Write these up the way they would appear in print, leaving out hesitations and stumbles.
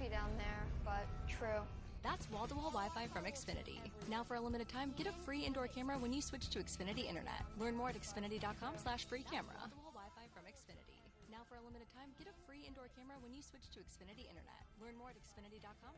creepy down there, but true. That's wall-to-wall Wi-Fi from Xfinity. Now for a limited time, get a free indoor camera when you switch to Xfinity Internet. Learn more at xfinity.com/free camera. Wall-to-wall Wi-Fi from Xfinity. Now for a limited time, get a free indoor camera when you switch to Xfinity Internet. Learn more at xfinity.com/.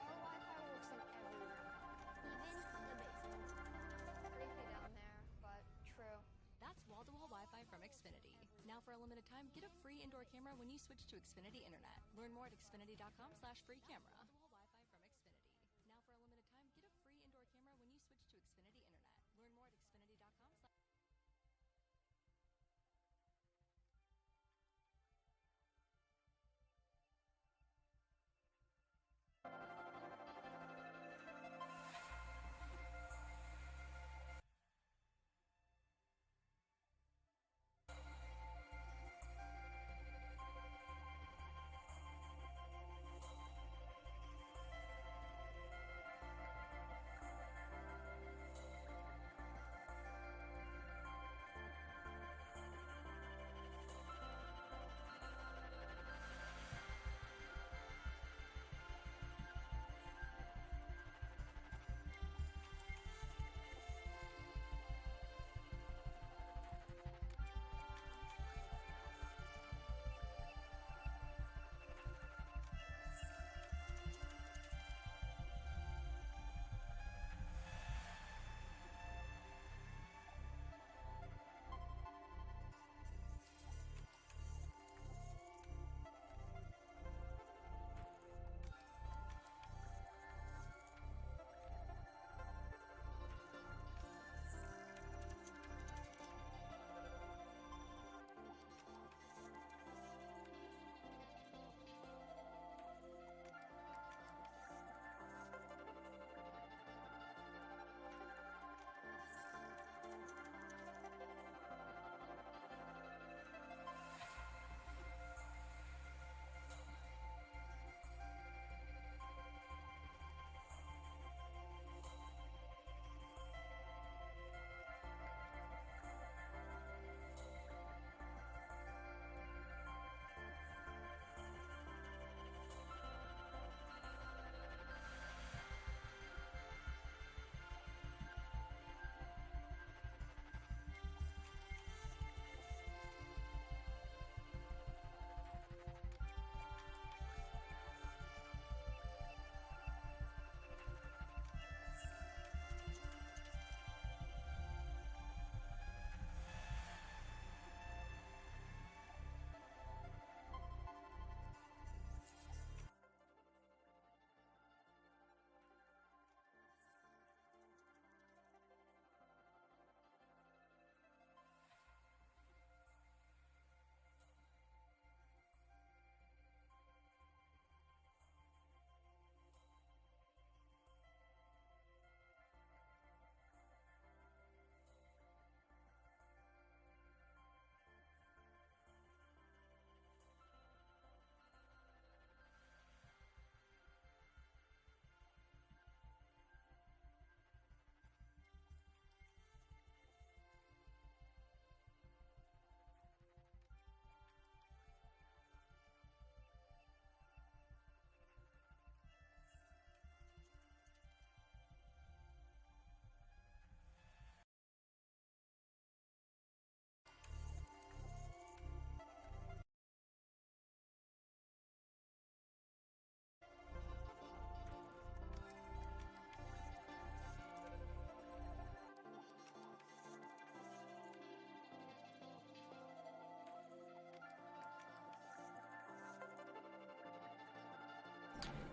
Our Wi-Fi works in every room, even the basement. Creepy down there, but true. That's wall-to-wall Wi-Fi from Xfinity. Now for a limited time, get a free indoor camera when you switch to Xfinity Internet. Learn more at xfinity.com/free camera. Wall-to-wall Wi-Fi from Xfinity. Now for a limited time, get a free indoor camera when you switch to Xfinity Internet. Learn more at xfinity.com/.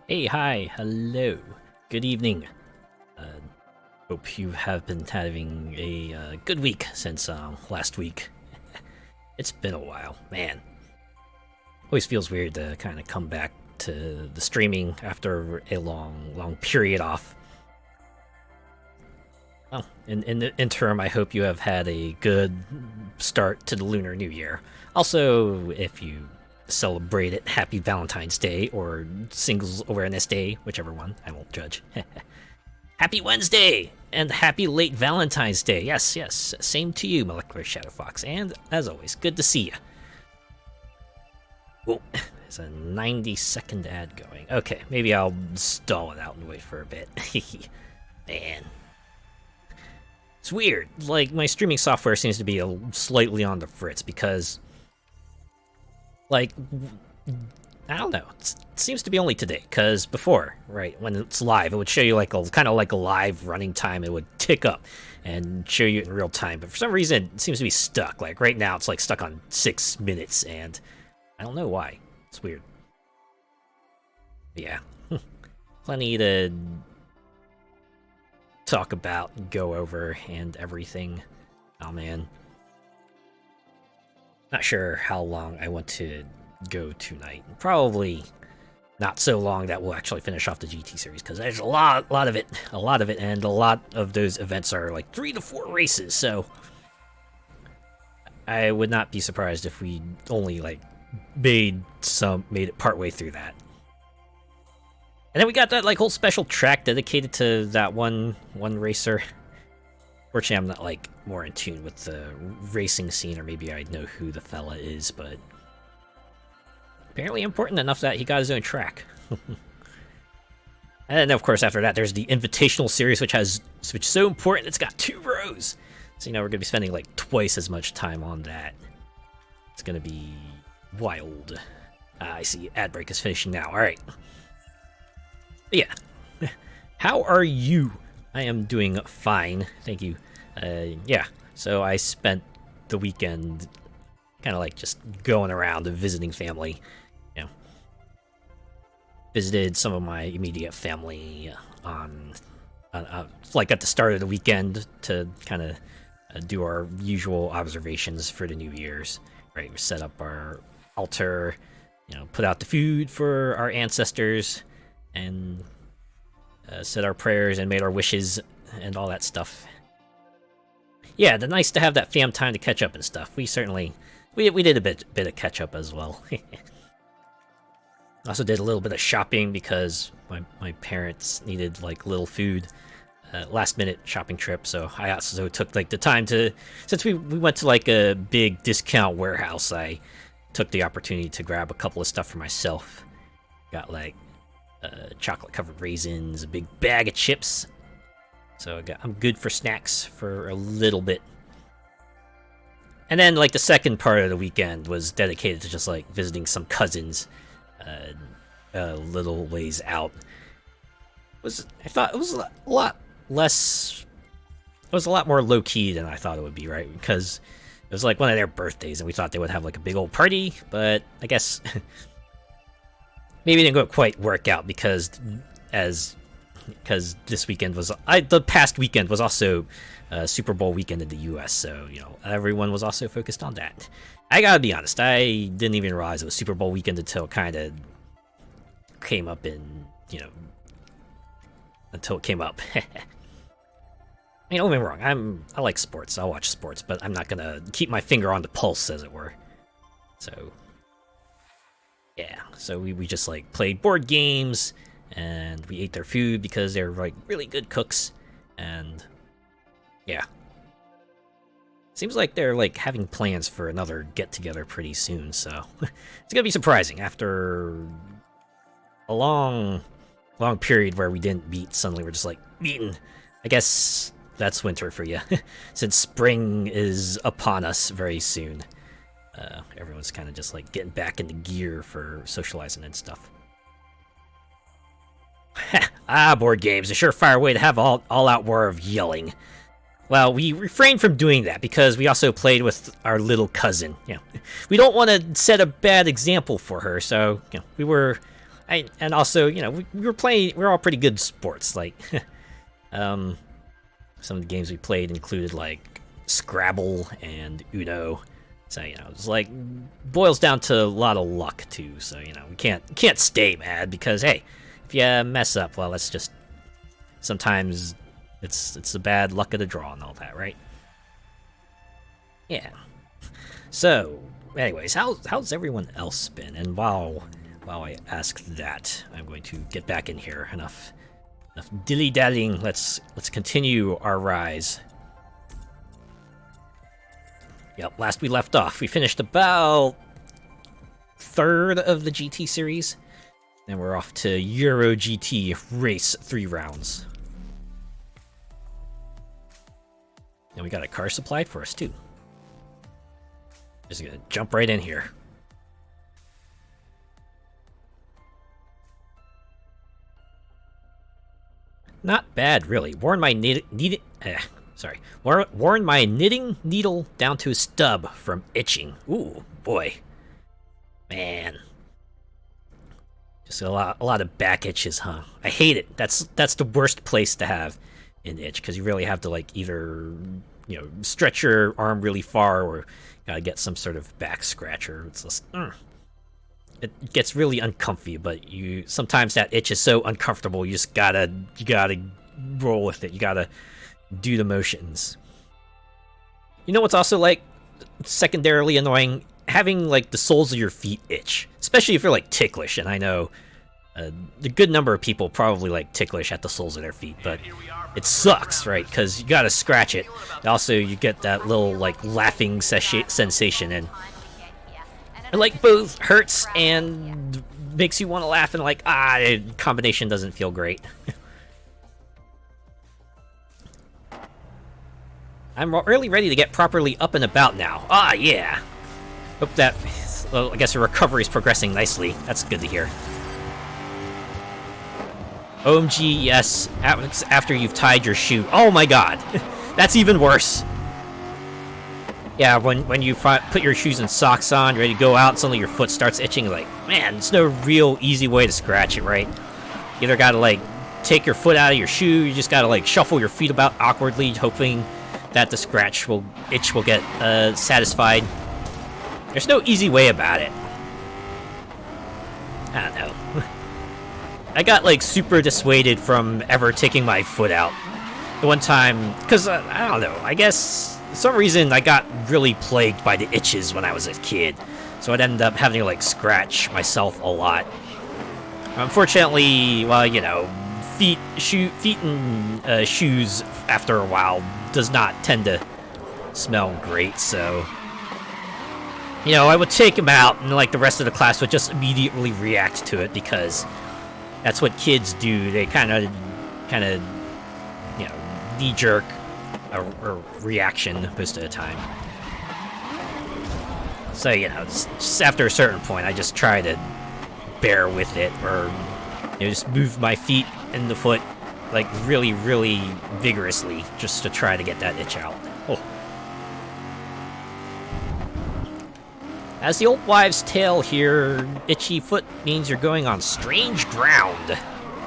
Hey, hi, hello, good evening. Hope you have been having a good week since last week. It's been a while, man. Always feels weird to kind of come back to the streaming after a long period off. Well, in the interim, I hope you have had a good start to the Lunar New Year. Also, if you celebrate it, Happy Valentine's Day or Singles Awareness Day, whichever one, I won't judge. Happy Wednesday! And happy late Valentine's Day. Yes, same to you, Molecular Shadow Fox. And, as always, good to see you. Oh, there's a 90-second ad going. Okay, maybe I'll stall it out and wait for a bit. Man. It's weird. Like, my streaming software seems to be slightly on the fritz because, like, I don't know. It seems to be only today, because before, right, when it's live, it would show you like kind of like a live running time. It would tick up and show you in real time. But for some reason, it seems to be stuck. Like right now, it's like stuck on 6 minutes, and I don't know why. It's weird. But yeah, plenty to talk about, go over, and everything. Oh man, not sure how long I want to go tonight. Probably not so long that we'll actually finish off the GT series, because there's a lot of it, and a lot of those events are like 3 to 4 races. So I would not be surprised if we only like made it partway through that. And then we got that like whole special track dedicated to that one racer. Fortunately, I'm not like more in tune with the racing scene, or maybe I'd know who the fella is, but apparently important enough that he got his own track. And then, of course, after that, there's the Invitational Series, which is so important. It's got 2 rows. So, we're going to be spending, like, twice as much time on that. It's going to be wild. I see ad break is finishing now. All right. But yeah. How are you? I am doing fine. Thank you. Yeah. So I spent the weekend kind of like just going around and visiting family. Visited some of my immediate family on like at the start of the weekend to kind of do our usual observations for the New Year's. Right, we set up our altar, put out the food for our ancestors, and said our prayers and made our wishes and all that stuff. Yeah, it's nice to have that fam time to catch up and stuff. We certainly we did a bit of catch up as well. Also did a little bit of shopping because my parents needed like little food, last minute shopping trip. So I also took like the time to, since we went to like a big discount warehouse, I took the opportunity to grab a couple of stuff for myself. Got like chocolate covered raisins, a big bag of chips. So I'm good for snacks for a little bit. And then like the second part of the weekend was dedicated to just like visiting some cousins. A little ways out. I thought it was a lot less. It was a lot more low key than I thought it would be, right? Because it was like one of their birthdays, and we thought they would have like a big old party. But I guess maybe it didn't quite work out because this weekend was the past weekend was also Super Bowl weekend in the U.S. So everyone was also focused on that. I gotta be honest, I didn't even realize it was Super Bowl weekend until it kind of came up until it came up. Don't get me wrong, I like sports, I'll watch sports, but I'm not gonna keep my finger on the pulse, as it were. So, yeah, so we just like played board games, and we ate their food because they're like really good cooks, and yeah. Seems like they're like having plans for another get-together pretty soon, so it's gonna be surprising after a long period where we didn't meet. Suddenly we're just like meeting. I guess that's winter for you, since spring is upon us very soon. Everyone's kind of just like getting back into gear for socializing and stuff. Board games, a surefire way to have all-out war of yelling. Well, we refrained from doing that because we also played with our little cousin. We don't want to set a bad example for her, so we were, and also we were playing. We're all pretty good sports. Like, Some of the games we played included like Scrabble and Uno. So, you know, it's like boils down to a lot of luck too. So, you know, we can't stay mad because hey, if you mess up, well, that's just sometimes it's the bad luck of the draw and all that, right? Yeah. So, anyways, how's everyone else been? And while I ask that, I'm going to get back in here. Enough dilly-dallying. Let's continue our rise. Yep, last we left off, we finished about third of the GT series. Then we're off to Euro GT race 3 rounds. And we got a car supplied for us too. Just gonna jump right in here. Not bad, really. Worn my worn my knitting needle down to a stub from itching. Ooh, boy, man, just a lot of back itches, huh? I hate it. That's the worst place to have an itch because you really have to like either stretch your arm really far or gotta get some sort of back scratcher. It's just it gets really uncomfy, but sometimes that itch is so uncomfortable you just gotta roll with it. You gotta do the motions. You know what's also like secondarily annoying? Having like the soles of your feet itch, especially if you're like ticklish. And I know a good number of people probably like ticklish at the soles of their feet, but it sucks, right? Because you gotta scratch it. And also, you get that little like laughing sensation, and it like both hurts and makes you want to laugh, and like the combination doesn't feel great. I'm really ready to get properly up and about now. Yeah. Hope that, well, I guess your recovery is progressing nicely. That's good to hear. OMG, yes, after you've tied your shoe. Oh my god. That's even worse. Yeah, when you put your shoes and socks on, ready to go out, suddenly your foot starts itching, like, man, there's no real easy way to scratch it, right? You either gotta, like, take your foot out of your shoe, you just gotta, like, shuffle your feet about awkwardly, hoping that the itch will get satisfied. There's no easy way about it. I don't know. I got like super dissuaded from ever taking my foot out. The one time, because I don't know, I guess for some reason I got really plagued by the itches when I was a kid. So I'd end up having to like scratch myself a lot. Unfortunately, well, feet and shoes after a while does not tend to smell great, so I would take them out and like the rest of the class would just immediately react to it because that's what kids do. They kind of knee-jerk a reaction most of the time. So just after a certain point I just try to bear with it, or just move my feet and the foot like really, really vigorously just to try to get that itch out. Oh. As the old wives' tale here, itchy foot means you're going on strange ground.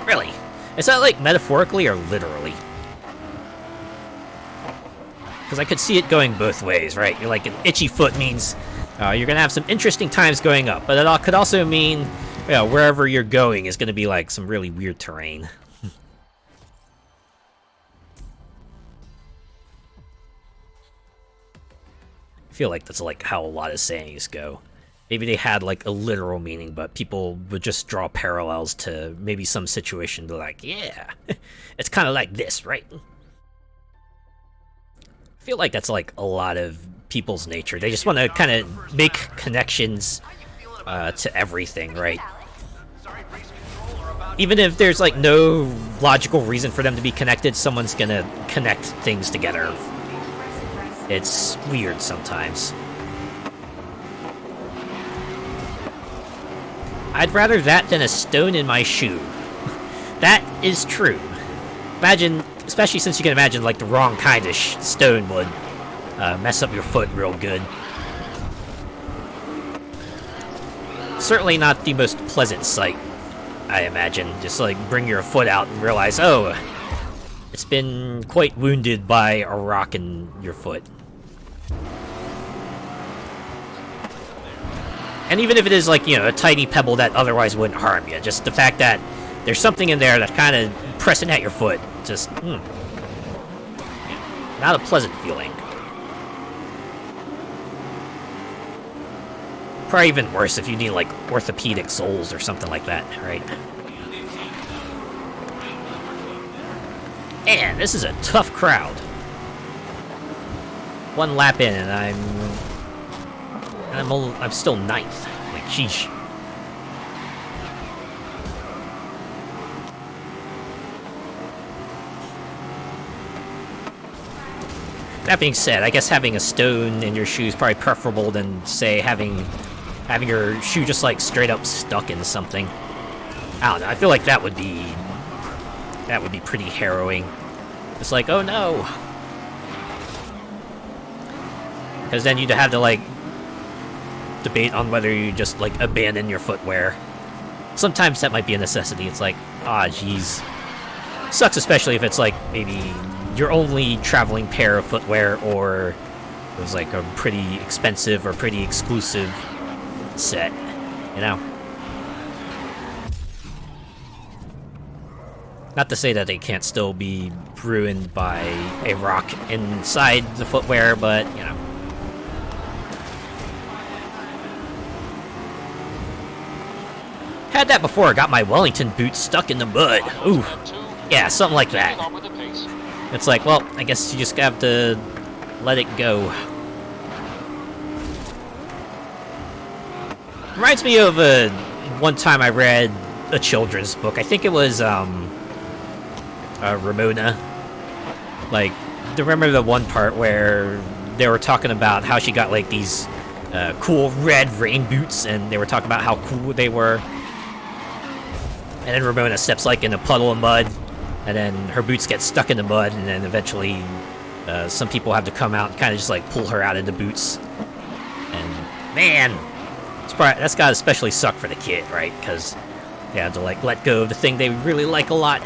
Really? Is that like metaphorically or literally? Because I could see it going both ways, right? You're like, an itchy foot means you're gonna have some interesting times going up, but it could also mean wherever you're going is gonna be like some really weird terrain. I feel like that's like how a lot of sayings go. Maybe they had like a literal meaning, but people would just draw parallels to maybe some situation. They're like, yeah, it's kind of like this, right? I feel like that's like a lot of people's nature. They just want to kind of make connections to everything, right? Even if there's like no logical reason for them to be connected, someone's gonna connect things together. It's weird sometimes. I'd rather that than a stone in my shoe. That is true. Imagine, especially since you can imagine like the wrong kind of stone would mess up your foot real good. Certainly not the most pleasant sight, I imagine. Just like bring your foot out and realize, oh, it's been quite wounded by a rock in your foot. And even if it is like, you know, a tiny pebble that otherwise wouldn't harm you, just the fact that there's something in there that's kind of pressing at your foot, just, not a pleasant feeling. Probably even worse if you need, like, orthopedic soles or something like that, right? Man, this is a tough crowd. One lap in, and I'm still ninth. Like, sheesh. That being said, I guess having a stone in your shoe is probably preferable than, say, having your shoe just, like, straight up stuck in something. I don't know, I feel like that would be pretty harrowing. It's like, oh no! Because then you'd have to, like, debate on whether you just, like, abandon your footwear. Sometimes that might be a necessity. It's like, ah, jeez. Sucks especially if it's, like, maybe your only traveling pair of footwear, or it was, like, a pretty expensive or pretty exclusive set, you know? Not to say that they can't still be ruined by a rock inside the footwear, but, you know. Had that before, got my Wellington boots stuck in the mud. Ooh. Yeah, something like that. It's like, well, I guess you just have to let it go. Reminds me of one time I read a children's book. I think it was, Ramona. Like, do you remember the one part where they were talking about how she got, like, these cool red rain boots, and they were talking about how cool they were. And then Ramona steps, like, in a puddle of mud, and then her boots get stuck in the mud, and then eventually some people have to come out and kind of just, like, pull her out of the boots. And, man, that's gotta especially suck for the kid, right? Because they have to, like, let go of the thing they really like a lot.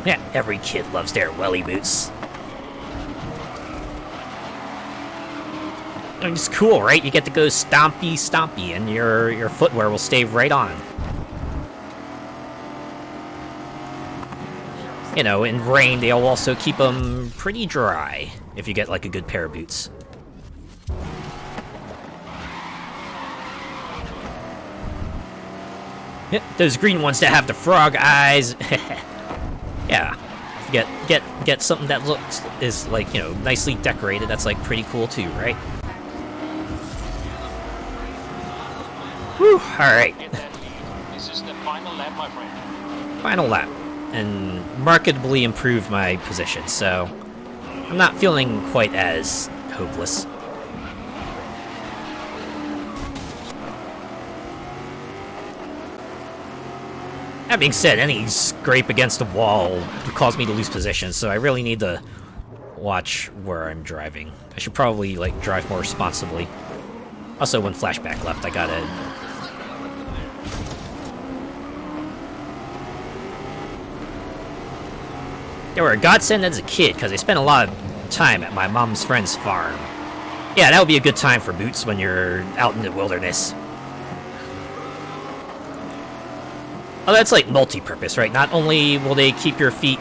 Yeah, every kid loves their welly boots. I mean, it's cool, right? You get to go stompy, stompy, and your footwear will stay right on. You know, in rain, they'll also keep them pretty dry if you get, like, a good pair of boots. Yep, those green ones that have the frog eyes. Yeah, get something that is like, you know, nicely decorated. That's, like, pretty cool too, right? Whew, alright. This is the final lap, my friend. Final lap. And markedly improved my position, so I'm not feeling quite as hopeless. That being said, any scrape against a wall would cause me to lose position, so I really need to watch where I'm driving. I should probably, like, drive more responsibly. Also, when flashback left, I gotta... They were a godsend as a kid, because I spent a lot of time at my mom's friend's farm. Yeah, that would be a good time for boots when you're out in the wilderness. Oh, that's, like, multi-purpose, right? Not only will they keep your feet,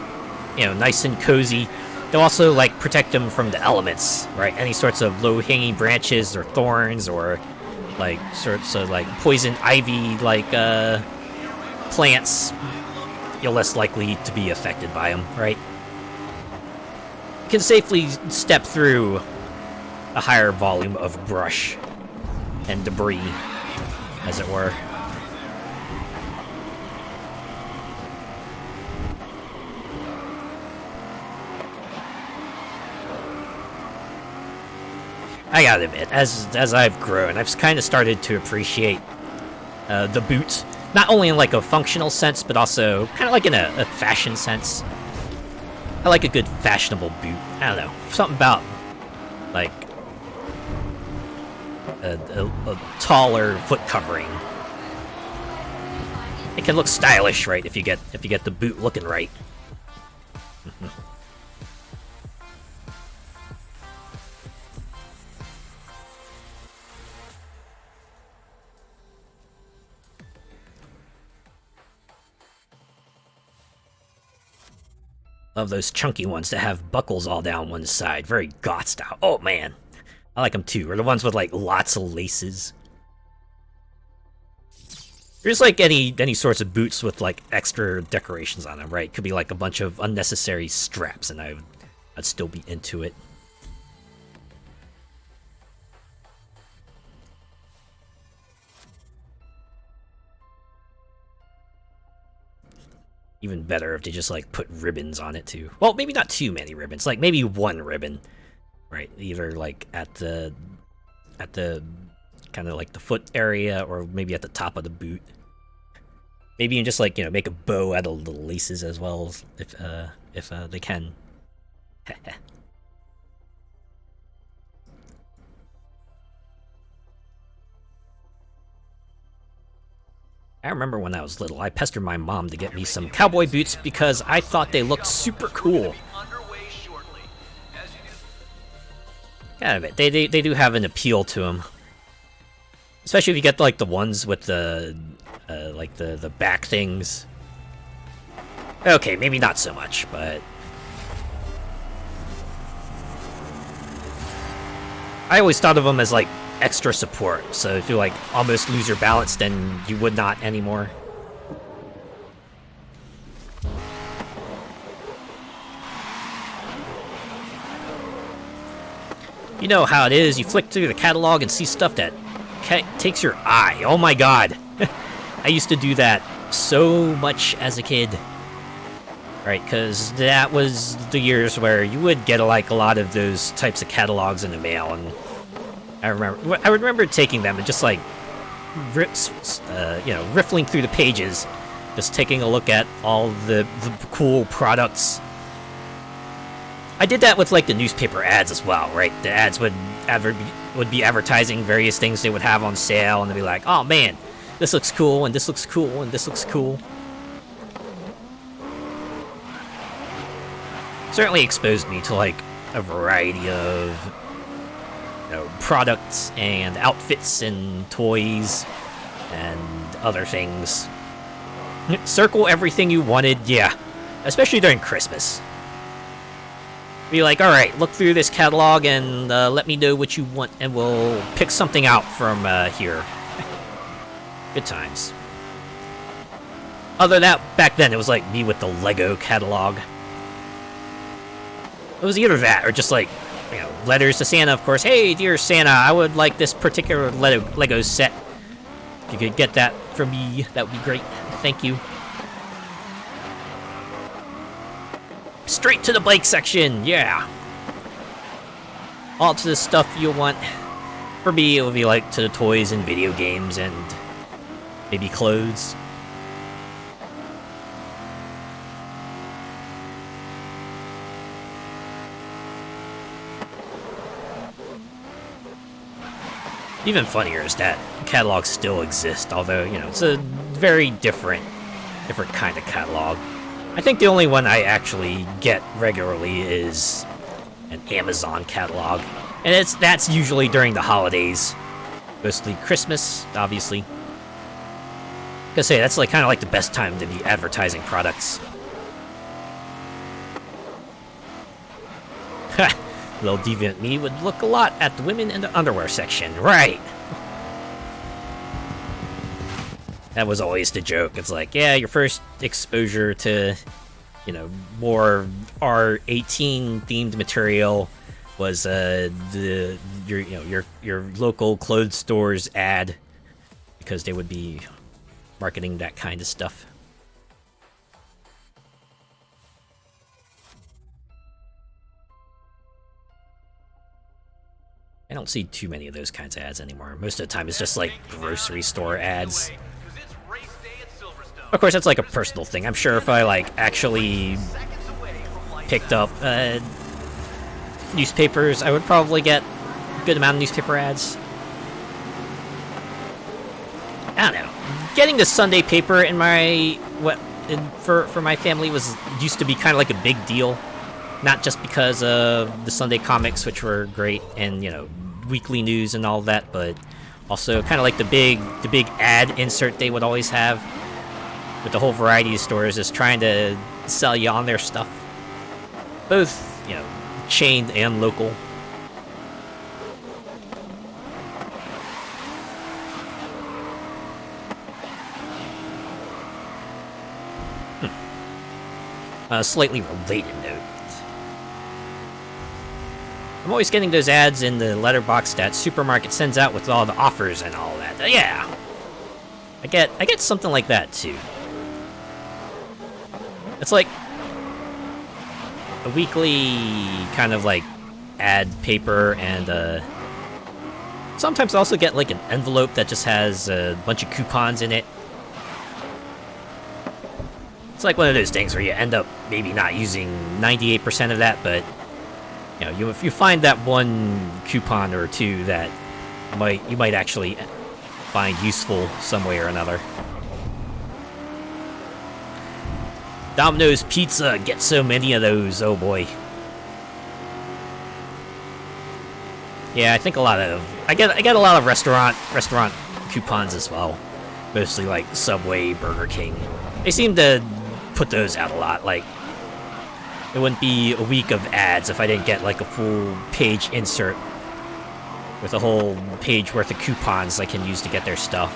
you know, nice and cozy, they'll also, like, protect them from the elements, right? Any sorts of low-hanging branches or thorns or, like, sorts of, like, poison ivy, like, plants, you're less likely to be affected by them, right? You can safely step through a higher volume of brush and debris, as it were. I gotta admit, as I've grown, I've kind of started to appreciate the boot Not only in like a functional sense, but also kind of like in a fashion sense. I like a good fashionable boot. I don't know, something about like a taller foot covering. It can look stylish, right? If you get the boot looking right. Love those chunky ones that have buckles all down one side. Very goth style. Oh man, I like them too. Or the ones with like lots of laces. There's like any sorts of boots with like extra decorations on them, right? Could be like a bunch of unnecessary straps, and I'd still be into it. Even better if they just like put ribbons on it too. Well, maybe not too many ribbons. Like maybe one ribbon, right? Either like at the kind of like the foot area, or maybe at the top of the boot. Maybe you can just like, you know, make a bow out of the laces as well, if they can. I remember when I was little, I pestered my mom to get me some cowboy boots because I thought they looked super cool. Kind of, they do have an appeal to them, especially if you get like the ones with the like the back things. Okay, maybe not so much, but I always thought of them as like extra support, so if you like almost lose your balance, then you would not anymore. You know how it is, you flick through the catalog and see stuff that takes your eye. Oh my god. I used to do that so much as a kid. Right, because that was the years where you would get like a lot of those types of catalogs in the mail, and I remember taking them and just like you know, riffling through the pages, just taking a look at all the cool products. I did that with like the newspaper ads as well, right? The ads would be advertising various things they would have on sale, and they'd be like, "Oh man, this looks cool, and this looks cool, and this looks cool." Certainly exposed me to like a variety of, you know, products and outfits and toys and other things. Circle everything you wanted, yeah, especially during Christmas. Be like, alright, look through this catalog and let me know what you want, and we'll pick something out from here. Good times. Other than that, back then, it was like me with the Lego catalog. It was either that, or just like, you know, letters to Santa, of course. Hey, dear Santa, I would like this particular Lego set. If you could get that for me, that would be great. Thank you. Straight to the bike section, yeah. All to the stuff you want. For me, it would be like to the toys and video games and maybe clothes. Even funnier is that catalogs still exist, although, you know, it's a very different kind of catalog. I think the only one I actually get regularly is an Amazon catalog, and that's usually during the holidays, mostly Christmas, obviously. Like I say, that's like kind of like the best time to be advertising products. Ha! Little deviant me would look a lot at the women in the underwear section, right? That was always the joke. It's like, yeah, your first exposure to, you know, more R18 themed material was your local clothes store's ad, because they would be marketing that kind of stuff. I don't see too many of those kinds of ads anymore. Most of the time it's just like grocery store ads. Of course, that's like a personal thing. I'm sure if I like actually picked up newspapers, I would probably get a good amount of newspaper ads. I don't know. Getting the Sunday paper in my for my family used to be kind of like a big deal. Not just because of the Sunday comics, which were great, and weekly news and all that, but also kind of like the big ad insert they would always have with the whole variety of stores, just trying to sell you on their stuff, both chained and local. A slightly related note. I'm always getting those ads in the letterbox that supermarket sends out with all the offers and all that. Yeah, I get something like that too. It's like a weekly kind of like ad paper, and sometimes I also get like an envelope that just has a bunch of coupons in it. It's like one of those things where you end up maybe not using 98% of that, but if you find that one coupon or two that you might actually find useful some way or another. Domino's Pizza, get so many of those, oh boy. Yeah, I think I get a lot of restaurant coupons as well. Mostly like Subway, Burger King. They seem to put those out a lot. Like, it wouldn't be a week of ads if I didn't get like a full page insert with a whole page worth of coupons I can use to get their stuff.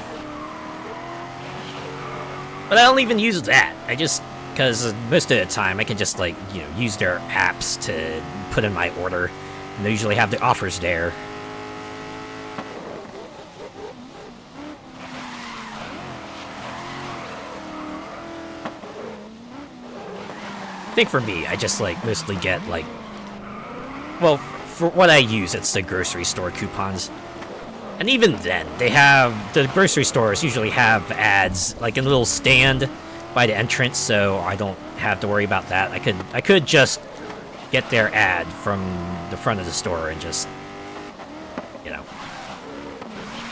But I don't even use that. Because most of the time I can just like use their apps to put in my order, and they usually have the offers there. I think for me, I just like mostly get like, well, for what I use, it's the grocery store coupons. And even then, the grocery stores usually have ads like in a little stand by the entrance, so I don't have to worry about that. I could just get their ad from the front of the store and just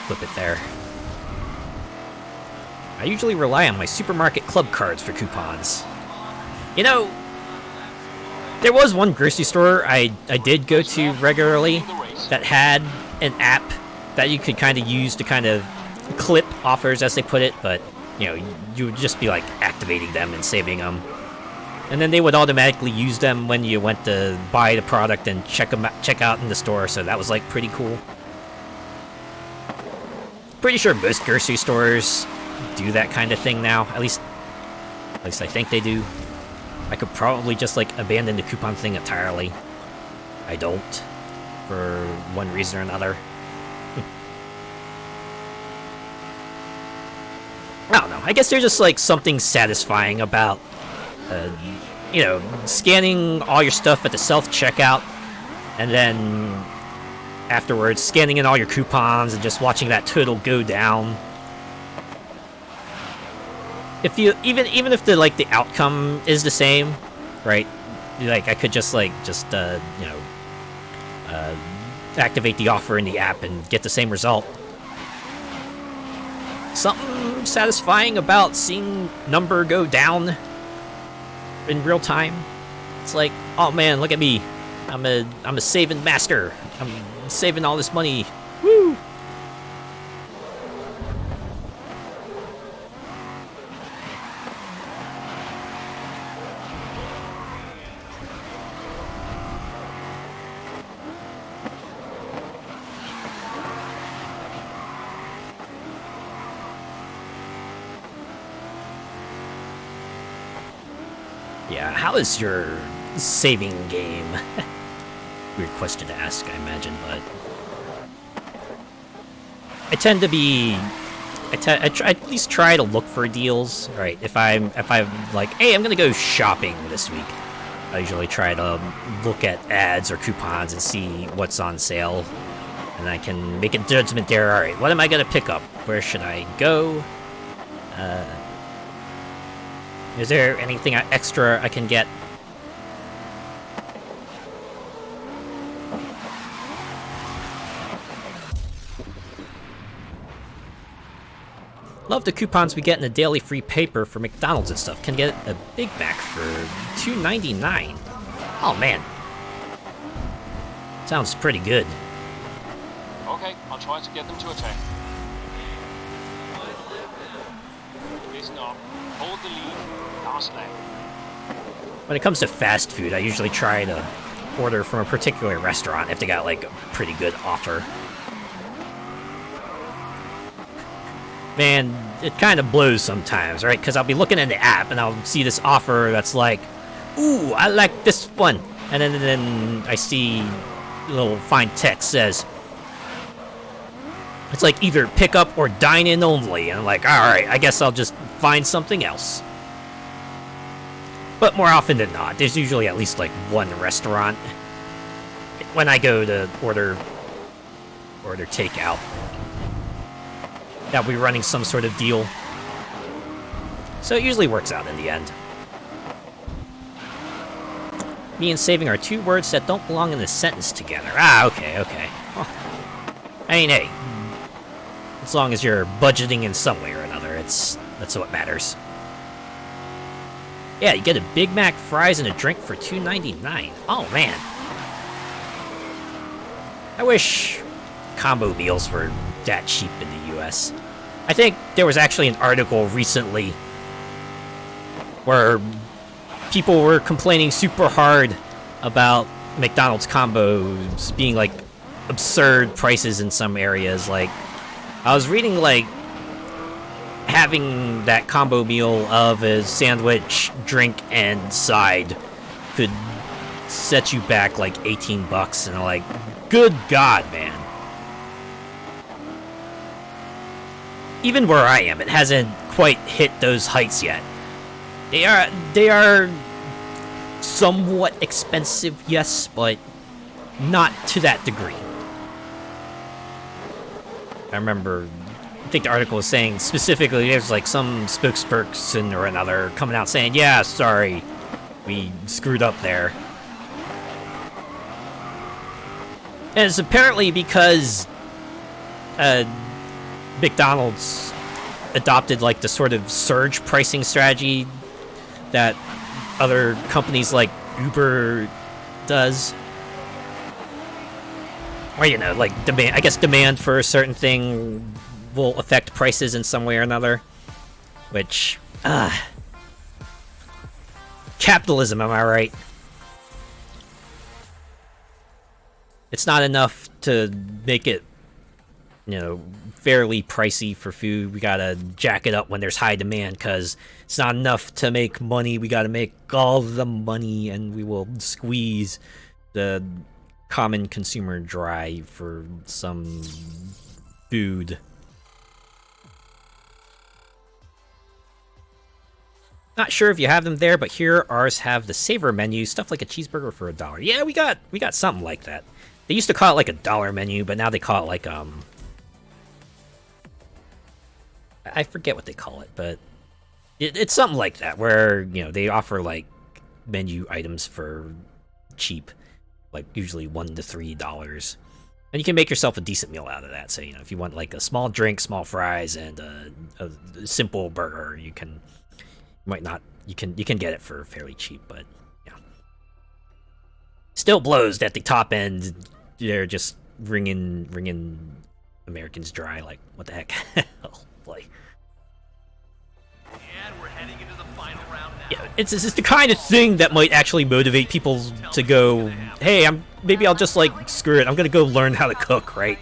flip it there. I usually rely on my supermarket club cards for coupons. There was one grocery store I did go to regularly that had an app that you could kind of use to kind of clip offers, as they put it, but you would just be like activating them and saving them, and then they would automatically use them when you went to buy the product and check out in the store. So that was like pretty cool. Pretty sure most grocery stores do that kind of thing now. At least I think they do. I could probably just like abandon the coupon thing entirely. I don't, for one reason or another. I don't know. I guess there's just like something satisfying about, scanning all your stuff at the self-checkout, and then afterwards scanning in all your coupons and just watching that total go down. If you even if the outcome is the same, right? Like I could just activate the offer in the app and get the same result. Something satisfying about seeing number go down in real time. It's like, oh man, look at me. I'm a saving master. I'm saving all this money. Woo! Yeah, how is your saving game? Weird question to ask, I imagine, but I tend to be. I at least try to look for deals, right? If I'm like, hey, I'm gonna go shopping this week, I usually try to look at ads or coupons and see what's on sale, and I can make a judgment there. All right, what am I gonna pick up? Where should I go? Is there anything extra I can get? Love the coupons we get in the daily free paper for McDonald's and stuff. Can get a Big Mac for $2.99. Oh man. Sounds pretty good. Okay, I'll try to get them to attack. Listen up. Hold the lead. Last lap. When it comes to fast food, I usually try to order from a particular restaurant if they got like a pretty good offer. Man, it kind of blows sometimes, right? Because I'll be looking at the app and I'll see this offer that's like, ooh, I like this one. And then I see a little fine text says, it's like either pick up or dine in only. And I'm like, alright, I guess I'll just find something else. But more often than not, there's usually at least like one restaurant when I go to order takeout that will be running some sort of deal. So it usually works out in the end. Me and saving are two words that don't belong in a sentence together. Ah, okay. Well, I mean, hey, as long as you're budgeting in some way or another, that's what matters. Yeah, you get a Big Mac, fries, and a drink for $2.99. Oh, man. I wish combo meals were that cheap in the US. I think there was actually an article recently where people were complaining super hard about McDonald's combos being like absurd prices in some areas. Like, I was reading like having that combo meal of a sandwich, drink, and side could set you back like $18, and I'm like, good God, man. Even where I am, it hasn't quite hit those heights yet. They are somewhat expensive, yes, but not to that degree. I remember, I think the article was saying specifically there's like some spokesperson or another coming out saying, yeah, sorry, we screwed up there. And it's apparently because McDonald's adopted like the sort of surge pricing strategy that other companies like Uber does. Or, you know, like demand, I guess demand for a certain thing will affect prices in some way or another. Which, capitalism, am I right? It's not enough to make it, you know, fairly pricey for food. We gotta jack it up when there's high demand, because it's not enough to make money. We gotta make all the money, and we will squeeze the common consumer dry for some food. Not sure if you have them there, but here ours have the Savor menu, stuff like a cheeseburger for $1. Yeah, we got something like that. They used to call it like a dollar menu, but now they call it like I forget what they call it, but it's something like that, where, you know, they offer like menu items for cheap, like usually $1 to $3, and you can make yourself a decent meal out of that. So, you know, if you want like a small drink, small fries, and a simple burger, you can get it for fairly cheap, but yeah, still blows that the top end they're just wringing Americans dry. Like, what the heck? Like, and we're heading into the final round now. yeah, it's the kind of thing that might actually motivate people to go, hey, maybe I'll just like screw it. I'm gonna go learn how to cook, right?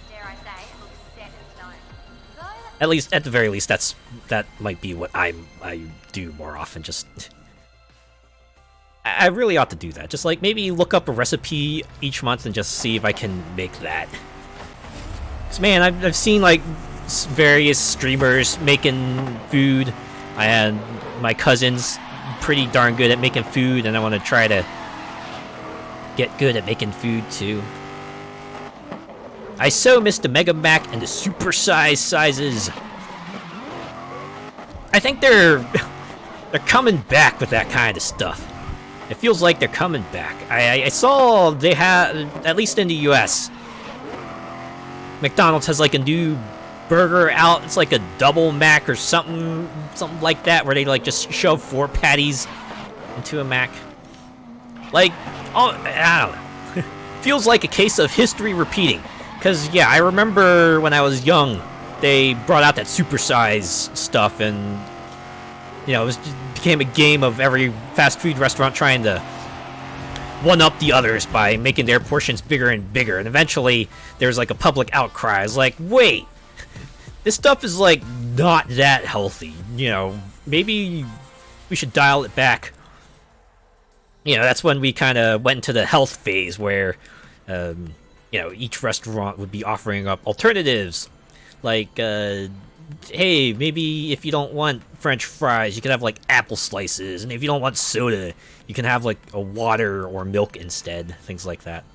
Dare I say, it looks set in stone. At the very least, that might be what I do more often. Just, I really ought to do that. Just like maybe look up a recipe each month and just see if I can make that. 'Cause, man, I've seen like various streamers making food. I had my cousin's pretty darn good at making food, and I want to try to get good at making food too. I so miss the Mega Mac and the super size sizes. I think they're they're coming back with that kind of stuff. It feels like they're coming back. I saw they had, at least in the US, McDonald's has like a new burger out. It's like a double Mac or something like that, where they like just shove 4 patties into a Mac. Like, oh, I don't know. Feels like a case of history repeating. Because, yeah, I remember when I was young, they brought out that supersize stuff, and, you know, became a game of every fast food restaurant trying to one-up the others by making their portions bigger and bigger. And eventually, there's like a public outcry. It's like, wait, this stuff is like not that healthy. You know, maybe we should dial it back. You know, that's when we kind of went into the health phase where, you know, each restaurant would be offering up alternatives. Like, hey, maybe if you don't want French fries, you can have like apple slices, and if you don't want soda, you can have like a water or milk instead, things like that.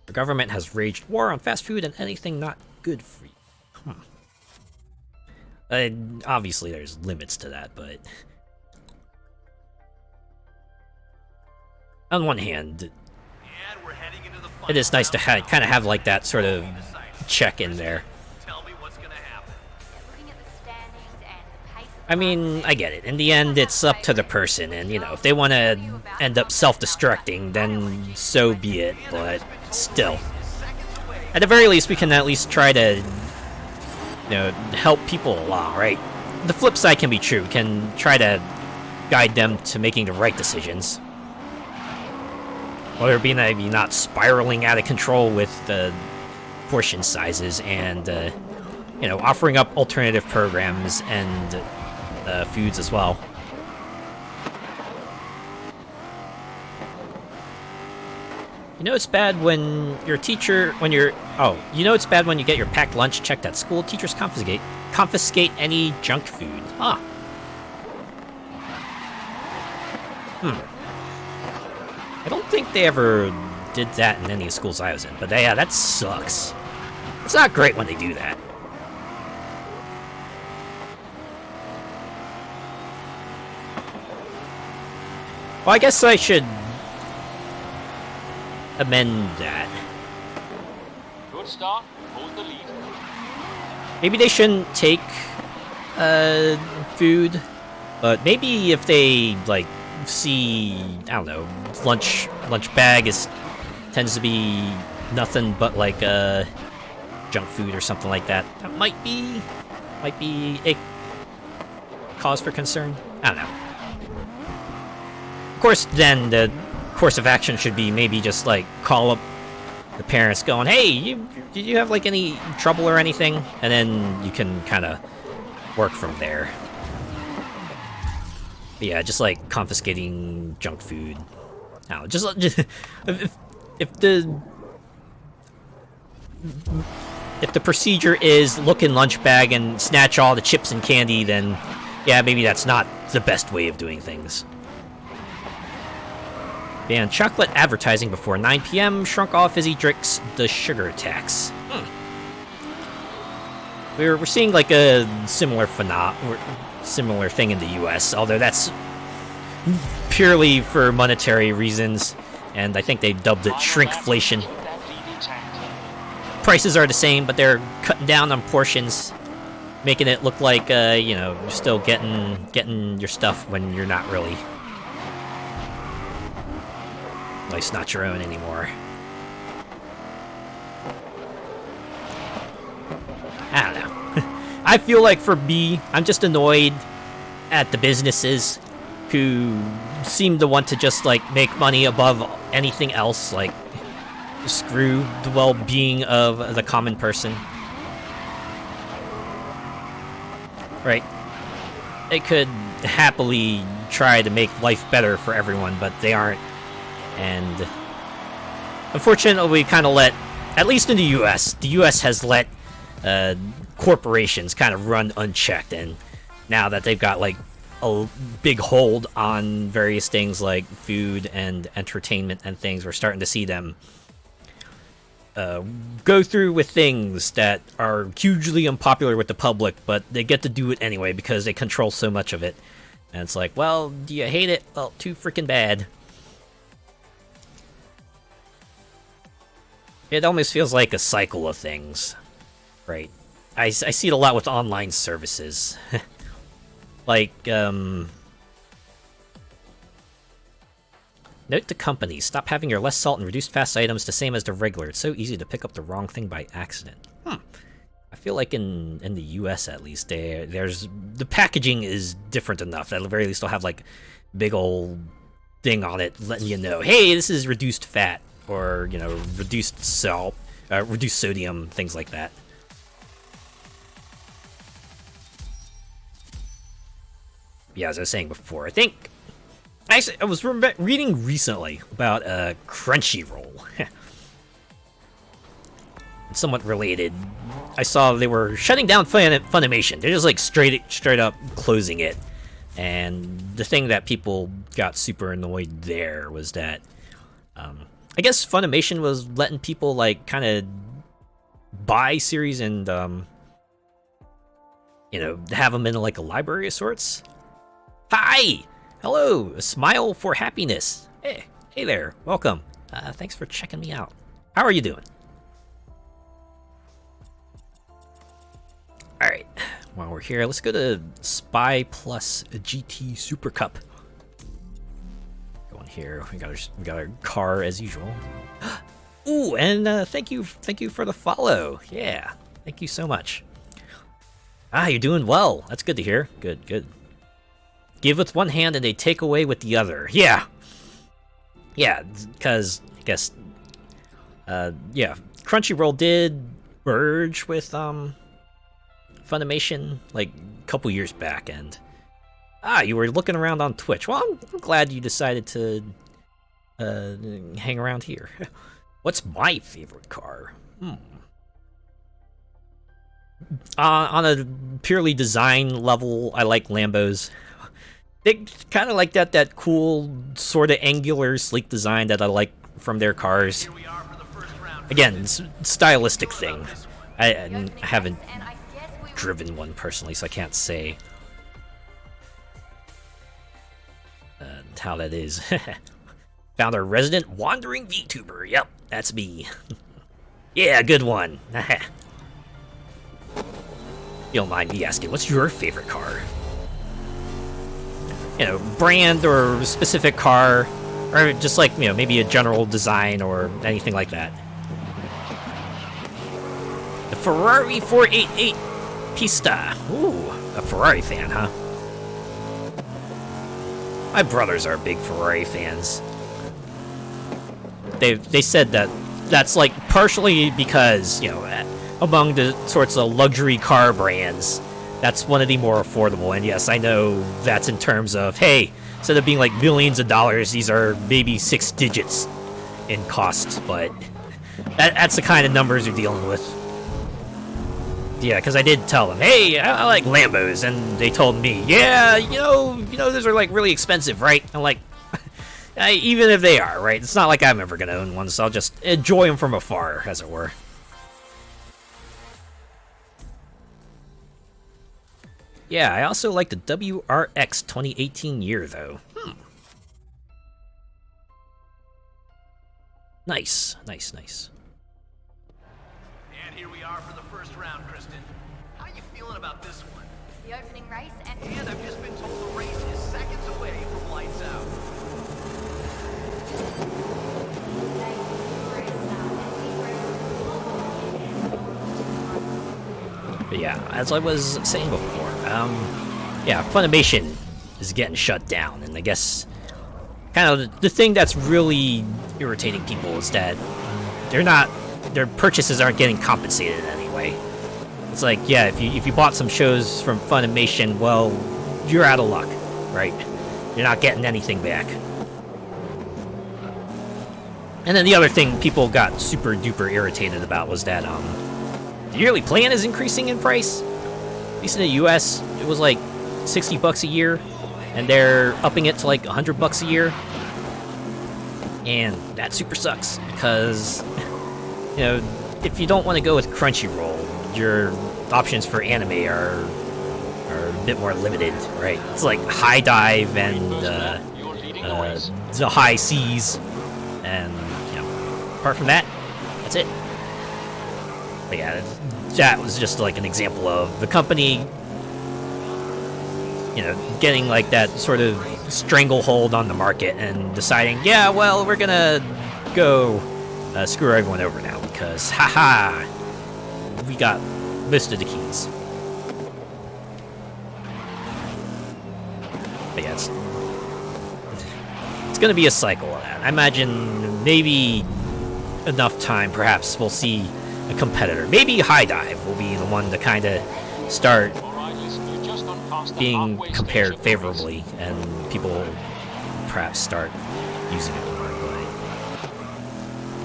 The government has waged war on fast food and anything not good for you. Obviously there's limits to that, but on one hand, it is nice to kind of have like that sort of check in there. I mean, I get it. In the end, it's up to the person, and, you know, if they want to end up self-destructing, then so be it, but still. At the very least, we can at least try to, you know, help people along, right? The flip side can be true. We can try to guide them to making the right decisions. Whether it be maybe not spiraling out of control with the portion sizes and, you know, offering up alternative programs and foods as well. You know it's bad when your teacher, you know it's bad when you get your packed lunch checked at school. Teachers confiscate any junk food. Huh. I don't think they ever did that in any of the schools I was in, but yeah, that sucks. It's not great when they do that. Well, I guess I should amend that. Good start. Hold the lead. Maybe they shouldn't take food, but maybe if they like see, I don't know, lunch bag tends to be nothing but like junk food or something like that. That might be a cause for concern. I don't know. Of course, then the course of action should be maybe just like call up the parents going, hey, did you have like any trouble or anything? And then you can kind of work from there. But yeah, just like confiscating junk food. I don't know, just if the procedure is look in lunch bag and snatch all the chips and candy, then yeah, maybe that's not the best way of doing things. Ban chocolate advertising before 9 p.m. Shrunk all fizzy drinks, the sugar tax. We're seeing like a similar thing in the U.S., although that's purely for monetary reasons, and I think they dubbed it shrinkflation. Prices are the same, but they're cutting down on portions, making it look like you know, you're still getting your stuff when you're not really. At least not your own anymore. I don't know. I feel like for me, I'm just annoyed at the businesses who seem to want to just like make money above anything else, like screw the well-being of the common person. Right? They could happily try to make life better for everyone, but they aren't. And unfortunately, we kind of let, at least in the U.S. has let corporations kind of run unchecked, and now that they've got like a big hold on various things like food and entertainment and things, we're starting to see them go through with things that are hugely unpopular with the public, but they get to do it anyway because they control so much of it. And it's like, well, do you hate it? Well, too freaking bad. It almost feels like a cycle of things, right? I see it a lot with online services. Like, note to companies, stop having your less salt and reduced fast items the same as the regular. It's so easy to pick up the wrong thing by accident. I feel like in the US at least, there's the packaging is different enough. At the very least, they'll have like big old thing on it letting you know, hey, this is reduced fat, or you know, reduced salt, reduced sodium, things like that. Yeah, as I was saying before, I think actually I was reading recently about Crunchyroll. Somewhat related. I saw they were shutting down Funimation. They're just like straight up closing it. And the thing that people got super annoyed there was that I guess Funimation was letting people like kind of buy series and you know, have them in like a library of sorts. Hi, hello, a smile for happiness. Hey there, welcome. Thanks for checking me out. How are you doing? Alright, while we're here, let's go to Spy Plus GT Super Cup. Go in here, we got our car as usual. Ooh, and thank you for the follow. Yeah, thank you so much. You're doing well. That's good to hear. Good. Give with one hand and they take away with the other. Yeah, because I guess, yeah, Crunchyroll did merge with Funimation like a couple years back, and you were looking around on Twitch. Well, I'm glad you decided to hang around here. What's my favorite car? On a purely design level, I like Lambos. They kind of like that cool sort of angular, sleek design that I like from their cars. Again, stylistic thing. I haven't driven one personally, so I can't say how that is. Found our resident wandering VTuber. Yep, that's me. Yeah, good one. You don't mind me asking, what's your favorite car? You know, brand or specific car, or just like, you know, maybe a general design or anything like that. The Ferrari 488 Pista. Ooh, a Ferrari fan, huh? My brothers are big Ferrari fans. They said that that's like partially because, you know, among the sorts of luxury car brands, that's one of the more affordable. And yes, I know that's in terms of, hey, instead of being like millions of dollars, these are maybe 6 digits in cost, but that's the kind of numbers you're dealing with. Yeah, because I did tell them, hey, I like Lambos, and they told me, yeah, you know, those are like really expensive, right? I'm like, even if they are, right? It's not like I'm ever gonna own one, so I'll just enjoy them from afar, as it were. Yeah, I also like the WRX 2018 year, though. Nice. And here we are for the first round, Kristen. How you feeling about this one? The opening race and I've just been told the race is seconds away from lights out. But yeah, as I was saying before, yeah, Funimation is getting shut down, and I guess kind of the thing that's really irritating people is that their purchases aren't getting compensated in any way. It's like, yeah, if you bought some shows from Funimation, well, you're out of luck, right? You're not getting anything back. And then the other thing people got super duper irritated about was that the yearly plan is increasing in price. At least in the US, it was like $60 a year, and they're upping it to like $100 a year. And that super sucks, because you know, if you don't want to go with Crunchyroll, your options for anime are a bit more limited, right? It's like High Dive and the High Seas, and you know, apart from that, that's it. But yeah, that was just like an example of the company, you know, getting like that sort of stranglehold on the market and deciding, yeah, well, we're gonna go screw everyone over now because, haha, we got most of the keys. But yeah, it's gonna be a cycle of that. I imagine maybe enough time, perhaps we'll see a competitor. Maybe High Dive will be the one to kind of start being compared favorably, and people will perhaps start using it more.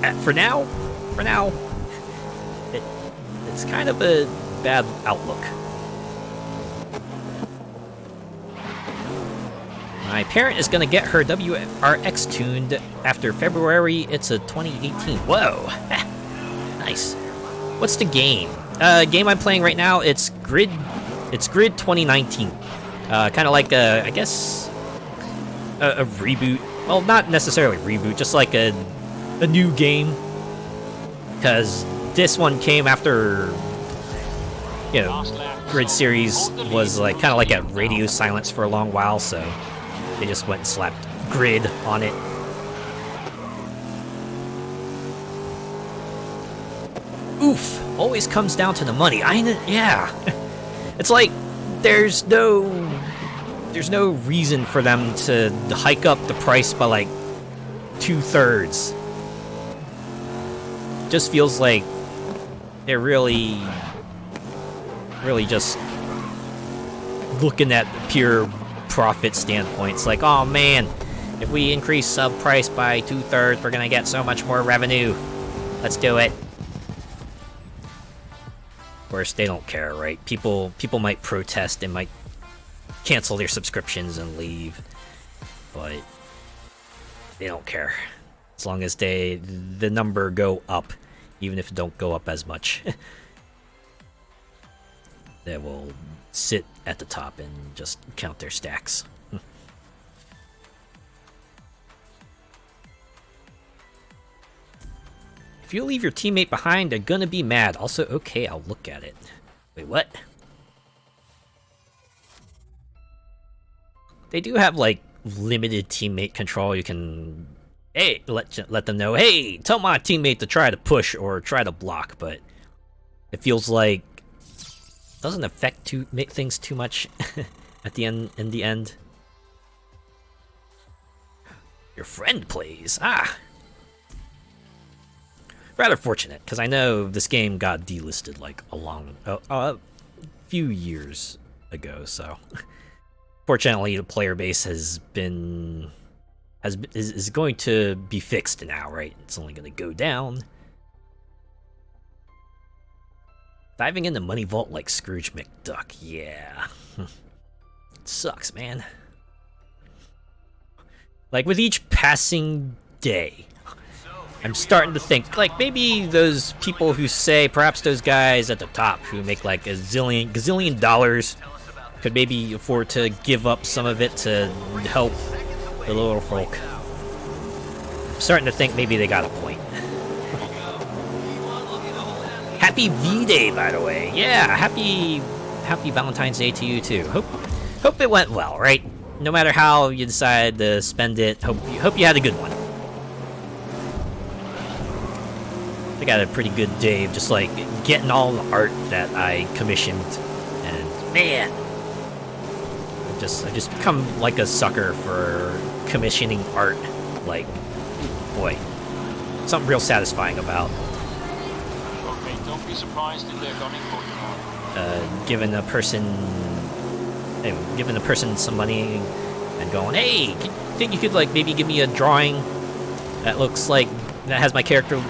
But for now, it's kind of a bad outlook. My parent is going to get her WRX tuned after February. It's a 2018. Whoa! Nice. What's the game? Game I'm playing right now, it's Grid 2019. Kind of like I guess a reboot. Well, not necessarily reboot, just like a new game. Because this one came after, you know, Grid series was like kind of like at radio silence for a long while, so they just went and slapped Grid on it. Oof! Always comes down to the money. Yeah. It's like there's no reason for them to hike up the price by like 2/3. Just feels like they're really just looking at the pure profit standpoint. It's like, oh man, if we increase sub price by 2/3, we're gonna get so much more revenue. Let's do it. Of course, they don't care, right? People might protest, they might cancel their subscriptions and leave, but they don't care. As long as the number go up, even if it don't go up as much. They will sit at the top and just count their stacks. If you leave your teammate behind, they're gonna be mad. Also, okay, I'll look at it. Wait, what? They do have, like, limited teammate control. You can, hey, let them know, hey, tell my teammate to try to push or try to block, but it feels like it doesn't affect make things too much at the end. In the end, your friend plays. Rather fortunate, because I know this game got delisted like a few years ago. So, fortunately, the player base is going to be fixed now, right? It's only going to go down. Diving into Money Vault like Scrooge McDuck, yeah. It sucks, man. Like, with each passing day, I'm starting to think, like, maybe those people who say, perhaps those guys at the top who make like a gazillion dollars could maybe afford to give up some of it to help the little folk. I'm starting to think maybe they got a point. Happy V-Day, by the way. Yeah, happy Valentine's Day to you too. Hope it went well, right? No matter how you decide to spend it, hope you had a good one. I got a pretty good day of just like getting all the art that I commissioned, and man, I just become like a sucker for commissioning art. Like, boy, something real satisfying about Okay, don't be surprised if they're gunning for you. giving a person some money and going, hey, think you could like maybe give me a drawing that looks like that has my character,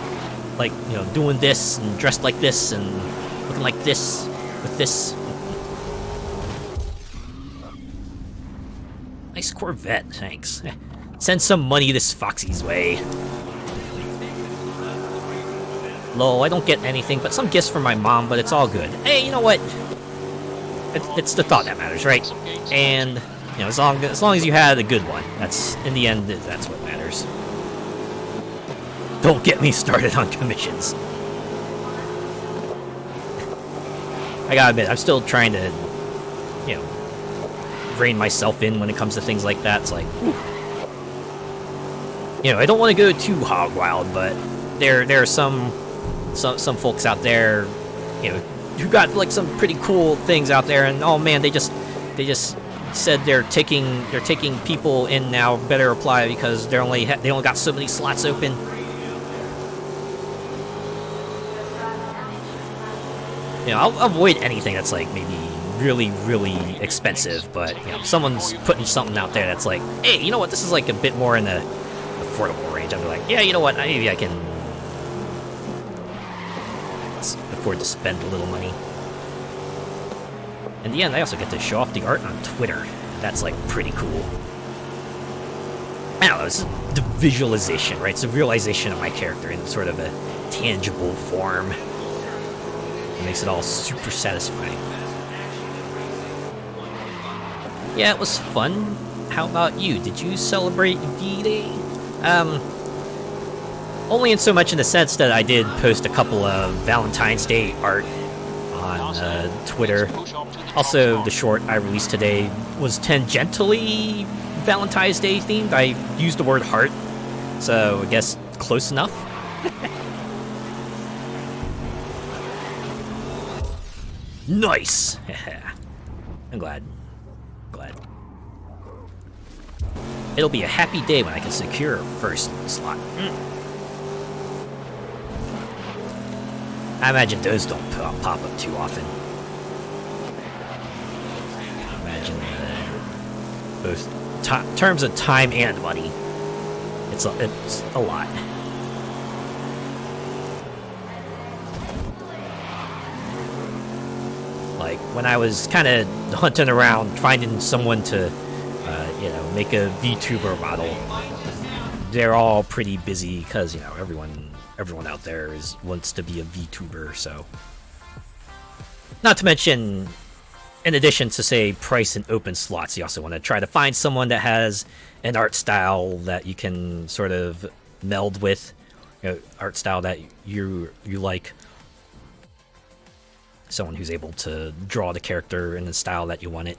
like, you know, doing this and dressed like this and looking like this with this. Nice Corvette, thanks. Send some money this Foxy's way. Lol, I don't get anything but some gifts from my mom, but it's all good. Hey, you know what? It's the thought that matters, right? And you know, as long as you had a good one, that's in the end, that's what matters. Don't get me started on commissions. I gotta admit, I'm still trying to, you know, rein myself in when it comes to things like that. It's like, whew. You know, I don't want to go too hog wild, but there are some folks out there, you know, who got like some pretty cool things out there, and oh man, they just said they're taking people in now. Better apply because they only got so many slots open. You know, I'll avoid anything that's like maybe really, really expensive, but you know, if someone's putting something out there that's like, hey, you know what, this is like a bit more in the affordable range, I'll be like, yeah, you know what, maybe I can afford to spend a little money. In the end, I also get to show off the art on Twitter. That's like pretty cool. I don't know, it's the visualization, right? It's the realization of my character in sort of a tangible form. It makes it all super satisfying. Yeah, it was fun. How about you? Did you celebrate V-Day? Only in so much in the sense that I did post a couple of Valentine's Day art on Twitter. Also, the short I released today was tangentially Valentine's Day themed. I used the word heart, so I guess close enough. Nice! I'm glad. It'll be a happy day when I can secure a first slot. I imagine those don't pop up too often. Imagine both terms of time and money. It's a lot. Like, when I was kind of hunting around, finding someone to, you know, make a VTuber model, they're all pretty busy because, you know, everyone out there wants to be a VTuber, so. Not to mention, in addition to, say, price and open slots, you also want to try to find someone that has an art style that you can sort of meld with, you know, art style that you like. Someone who's able to draw the character in the style that you want it.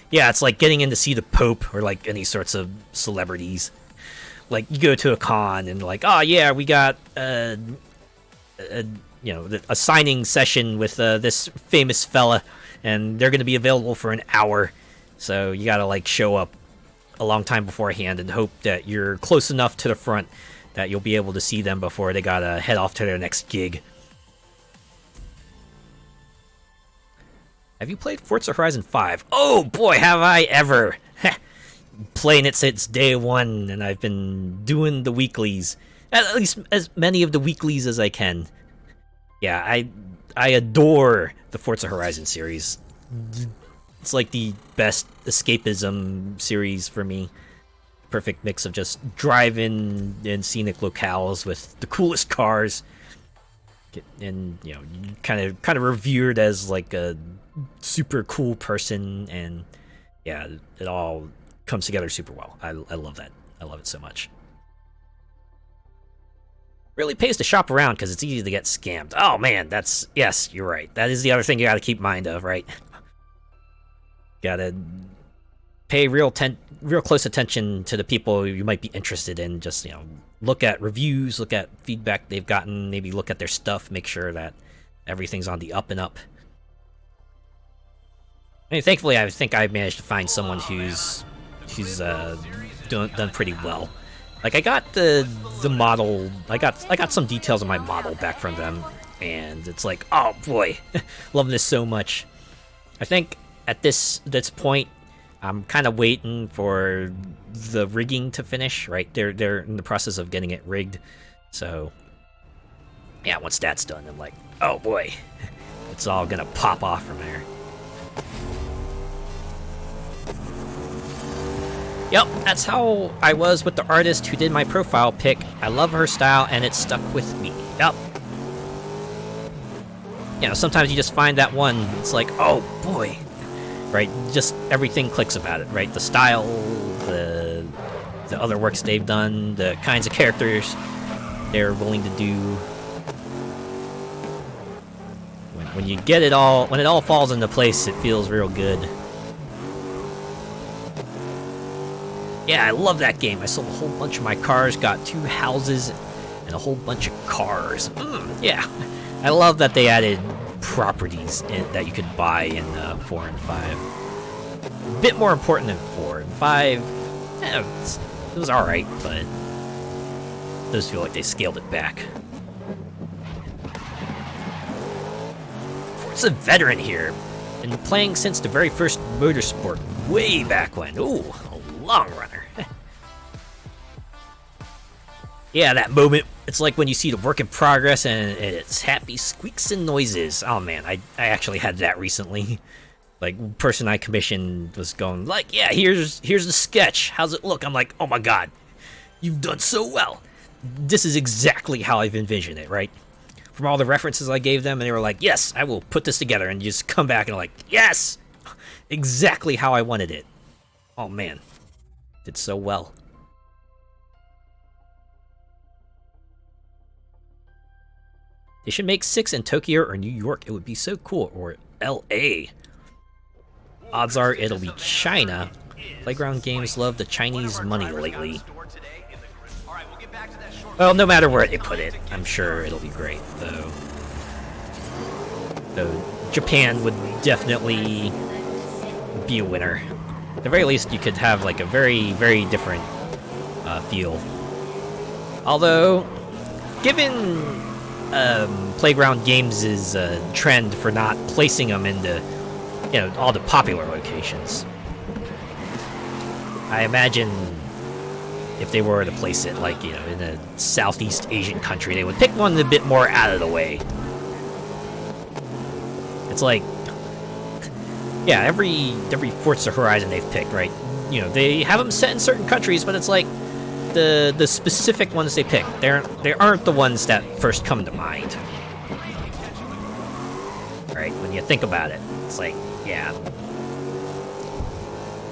Yeah, it's like getting in to see the Pope or like any sorts of celebrities. Like, you go to a con and like, oh yeah, we got you know, a signing session with this famous fella, and they're going to be available for an hour. So you got to like show up a long time beforehand and hope that you're close enough to the front that you'll be able to see them before they got to head off to their next gig. Have you played Forza Horizon 5? Oh boy, have I ever! Playing it since day one, and I've been doing the weeklies. At least as many of the weeklies as I can. Yeah, I adore the Forza Horizon series. It's like the best escapism series for me. Perfect mix of just driving in scenic locales with the coolest cars. And, you know, kind of revered as like a super cool person, and yeah, it all comes together super well. I love that. I love it so much. Really pays to shop around because it's easy to get scammed. Oh man, yes, you're right. That is the other thing you gotta keep mind of, right? Gotta pay real close attention to the people you might be interested in. Just, you know, look at reviews, look at feedback they've gotten, maybe look at their stuff, make sure that everything's on the up and up. I mean, thankfully, I think I've managed to find someone who's done pretty well. Like, I got the model, I got some details of my model back from them, and it's like, oh boy, loving this so much. I think at this point, I'm kind of waiting for the rigging to finish, right? They're in the process of getting it rigged, so yeah, once that's done, I'm like, oh boy, it's all gonna pop off from there. Yep, that's how I was with the artist who did my profile pic. I love her style, and it stuck with me. Yep. You know, sometimes you just find that one, it's like, oh boy. Right, just everything clicks about it, right? The style, the other works they've done, the kinds of characters they're willing to do. When you get it all, when it all falls into place, it feels real good. Yeah, I love that game. I sold a whole bunch of my cars, got 2 houses, and a whole bunch of cars. Yeah, I love that they added properties that you could buy in 4 and 5. A bit more important than 4 and 5. Yeah, it was alright, but those feel like they scaled it back. Forza veteran here. Been playing since the very first Motorsport, way back when. Ooh, a long runner. Yeah, that moment. It's like when you see the work in progress and it's happy squeaks and noises. Oh man, I actually had that recently. Like, person I commissioned was going like, yeah, here's the sketch. How's it look? I'm like, oh my god, you've done so well. This is exactly how I've envisioned it, right? From all the references I gave them, and they were like, yes, I will put this together, and you just come back and like, yes, exactly how I wanted it. Oh man, did so well. They should make 6 in Tokyo or New York. It would be so cool. Or LA. Odds are it'll be China. Playground Games love the Chinese money lately. Well, no matter where they put it, I'm sure it'll be great, though. So Japan would definitely be a winner. At the very least, you could have like a very, very different feel. Although, given Playground Games' trend for not placing them into, you know, all the popular locations, I imagine if they were to place it, like, you know, in a Southeast Asian country, they would pick one a bit more out of the way. It's like, yeah, every Forza Horizon they've picked, right? You know, they have them set in certain countries, but it's like the specific ones they pick. They aren't the ones that first come to mind. Right? When you think about it, it's like, yeah,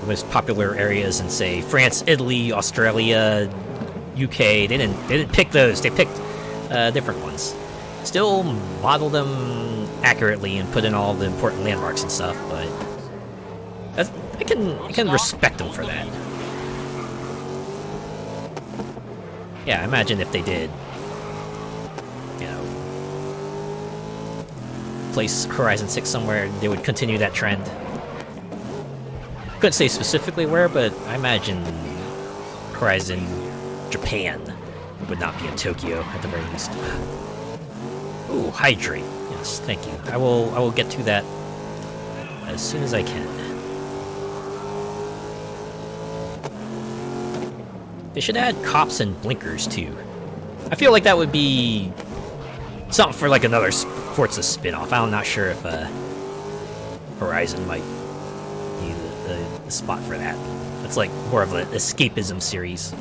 the most popular areas in, say, France, Italy, Australia, UK. They didn't pick those. They picked different ones. Still model them accurately and put in all the important landmarks and stuff, but I can respect them for that. Yeah, imagine if they did, you know, place Horizon 6 somewhere, they would continue that trend. Couldn't say specifically where, but I imagine Horizon Japan would not be in Tokyo at the very least. Ooh, hydrate. Yes, thank you. I will get to that as soon as I can. They should add cops and blinkers too. I feel like that would be something for like another Forza spin-off. I'm not sure if Horizon might be the spot for that. It's like more of an escapism series.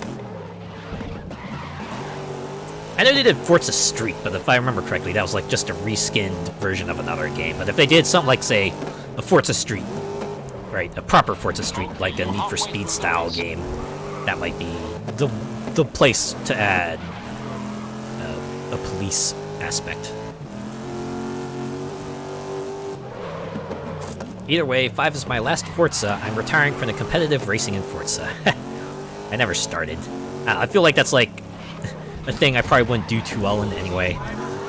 I know they did Forza Street, but if I remember correctly, that was like just a reskinned version of another game. But if they did something like, say, a Forza Street, right, a proper Forza Street, like a Need for Speed style game, that might be the place to add a police aspect. Either way, 5 is my last Forza. I'm retiring from the competitive racing in Forza. I never started. I feel like that's like a thing I probably wouldn't do too well in anyway.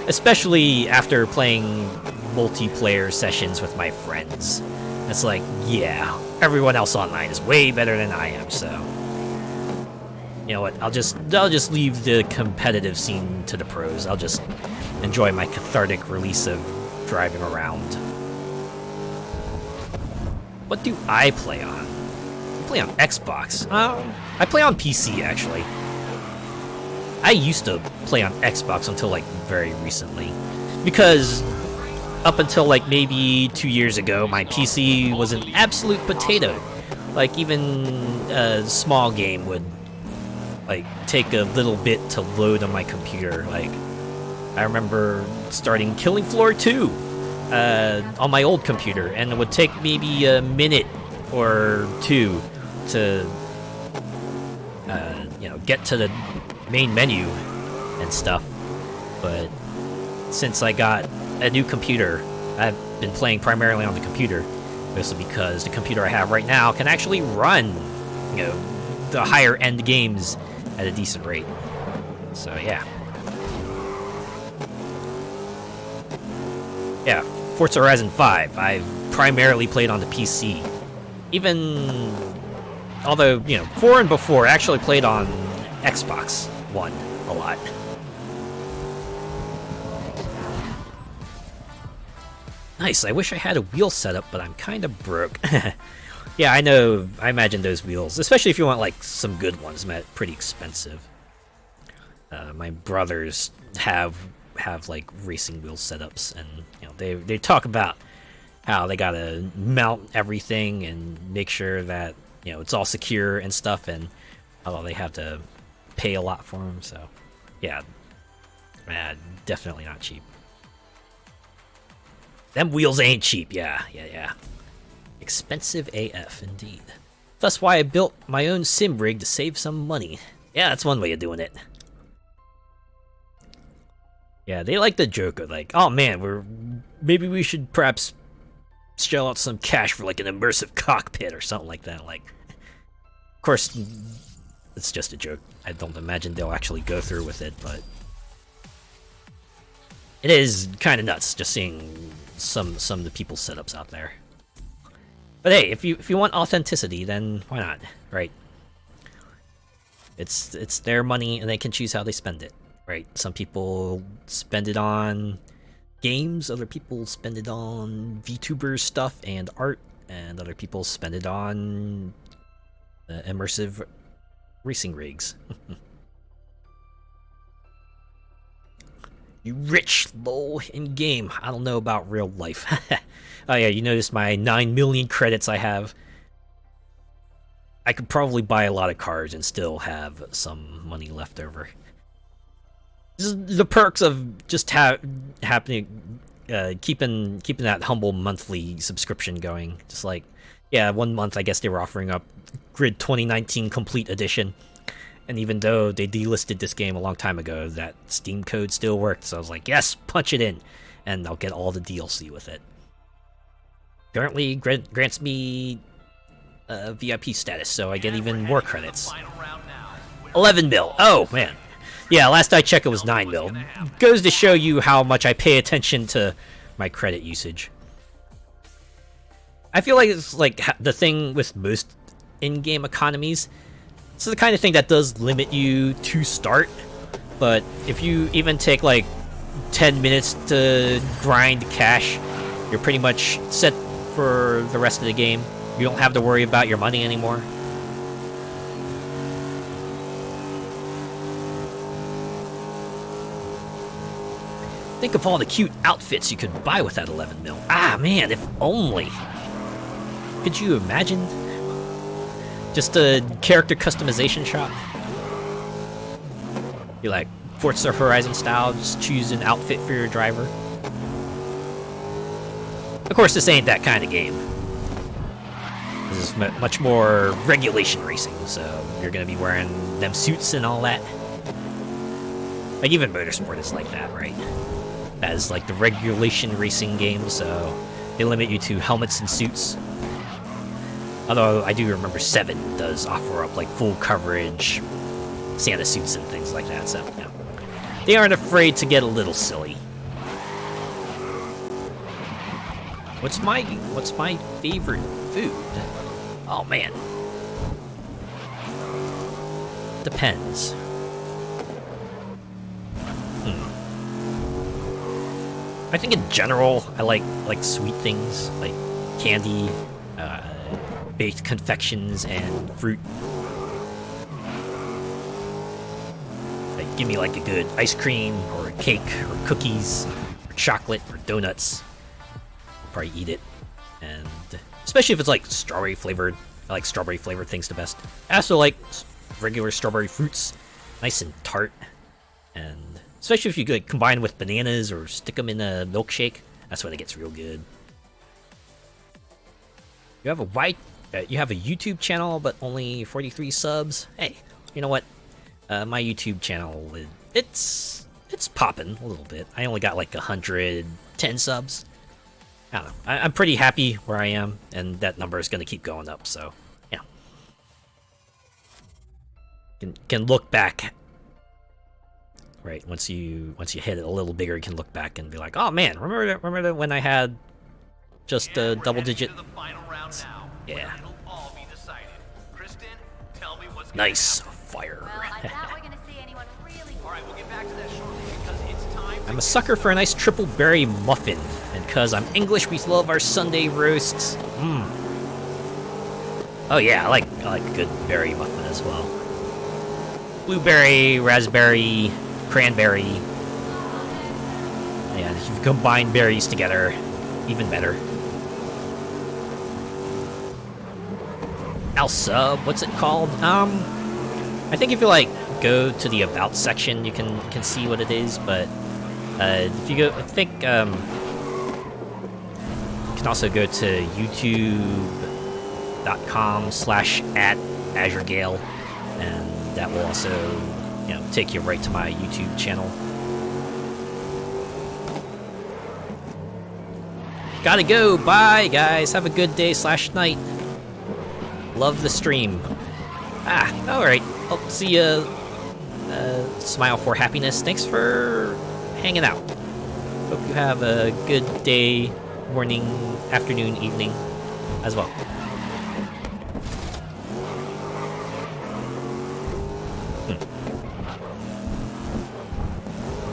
Especially after playing multiplayer sessions with my friends. It's like, yeah, everyone else online is way better than I am, so you know what, I'll just leave the competitive scene to the pros. I'll just enjoy my cathartic release of driving around. What do I play on? I play on Xbox. I play on PC, actually. I used to play on Xbox until, like, very recently. Because up until, like, maybe 2 years ago, my PC was an absolute potato. Like, even a small game would, like, take a little bit to load on my computer. Like, I remember starting Killing Floor 2 on my old computer, and it would take maybe a minute or two to, you know, get to the main menu and stuff. But since I got a new computer, I've been playing primarily on the computer, mostly because the computer I have right now can actually run, you know, the higher end games at a decent rate. So yeah. Yeah, Forza Horizon 5, I've primarily played on the PC. Even, although, you know, 4 and before, I actually played on Xbox One a lot. Nice, I wish I had a wheel setup, but I'm kind of broke. Yeah, I know, I imagine those wheels, especially if you want, like, some good ones, pretty expensive. My brothers have like racing wheel setups, and you know they talk about how they gotta mount everything and make sure that, you know, it's all secure and stuff, and although they have to pay a lot for them. So yeah, definitely not cheap. Them wheels ain't cheap. Yeah. Expensive AF indeed. That's why I built my own sim rig to save some money. Yeah, that's one way of doing it. Yeah, they like the joke of like, oh man, maybe we should perhaps shell out some cash for like an immersive cockpit or something like that. Like, of course, it's just a joke. I don't imagine they'll actually go through with it, but it is kind of nuts just seeing some of the people's setups out there. But hey, if you want authenticity, then why not, right? It's their money and they can choose how they spend it. Right, some people spend it on games, other people spend it on VTuber stuff and art, and other people spend it on immersive racing rigs. You rich, lol, in game. I don't know about real life. Oh yeah, you notice my 9 million credits I have. I could probably buy a lot of cars and still have some money left over. This is the perks of just keeping that humble monthly subscription going. Just like, yeah, 1 month I guess they were offering up Grid 2019 Complete Edition, and even though they delisted this game a long time ago, that Steam code still worked. So I was like, yes, punch it in, and I'll get all the DLC with it. Currently grants me VIP status, so I get even more credits. 11 mil. Oh man. Yeah, last I checked it was 9 mil. Goes to show you how much I pay attention to my credit usage. I feel like it's like the thing with most in-game economies. It's the kind of thing that does limit you to start, but if you even take like 10 minutes to grind cash, you're pretty much set for the rest of the game. You don't have to worry about your money anymore. Think of all the cute outfits you could buy with that 11 mil. Ah, man, if only. Could you imagine? Just a character customization shop. You like Forza Horizon style, just choose an outfit for your driver. Of course, this ain't that kind of game. This is much more regulation racing, so you're gonna be wearing them suits and all that. Like, even Motorsport is like that, right? As like the regulation racing game, so they limit you to helmets and suits. Although I do remember 7 does offer up like full coverage Santa suits and things like that, so yeah. They aren't afraid to get a little silly. What's my favorite food? Oh man. Depends. I think in general, I like sweet things, like candy, baked confections, and fruit. Like, give me like a good ice cream, or a cake, or cookies, or chocolate, or donuts. I'll probably eat it, and especially if it's like strawberry flavored. I like strawberry flavored things the best. I also like regular strawberry fruits, nice and tart, and especially if you could combine with bananas or stick them in a milkshake, that's when it gets real good. You have a YouTube channel, but only 43 subs. Hey, you know what? My YouTube channel, it's popping a little bit. I only got like 110 subs. I don't know. I'm pretty happy where I am, and that number is going to keep going up. So, yeah, can look back. Right, once you hit it a little bigger, you can look back and be like, "Oh man, remember when I had just a double digit?" Yeah. Nice fire. Well, I doubt we're gonna see anyone really. All right, we'll get back to that shortly because it's time. I'm a sucker for a nice triple berry muffin, and cause I'm English, we love our Sunday roasts. Oh yeah, I like a good berry muffin as well. Blueberry, raspberry, cranberry. Yeah, if you combine berries together, even better. I'll sub. What's it called? I think if you like go to the about section, you can see what it is. But if you go, I think you can also go to youtube.com/@AzureGale, and that will also take you right to my YouTube channel. Gotta go. Bye, guys. Have a good day/night. Love the stream. Alright. I'll see ya. Smile for happiness. Thanks for hanging out. Hope you have a good day, morning, afternoon, evening as well.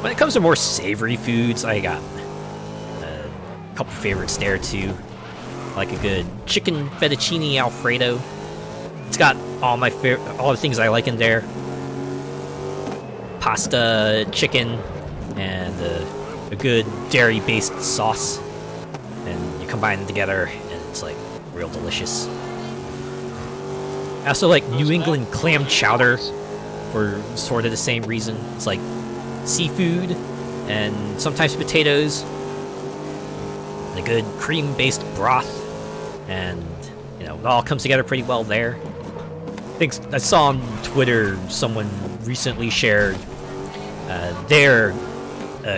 When it comes to more savory foods, I got a couple favorites there too. Like a good chicken fettuccine alfredo. It's got all the things I like in there. Pasta, chicken, and a good dairy-based sauce. And you combine them together, and it's like real delicious. I also like New England clam chowder for sort of the same reason. It's like seafood and sometimes potatoes. And a good cream-based broth. And, it all comes together pretty well there. I saw on Twitter someone recently shared their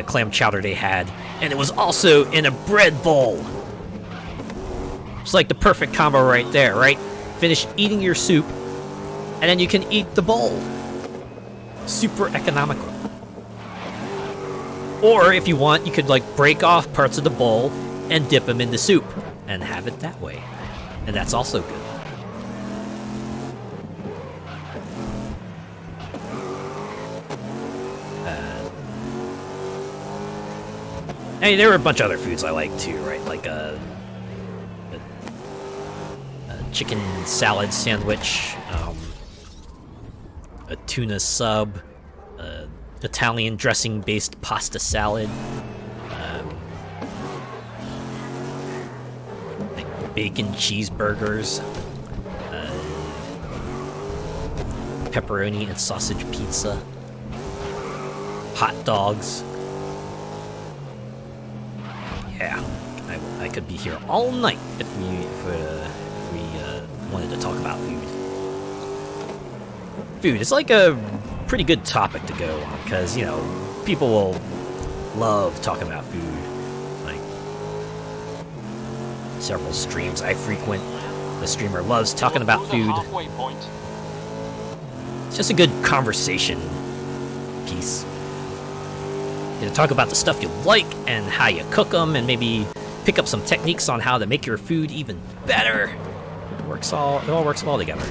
clam chowder they had, and it was also in a bread bowl. It's like the perfect combo right there, right? Finish eating your soup, and then you can eat the bowl. Super economical. Or if you want, you could break off parts of the bowl and dip them in the soup and have it that way. And that's also good. Hey, there were a bunch of other foods I like too, right? Like a chicken salad sandwich, a tuna sub, Italian dressing-based pasta salad, like bacon cheeseburgers, pepperoni and sausage pizza, hot dogs. Yeah, I could be here all night if we wanted to talk about food. Food, it's like a pretty good topic to go on, because, people will love talking about food. Like, several streams I frequent, the streamer loves talking about food. It's just a good conversation piece. Talk about the stuff you like and how you cook them, and maybe pick up some techniques on how to make your food even better. It all works well together.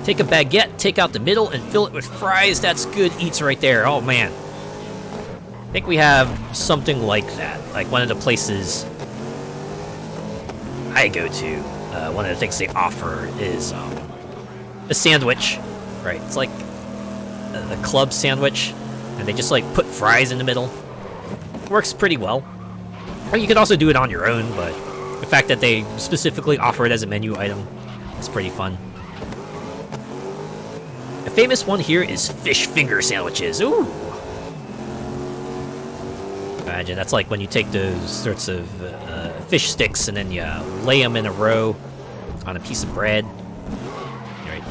Take a baguette, take out the middle, and fill it with fries. That's good eats right there. Oh man, I think we have something like that. Like one of the places I go to, one of the things they offer is a sandwich. Right, it's like a club sandwich, and they just put fries in the middle. Works pretty well. Or you could also do it on your own, but the fact that they specifically offer it as a menu item is pretty fun. A famous one here is fish finger sandwiches. Ooh! Imagine, that's like when you take those sorts of fish sticks and then you lay them in a row on a piece of bread. Right,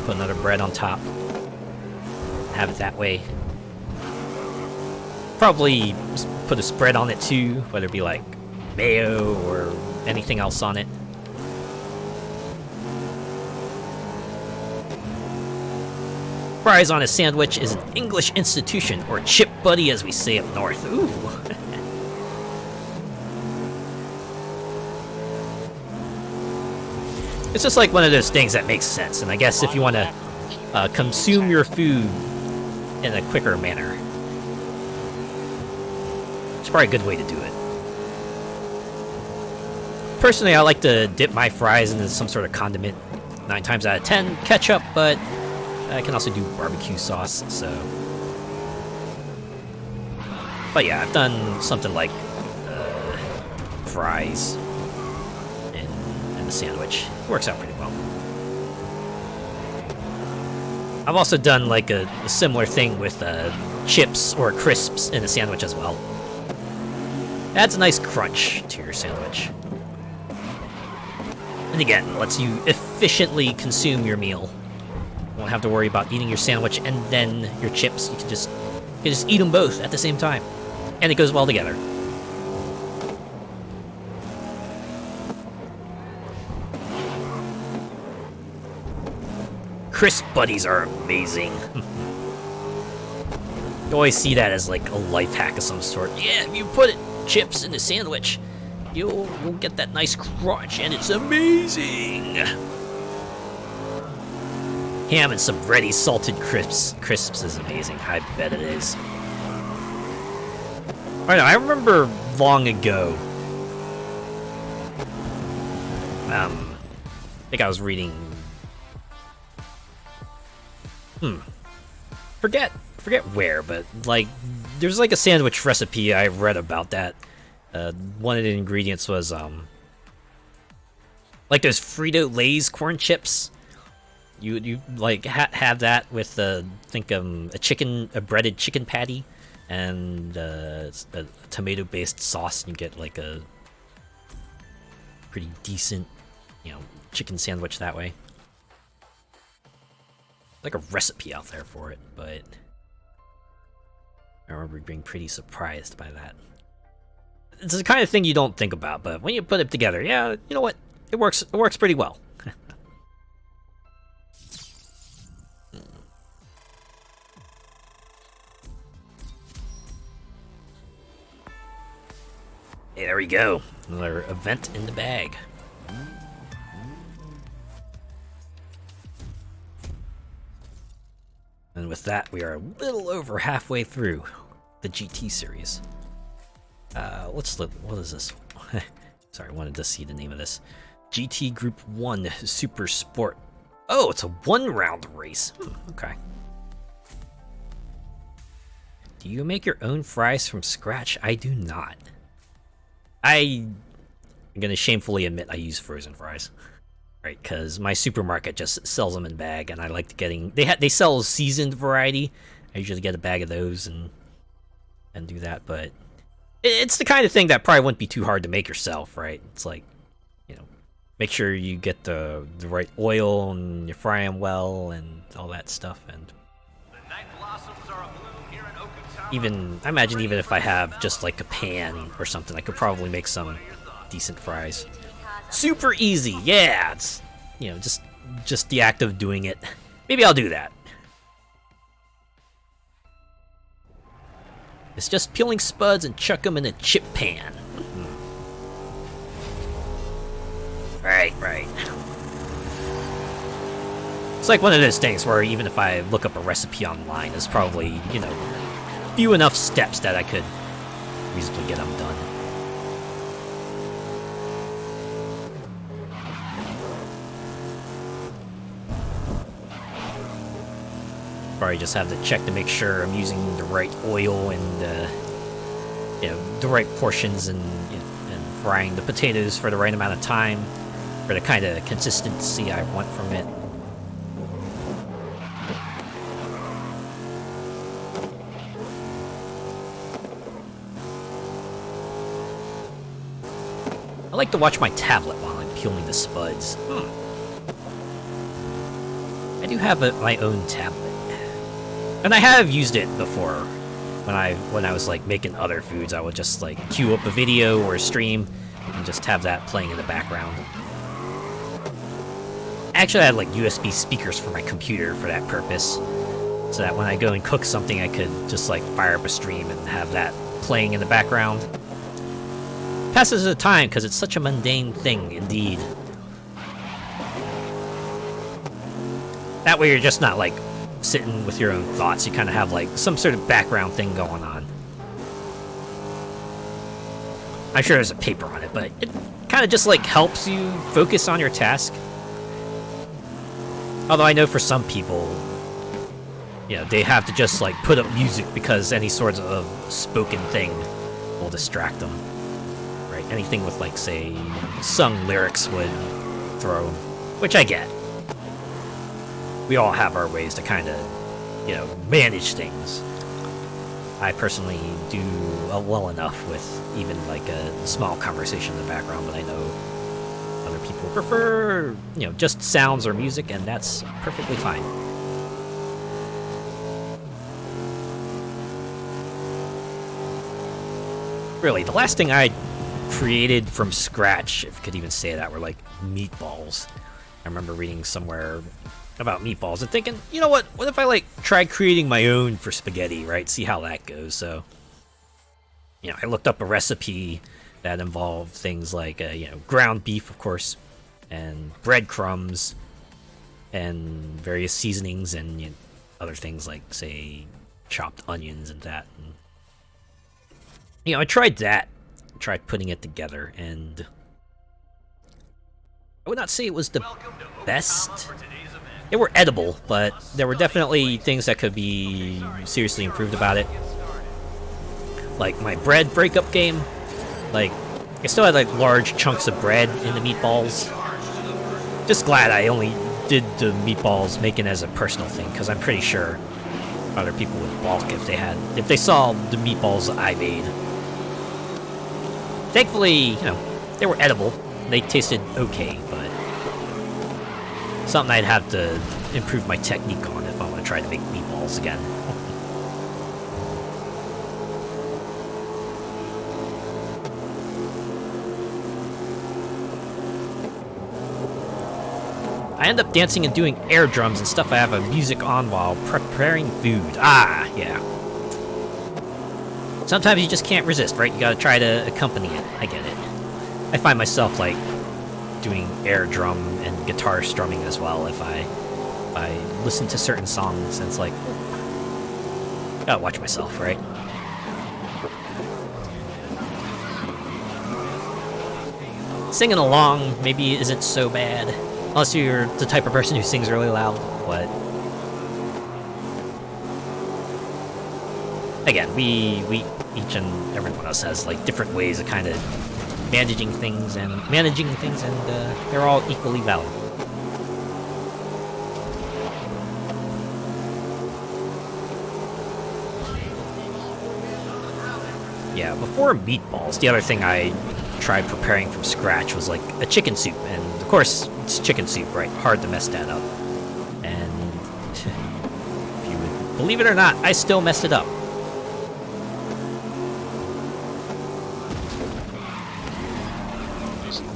put another bread on top. Have it that way. Probably put a spread on it too, whether it be like mayo or anything else on it. Fries on a sandwich is an English institution, or chip buddy as we say up north. Ooh. It's just like one of those things that makes sense, and I guess if you want to consume your food in a quicker manner, it's probably a good way to do it. Personally, I like to dip my fries into some sort of condiment. 9 times out of 10, ketchup, but I can also do barbecue sauce, so... But yeah, I've done something like fries in the sandwich. It works out pretty well. I've also done like a similar thing with chips or crisps in a sandwich as well. Adds a nice crunch to your sandwich. And again, lets you efficiently consume your meal. You won't have to worry about eating your sandwich and then your chips. You can just eat them both at the same time. And it goes well together. Crisp buddies are amazing. You always see that as like a life hack of some sort. Yeah, if you put chips in the sandwich, you'll get that nice crunch, and it's amazing. Ham and some ready salted crisps is amazing. I bet it is. I remember long ago. I think I was reading. Forget where, but like, there's like a sandwich recipe I read about that. One of the ingredients was like those Frito-Lay's corn chips. You like have that with a breaded chicken patty and a tomato-based sauce, and you get like a pretty decent, chicken sandwich that way. Like a recipe out there for it, but I remember being pretty surprised by that. It's the kind of thing you don't think about, but when you put it together, yeah, you know what? It works pretty well. Hey, there we go. Another event in the bag. And with that, we are a little over halfway through the GT series. What is this? Sorry, I wanted to see the name of this. GT Group 1 Super Sport. Oh, it's a 1-round race. Okay. Do you make your own fries from scratch? I do not. I'm gonna shamefully admit I use frozen fries. Right, because my supermarket just sells them in bag, and I like getting... They sell a seasoned variety. I usually get a bag of those and do that, but... It's the kind of thing that probably wouldn't be too hard to make yourself, right? It's like, make sure you get the right oil and you fry them well and all that stuff, and... I imagine even if I have just like a pan or something, I could probably make some decent fries. Super easy, yeah. It's just the act of doing it. Maybe I'll do that. It's just peeling spuds and chuck them in a chip pan. Right. It's like one of those things where even if I look up a recipe online, there's probably few enough steps that I could reasonably get them done. Probably just have to check to make sure I'm using the right oil and the right portions and frying the potatoes for the right amount of time, for the kind of consistency I want from it. I like to watch my tablet while I'm peeling the spuds. I do have my own tablet, and I have used it before. When I was like making other foods, I would just like queue up a video or a stream and just have that playing in the background. Actually, I had like USB speakers for my computer for that purpose, so that when I go and cook something, I could just like fire up a stream and have that playing in the background. Passes the time because it's such a mundane thing indeed. That way you're just not like sitting with your own thoughts. You kind of have like some sort of background thing going on. I'm sure there's a paper on it, but it kind of just like helps you focus on your task. Although I know for some people, you know, they have to just like put up music because any sort of spoken thing will distract them. Right? Anything with like, say, sung lyrics would throw them, which I get. We all have our ways to kind of, you know, manage things. I personally do well enough with even like a small conversation in the background, but I know other people prefer, you know, just sounds or music, and that's perfectly fine. Really, the last thing I created from scratch, if you could even say that, were like meatballs. I remember reading somewhere about meatballs and thinking, you know what if I like tried creating my own for spaghetti, right? See how that goes. So, you know, I looked up a recipe that involved things like, you know, ground beef, of course, and breadcrumbs, and various seasonings, and you know, other things like, say, chopped onions and that. And, you know, I tried that, tried putting it together, and I would not say it was the best. They were edible, but there were definitely things that could be seriously improved about it. Like my bread breakup game, like I still had like large chunks of bread in the meatballs. Just glad I only did the meatballs making as a personal thing, because I'm pretty sure other people would balk if they saw the meatballs I made. Thankfully, you know, they were edible. They tasted okay, but something I'd have to improve my technique on if I want to try to make meatballs again. I end up dancing and doing air drums and stuff. I have a music on while preparing food. Ah, yeah. Sometimes you just can't resist, right? You gotta try to accompany it. I get it. I find myself, like, doing air drum and guitar strumming as well if I listen to certain songs, and it's like, gotta watch myself, right? Singing along maybe isn't so bad, unless you're the type of person who sings really loud, but again, we each and every one of us has like different ways of kind of managing things, and they're all equally valid. Yeah, before meatballs, the other thing I tried preparing from scratch was like a chicken soup, and of course it's chicken soup, right? Hard to mess that up. And if you would believe it or not, I still messed it up.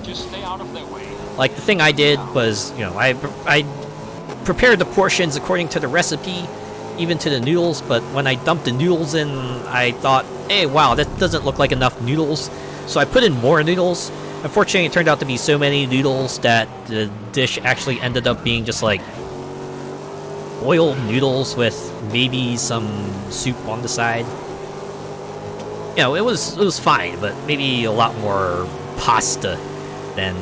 Just stay out of their way. Like, the thing I did was, you know, I prepared the portions according to the recipe, even to the noodles, but when I dumped the noodles in, I thought, hey, wow, that doesn't look like enough noodles. So I put in more noodles. Unfortunately, it turned out to be so many noodles that the dish actually ended up being just like boiled noodles with maybe some soup on the side. You know, it was fine, but maybe a lot more pasta than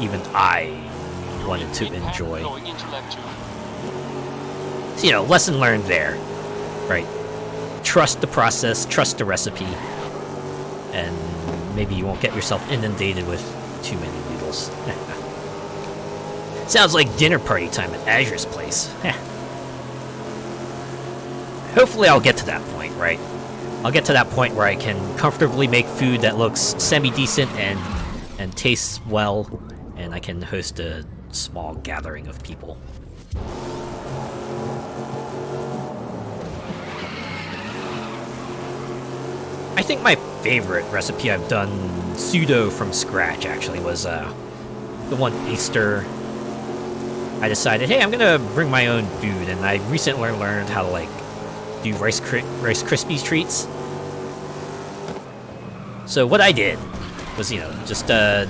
even I wanted to enjoy. So, you know, lesson learned there, right? Trust the process, trust the recipe, and maybe you won't get yourself inundated with too many noodles. Sounds like dinner party time at Azure's place. Hopefully I'll get to that point, right? I'll get to that point where I can comfortably make food that looks semi-decent and tastes well, and I can host a small gathering of people. I think my favorite recipe I've done pseudo from scratch actually was the one Easter. I decided, hey, I'm gonna bring my own food, and I recently learned how to like do Rice Krispies treats. So what I did was, just do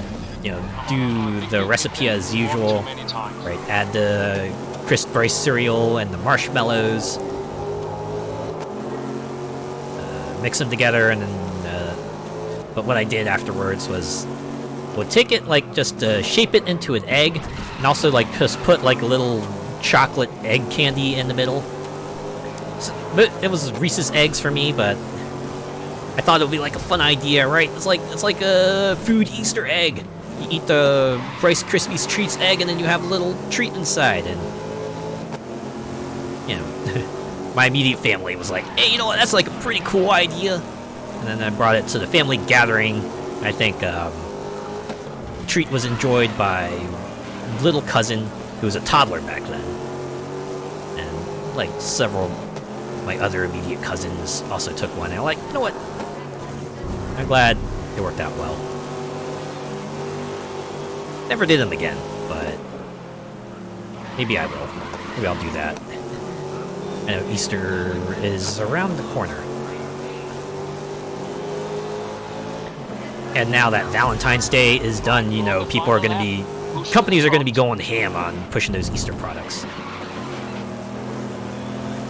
the recipe as usual, right? Add the crisp rice cereal and the marshmallows. Mix them together, and then but what I did afterwards was would take it, like, just shape it into an egg, and also like just put like a little chocolate egg candy in the middle. So, but it was Reese's eggs for me, but I thought it would be like a fun idea, right? It's like a food Easter egg. You eat the Rice Krispies treats egg, and then you have a little treat inside, and my immediate family was like, hey, you know what, that's like a pretty cool idea. And then I brought it to the family gathering. I think the treat was enjoyed by little cousin, who was a toddler back then. And like several of my other immediate cousins also took one. And I'm like, you know what? I'm glad it worked out well. Never did them again, but maybe I will. Maybe I'll do that. I know Easter is around the corner. And now that Valentine's Day is done, people are going to be... companies are going to be going ham on pushing those Easter products.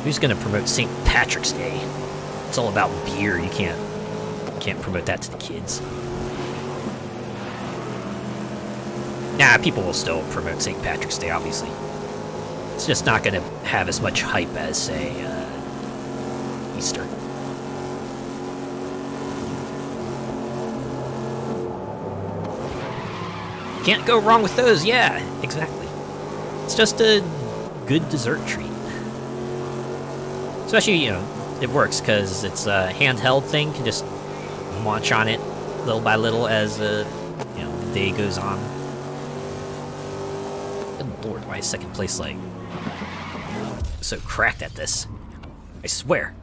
Who's going to promote St. Patrick's Day? It's all about beer. You can't promote that to the kids. Nah, people will still promote St. Patrick's Day, obviously. It's just not going to have as much hype as, say, Easter. Can't go wrong with those, yeah, exactly. It's just a good dessert treat. Especially, it works because it's a handheld thing. You can just munch on it little by little as, the day goes on. Good lord, why is second place, like, so cracked at this? I swear.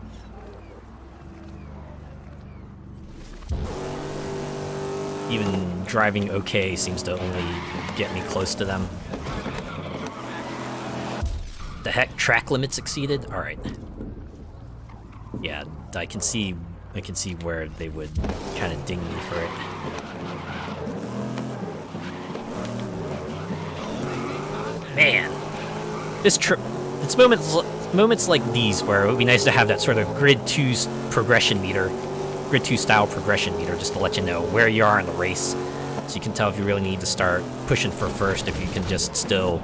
Even driving okay seems to only get me close to them. The heck, track limits exceeded? Alright. Yeah, I can see where they would kind of ding me for it. Man, it's moments like these where it would be nice to have that sort of Grid 2 progression meter, Grid 2 style progression meter, just to let you know where you are in the race, so you can tell if you really need to start pushing for first, if you can just still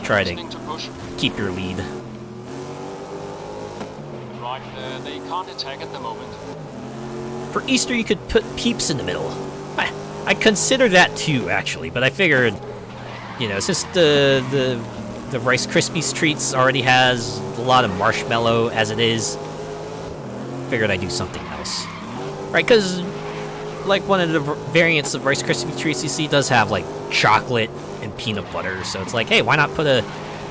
try to keep your lead. Right, they can't attack at the moment. For Easter, you could put Peeps in the middle. I considered that too, actually, but I figured, since the Rice Krispies treats already has a lot of marshmallow as it is, figured I'd do something else. Right, because, like, one of the variants of Rice Krispies treats you see does have, like, chocolate and peanut butter, so it's like, hey, why not put a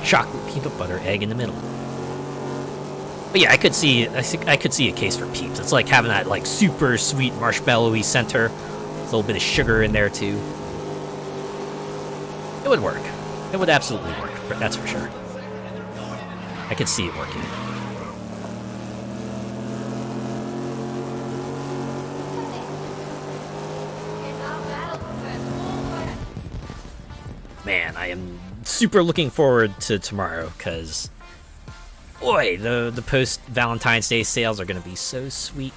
chocolate peanut butter egg in the middle? But yeah, I could see a case for Peeps. It's like having that, like, super sweet marshmallowy center, with a little bit of sugar in there, too. It would work. It would absolutely work, that's for sure. I could see it working. Man, I am super looking forward to tomorrow, because, boy, the post-Valentine's Day sales are going to be so sweet.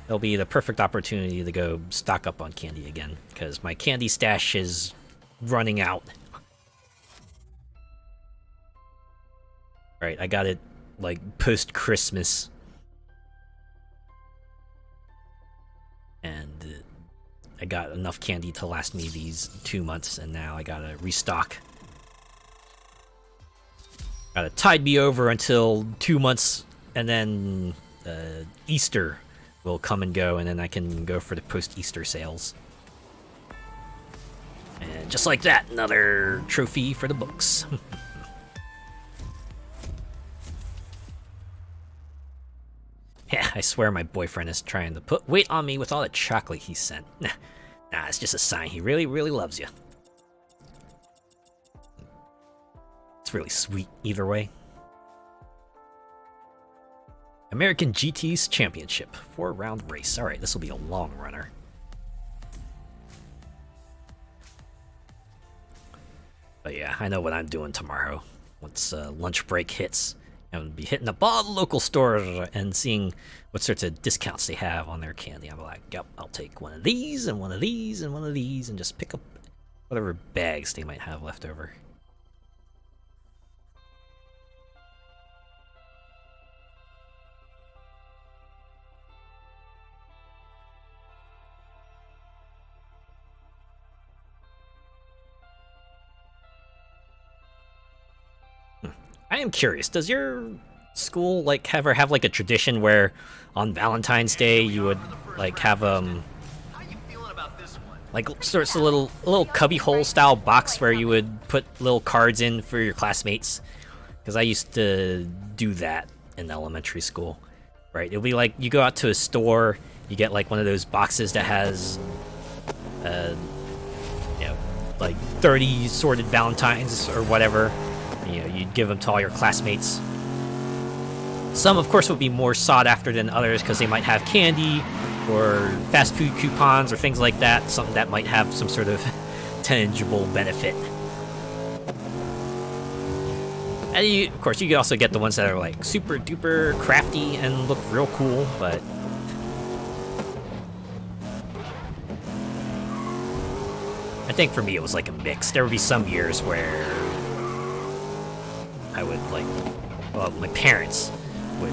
It'll be the perfect opportunity to go stock up on candy again, because my candy stash is running out. Right, I got it, like, post-Christmas. And I got enough candy to last me these 2 months, and now I gotta restock. Gotta tide me over until 2 months, and then Easter will come and go, and then I can go for the post-Easter sales. And just like that, another trophy for the books. Yeah, I swear my boyfriend is trying to put weight on me with all the chocolate he sent. Nah, it's just a sign he really, really loves you. It's really sweet either way. American GT's Championship, 4-round race. Alright, this will be a long runner. But yeah, I know what I'm doing tomorrow. Once lunch break hits, I'm going to be hitting up all the local stores and seeing what sorts of discounts they have on their candy. I'm like, yep, I'll take one of these and one of these and one of these and just pick up whatever bags they might have left over. I am curious, does your school like ever have like a tradition where on Valentine's Day you would like have like sorts of little cubby hole style box where you would put little cards in for your classmates? Because I used to do that in elementary school, right? It'll be like you go out to a store, you get like one of those boxes that has you know, like 30 sorted Valentines or whatever. You know, you'd give them to all your classmates. Some, of course, would be more sought after than others because they might have candy or fast food coupons or things like that. Something that might have some sort of tangible benefit. And you, of course, you could also get the ones that are like super duper crafty and look real cool, but I think for me it was like a mix. There would be some years where I would like, well, my parents would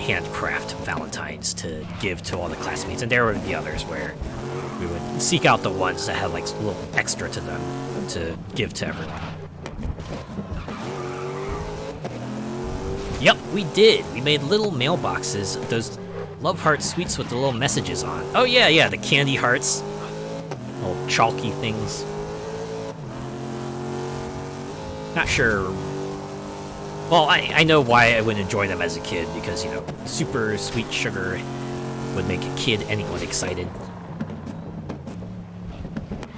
handcraft Valentines to give to all the classmates, and there would be others where we would seek out the ones that had like a little extra to them to give to everyone. Yep, we did. We made little mailboxes, those love heart sweets with the little messages on. Oh yeah, the candy hearts, little chalky things. Not sure. Well, I know why I would enjoy them as a kid, because, you know, super sweet sugar would make a kid, anyone, excited.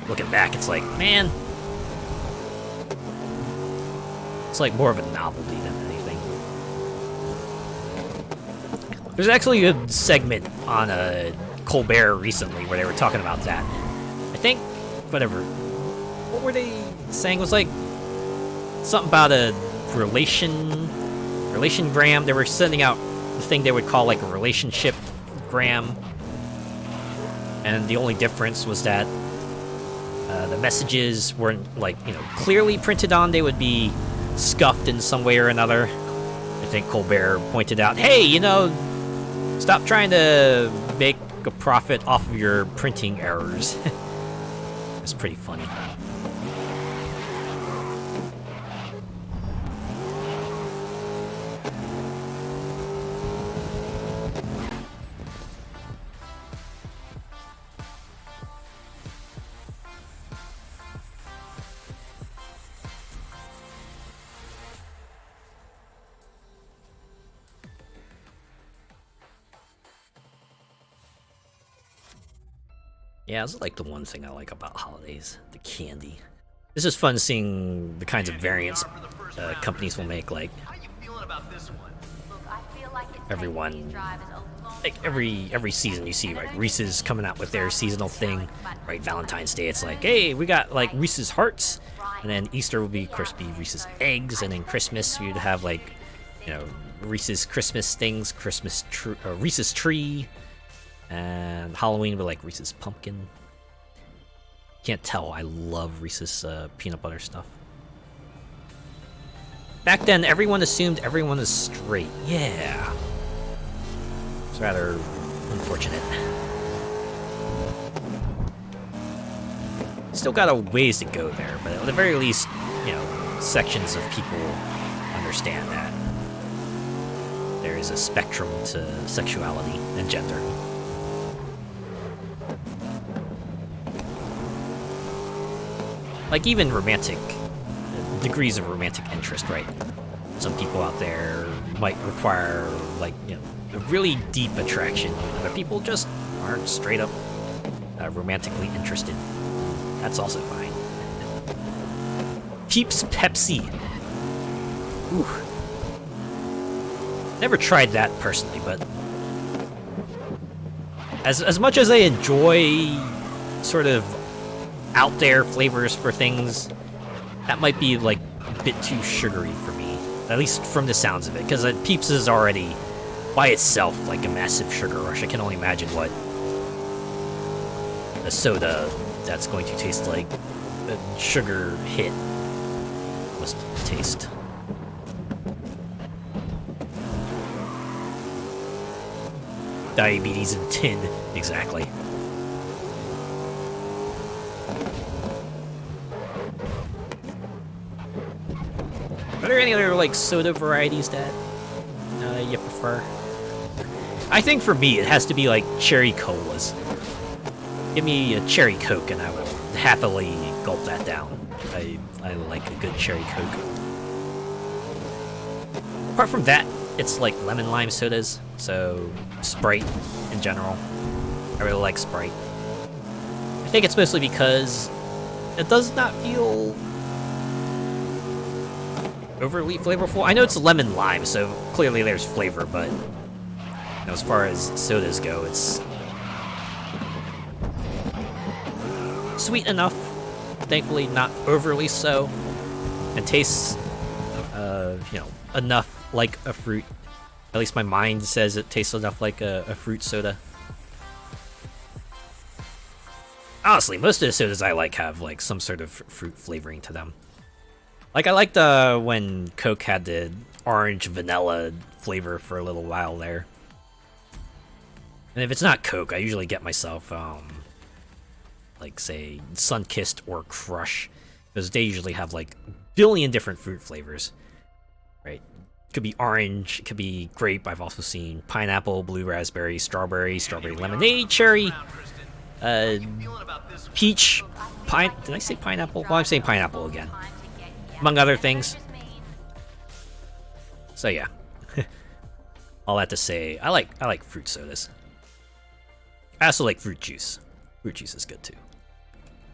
Looking back, it's like, man, it's like more of a novelty than anything. There's actually a segment on Colbert recently where they were talking about that. I think, what were they saying? It was like something about a relation gram. They were sending out the thing they would call like a relationship gram, and the only difference was that the messages weren't like, you know, clearly printed on. They would be scuffed in some way or another. I think Colbert pointed out, hey, you know, stop trying to make a profit off of your printing errors. It's pretty funny. Yeah, it's like the one thing I like about holidays, the candy. This is fun seeing the kinds of variants companies will make, like everyone, like every season you see, right, Reese's coming out with their seasonal thing, right? Valentine's Day, it's like, hey, we got like Reese's Hearts, and then Easter will be, of course, Reese's Eggs, and then Christmas you'd have like, you know, Reese's Christmas things, Reese's Tree. And Halloween with like Reese's Pumpkin. Can't tell, I love Reese's peanut butter stuff. Back then, everyone assumed everyone is straight. Yeah. It's rather unfortunate. Still got a ways to go there, but at the very least, you know, sections of people understand that there is a spectrum to sexuality and gender. Like even romantic degrees of romantic interest, right? Some people out there might require, like, you know, a really deep attraction. Other people just aren't straight up romantically interested. That's also fine. Peeps Pepsi. Ooh. Never tried that personally, but as much as I enjoy sort of out there flavors for things, that might be like a bit too sugary for me. At least from the sounds of it, because Peeps is already by itself like a massive sugar rush. I can only imagine what a soda that's going to taste like a sugar hit must taste. Diabetes in tin, exactly. Are there any other like soda varieties that you prefer? I think for me it has to be like cherry colas. Give me a cherry Coke and I will happily gulp that down. I like a good cherry Coke. Apart from that, it's like lemon lime sodas, so Sprite in general. I really like Sprite. I think it's mostly because it does not feel overly flavorful. I know it's lemon lime, so clearly there's flavor, but you know, as far as sodas go, it's sweet enough, thankfully not overly so, and tastes, you know, enough like a fruit. At least my mind says it tastes enough like a fruit soda. Honestly, most of the sodas I like have like some sort of fruit flavoring to them. Like I liked when Coke had the orange vanilla flavor for a little while there. And if it's not Coke, I usually get myself like say Sunkissed or Crush, because they usually have like a billion different fruit flavors, right? It could be orange, it could be grape. I've also seen pineapple, blue raspberry, strawberry lemonade, cherry, peach, did I say pineapple? Well, I'm saying pineapple again, among other things. So yeah, all that to say, I like fruit sodas. I also like fruit juice. Fruit juice is good too.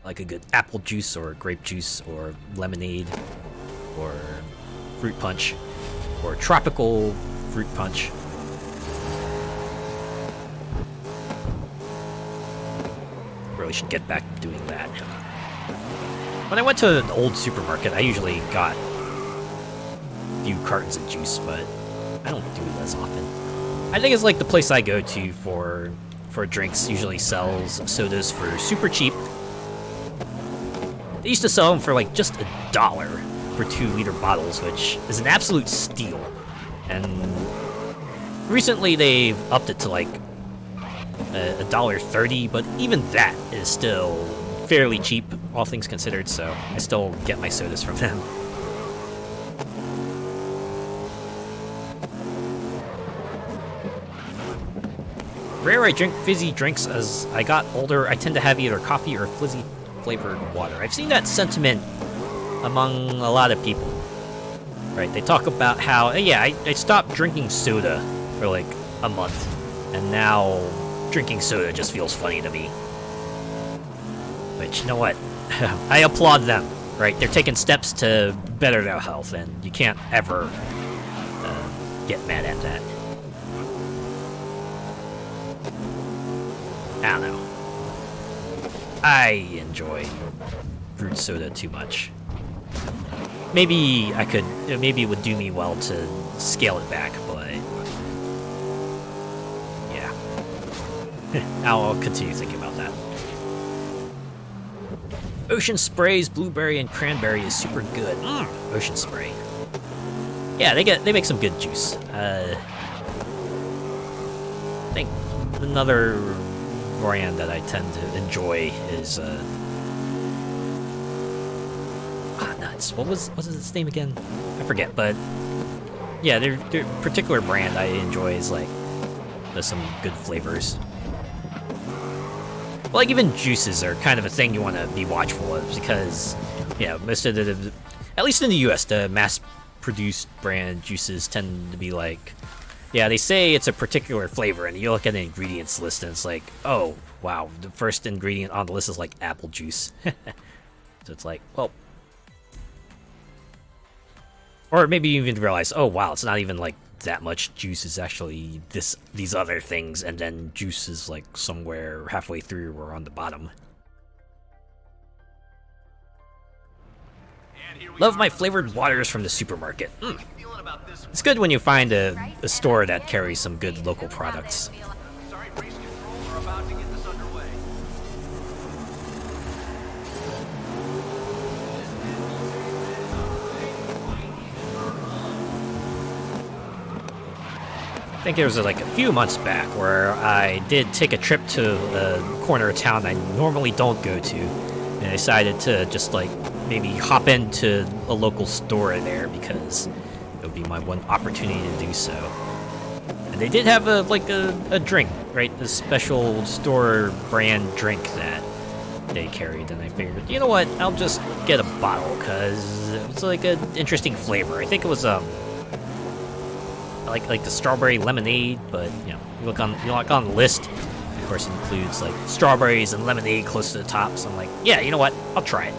I like a good apple juice or grape juice or lemonade or fruit punch or tropical fruit punch. Really should get back to doing that. When I went to an old supermarket, I usually got a few cartons of juice, but I don't do it as often. I think it's like the place I go to for drinks usually sells sodas for super cheap. They used to sell them for like just $1 for 2-liter bottles, which is an absolute steal. And recently they've upped it to like $1.30, but even that is still fairly cheap, all things considered, so I still get my sodas from them. Rare I drink fizzy drinks. As I got older, I tend to have either coffee or fizzy flavored water. I've seen that sentiment among a lot of people. Right, they talk about how, yeah, I stopped drinking soda for like a month, and now drinking soda just feels funny to me. Which, you know what? I applaud them, right? They're taking steps to better their health, and you can't ever get mad at that. I don't know. I enjoy fruit soda too much. Maybe it would do me well to scale it back, but yeah. I'll continue thinking about that. Ocean Spray's blueberry and cranberry is super good. Ocean Spray. Yeah, they make some good juice. I think another brand that I tend to enjoy is Scouts. What was its name again? I forget, but yeah, their particular brand I enjoy is like there's some good flavors. Well, like even juices are kind of a thing you want to be watchful of because, yeah, most of the, at least in the U.S., the mass-produced brand juices tend to be like, yeah, they say it's a particular flavor, and you look at the ingredients list, and it's like, oh, wow, the first ingredient on the list is like apple juice. So it's like, well, or maybe you even realize, oh wow, it's not even like that much juice is actually these other things, and then juice is like somewhere halfway through or on the bottom. Love my flavored waters from the supermarket. It's good when you find a store that carries some good local products. Sorry, Breeze Control, we're about to get this underway. I think it was like a few months back where I did take a trip to a corner of town I normally don't go to, and I decided to just like maybe hop into a local store there because it would be my one opportunity to do so. And they did have a drink, right? A special store brand drink that they carried, and I figured, you know what? I'll just get a bottle because it was like an interesting flavor. I think it was like the strawberry lemonade, but you know, you look on the list. Of course, it includes like strawberries and lemonade close to the top. So I'm like, yeah, you know what? I'll try it,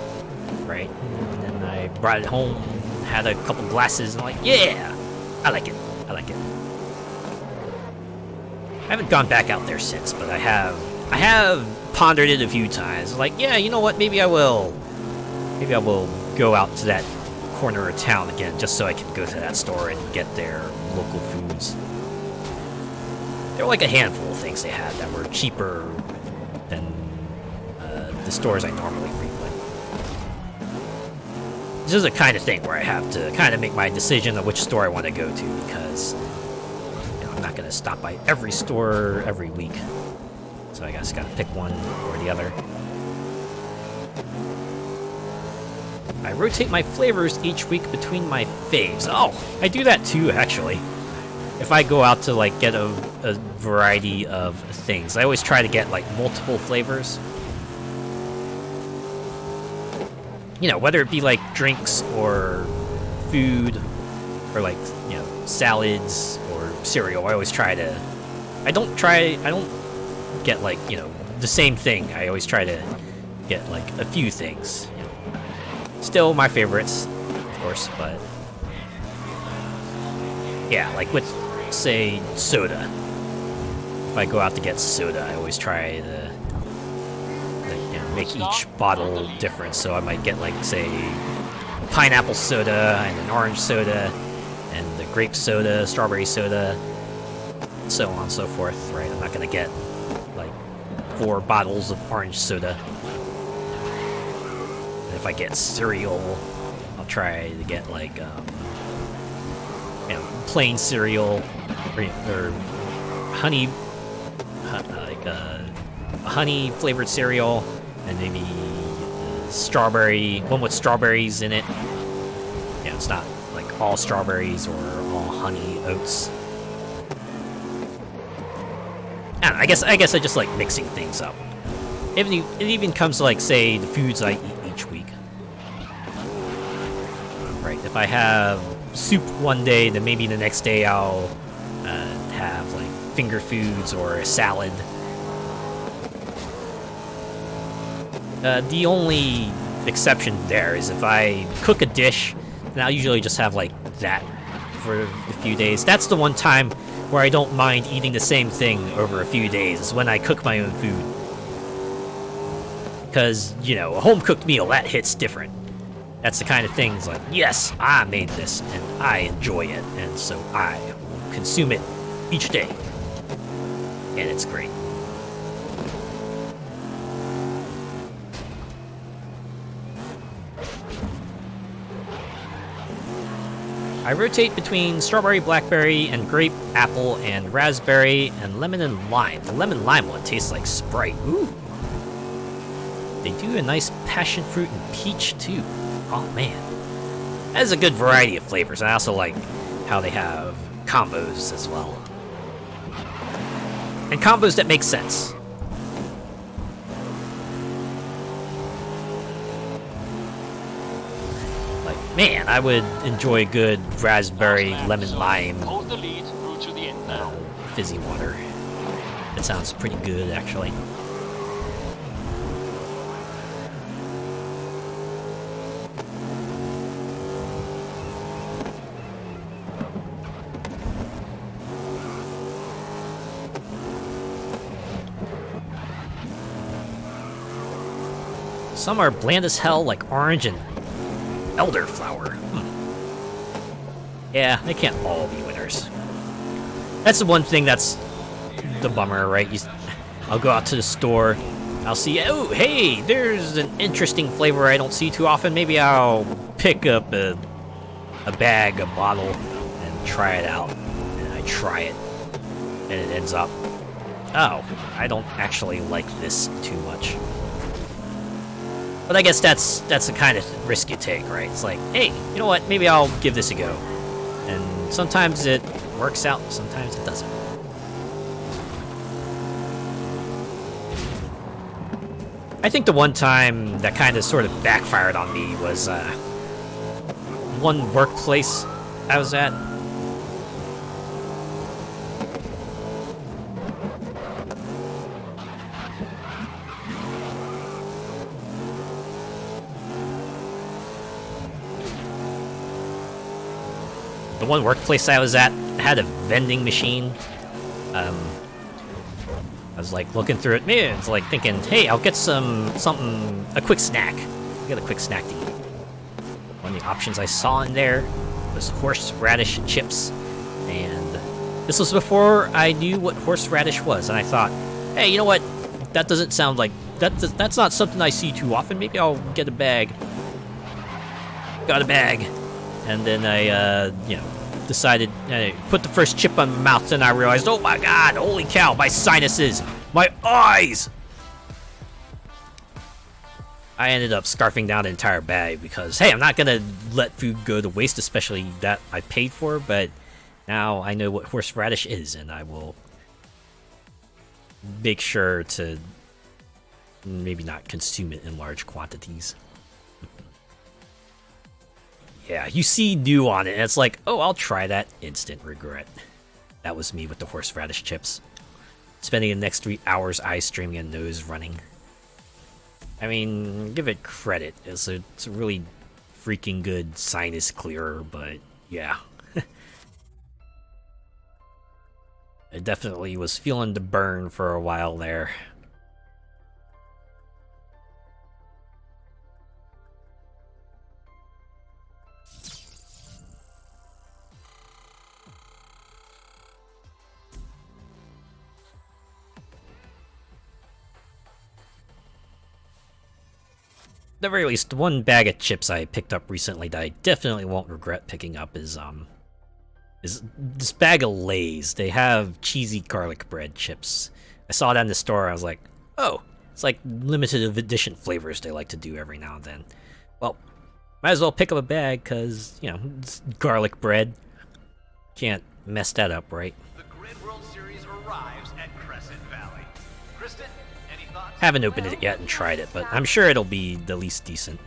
right? And then I brought it home, had a couple glasses, and I'm like, yeah, I like it. I like it. I haven't gone back out there since, but I have pondered it a few times. Like, yeah, you know what? Maybe I will go out to that corner of town again, just so I can go to that store and get their local foods. There were like a handful of things they had that were cheaper than the stores I normally frequent. This is the kind of thing where I have to kind of make my decision of which store I want to go to because I'm not going to stop by every store every week. So I just got to pick one or the other. I rotate my flavors each week between my faves. Oh, I do that too, actually. If I go out to like get a variety of things, I always try to get like multiple flavors. You know, whether it be like drinks or food or like, you know, salads or cereal. I always try to. I don't get like, you know, the same thing. I always try to get like a few things. You know. Still my favorites, of course, but yeah, like with, say, soda. If I go out to get soda, I always try to make each bottle different. So I might get like, say, a pineapple soda and an orange soda and the grape soda, strawberry soda, so on and so forth, right? I'm not gonna get like 4 bottles of orange soda. If I get cereal, I'll try to get like plain cereal or honey, like honey flavored cereal, and maybe one with strawberries in it. Yeah, it's not like all strawberries or all honey oats. I don't know, I guess I just like mixing things up. It even comes to like, say, the foods I eat each week. Right, if I have soup one day, then maybe the next day I'll have like finger foods or a salad. The only exception there is if I cook a dish, then I'll usually just have like that for a few days. That's the one time where I don't mind eating the same thing over a few days, is when I cook my own food. Because, you know, a home-cooked meal, that hits different. That's the kind of things like, yes, I made this, and I enjoy it, and so I consume it each day. And it's great. I rotate between strawberry, blackberry, and grape, apple, and raspberry, and lemon and lime. The lemon lime one tastes like Sprite. Ooh. They do a nice passion fruit and peach, too. Oh, man. has a good variety of flavors. I also like how they have combos as well. And combos that make sense. Like, man, I would enjoy good raspberry, lemon, lime, Hold the lead through to the end now. fizzy water. That sounds pretty good, actually. Some are bland as hell, like orange and elderflower. Yeah, they can't all be winners. That's the one thing that's the bummer, right? I'll go out to the store, I'll see, oh, hey, there's an interesting flavor I don't see too often. Maybe I'll pick up a bag, a bottle, and try it out. And I try it, and it ends up, oh, I don't actually like this too much. But I guess that's the kind of risk you take, right? It's like, hey, you know what? Maybe I'll give this a go. And sometimes it works out, sometimes it doesn't. I think the one time that kind of sort of backfired on me was one workplace I was at. The one workplace I was at had a vending machine. I was like looking through it, man. It's like thinking, hey, I'll get a quick snack. I'll get a quick snack to eat. One of the options I saw in there was horseradish chips, and this was before I knew what horseradish was. And I thought, hey, you know what? That doesn't sound like that's not something I see too often. Maybe I'll get a bag. Got a bag. And then I, decided, I put the first chip on my mouth, and I realized, oh my god, holy cow, my sinuses, my eyes! I ended up scarfing down the entire bag because, hey, I'm not gonna let food go to waste, especially that I paid for, but now I know what horseradish is, and I will make sure to maybe not consume it in large quantities. Yeah, you see new on it, and it's like, oh, I'll try that. Instant regret. That was me with the horseradish chips. Spending the next 3 hours eye streaming and nose running. I mean, give it credit. It's a really freaking good sinus clearer, but yeah. I definitely was feeling the burn for a while there. At the very least, one bag of chips I picked up recently that I definitely won't regret picking up is this bag of Lay's. They have cheesy garlic bread chips. I saw it in the store. I was like, oh, it's like limited edition flavors they like to do every now and then. Well, might as well pick up a bag because, it's garlic bread. Can't mess that up, right? The Grid World Series arrives at Crescent Valley. Kristen, any thoughts? Haven't opened it yet and tried it, but I'm sure it'll be the least decent.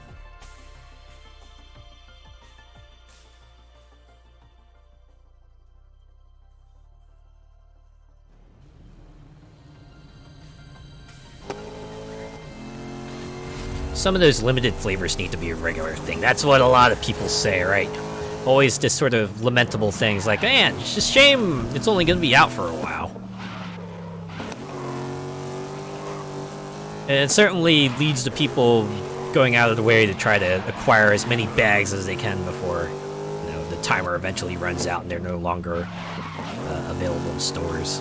Some of those limited flavors need to be a regular thing. That's what a lot of people say, right? Always just sort of lamentable things like, man, it's just a shame it's only going to be out for a while. And it certainly leads to people going out of the way to try to acquire as many bags as they can before, the timer eventually runs out and they're no longer available in stores.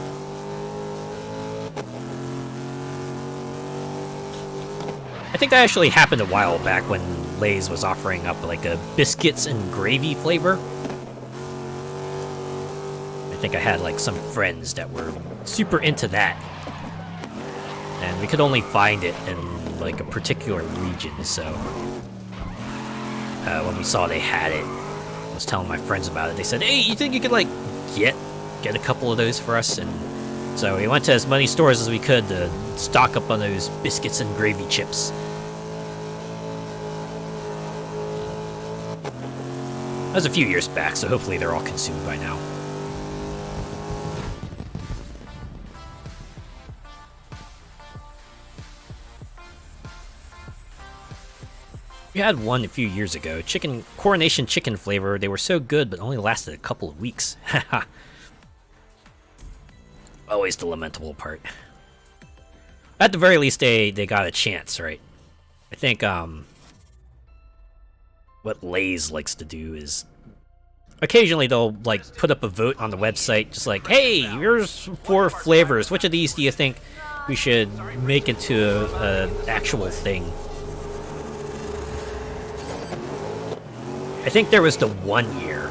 I think that actually happened a while back when Lay's was offering up like a biscuits and gravy flavor. I think I had like some friends that were super into that. And we could only find it in like a particular region, so when we saw they had it. I was telling my friends about it. They said, "Hey, you think you could like get a couple of those for us?" And so we went to as many stores as we could to stock up on those biscuits and gravy chips. That was a few years back, so hopefully they're all consumed by now. We had one a few years ago, Coronation chicken flavor. They were so good, but only lasted a couple of weeks. Haha. Always the lamentable part. At the very least, they got a chance, right? I think what Lay's likes to do is occasionally they'll like put up a vote on the website, just like, "Hey, here's 4 flavors. Which of these do you think we should make into a actual thing?" I think there was the one year,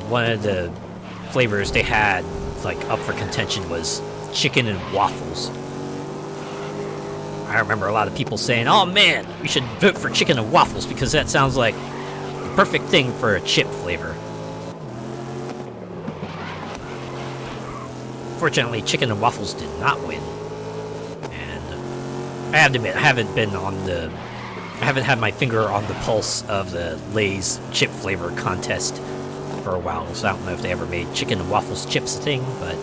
one of the flavors they had like up for contention was chicken and waffles. I remember a lot of people saying, "Oh man, we should vote for chicken and waffles because that sounds like the perfect thing for a chip flavor." Fortunately, chicken and waffles did not win, and I have to admit, I haven't had my finger on the pulse of the Lay's chip flavor contest for a while, so I don't know if they ever made chicken and waffles chips a thing, but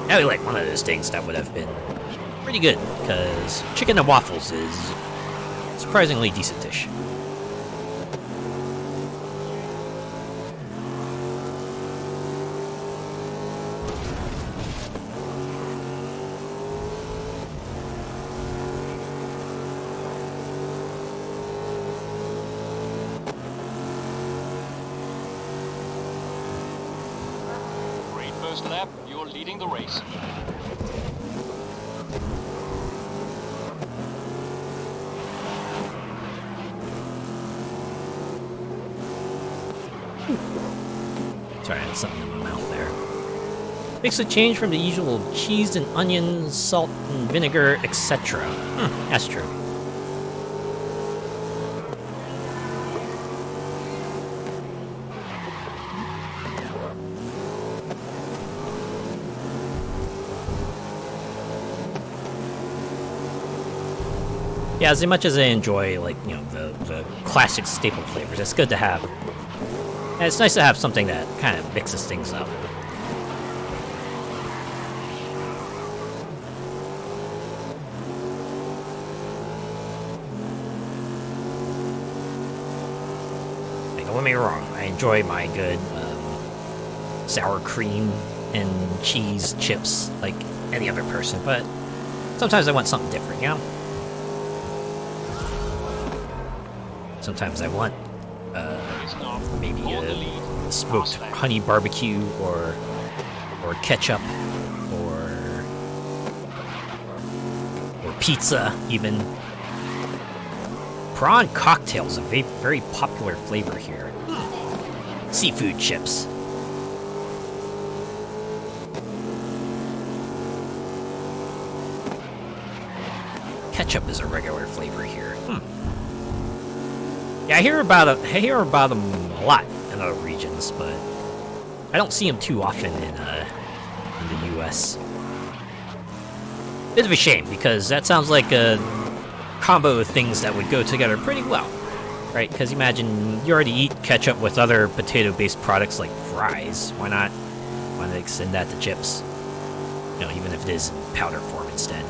that would be like one of those things that would have been pretty good, because chicken and waffles is a surprisingly decent dish. Great first lap, you're leading the race. Sorry, I had something in my mouth there. Makes a change from the usual cheese and onion, salt and vinegar, etc. That's true. Yeah, as much as I enjoy, like, you know, the classic staple flavors, it's good to have. And it's nice to have something that kind of mixes things up. Like, don't get me wrong, I enjoy my good sour cream and cheese chips like any other person, but sometimes I want something different, you know? Sometimes I want maybe a smoked honey barbecue or ketchup or pizza even. Prawn cocktail is a very popular flavor here. Seafood chips. Ketchup is a regular flavor here. Yeah, I hear about them a lot in other regions, but I don't see them too often in the U.S. Bit of a shame, because that sounds like a combo of things that would go together pretty well, right? Because imagine you already eat ketchup with other potato-based products like fries. Why not extend that to chips? You know, even if it is in powder form instead.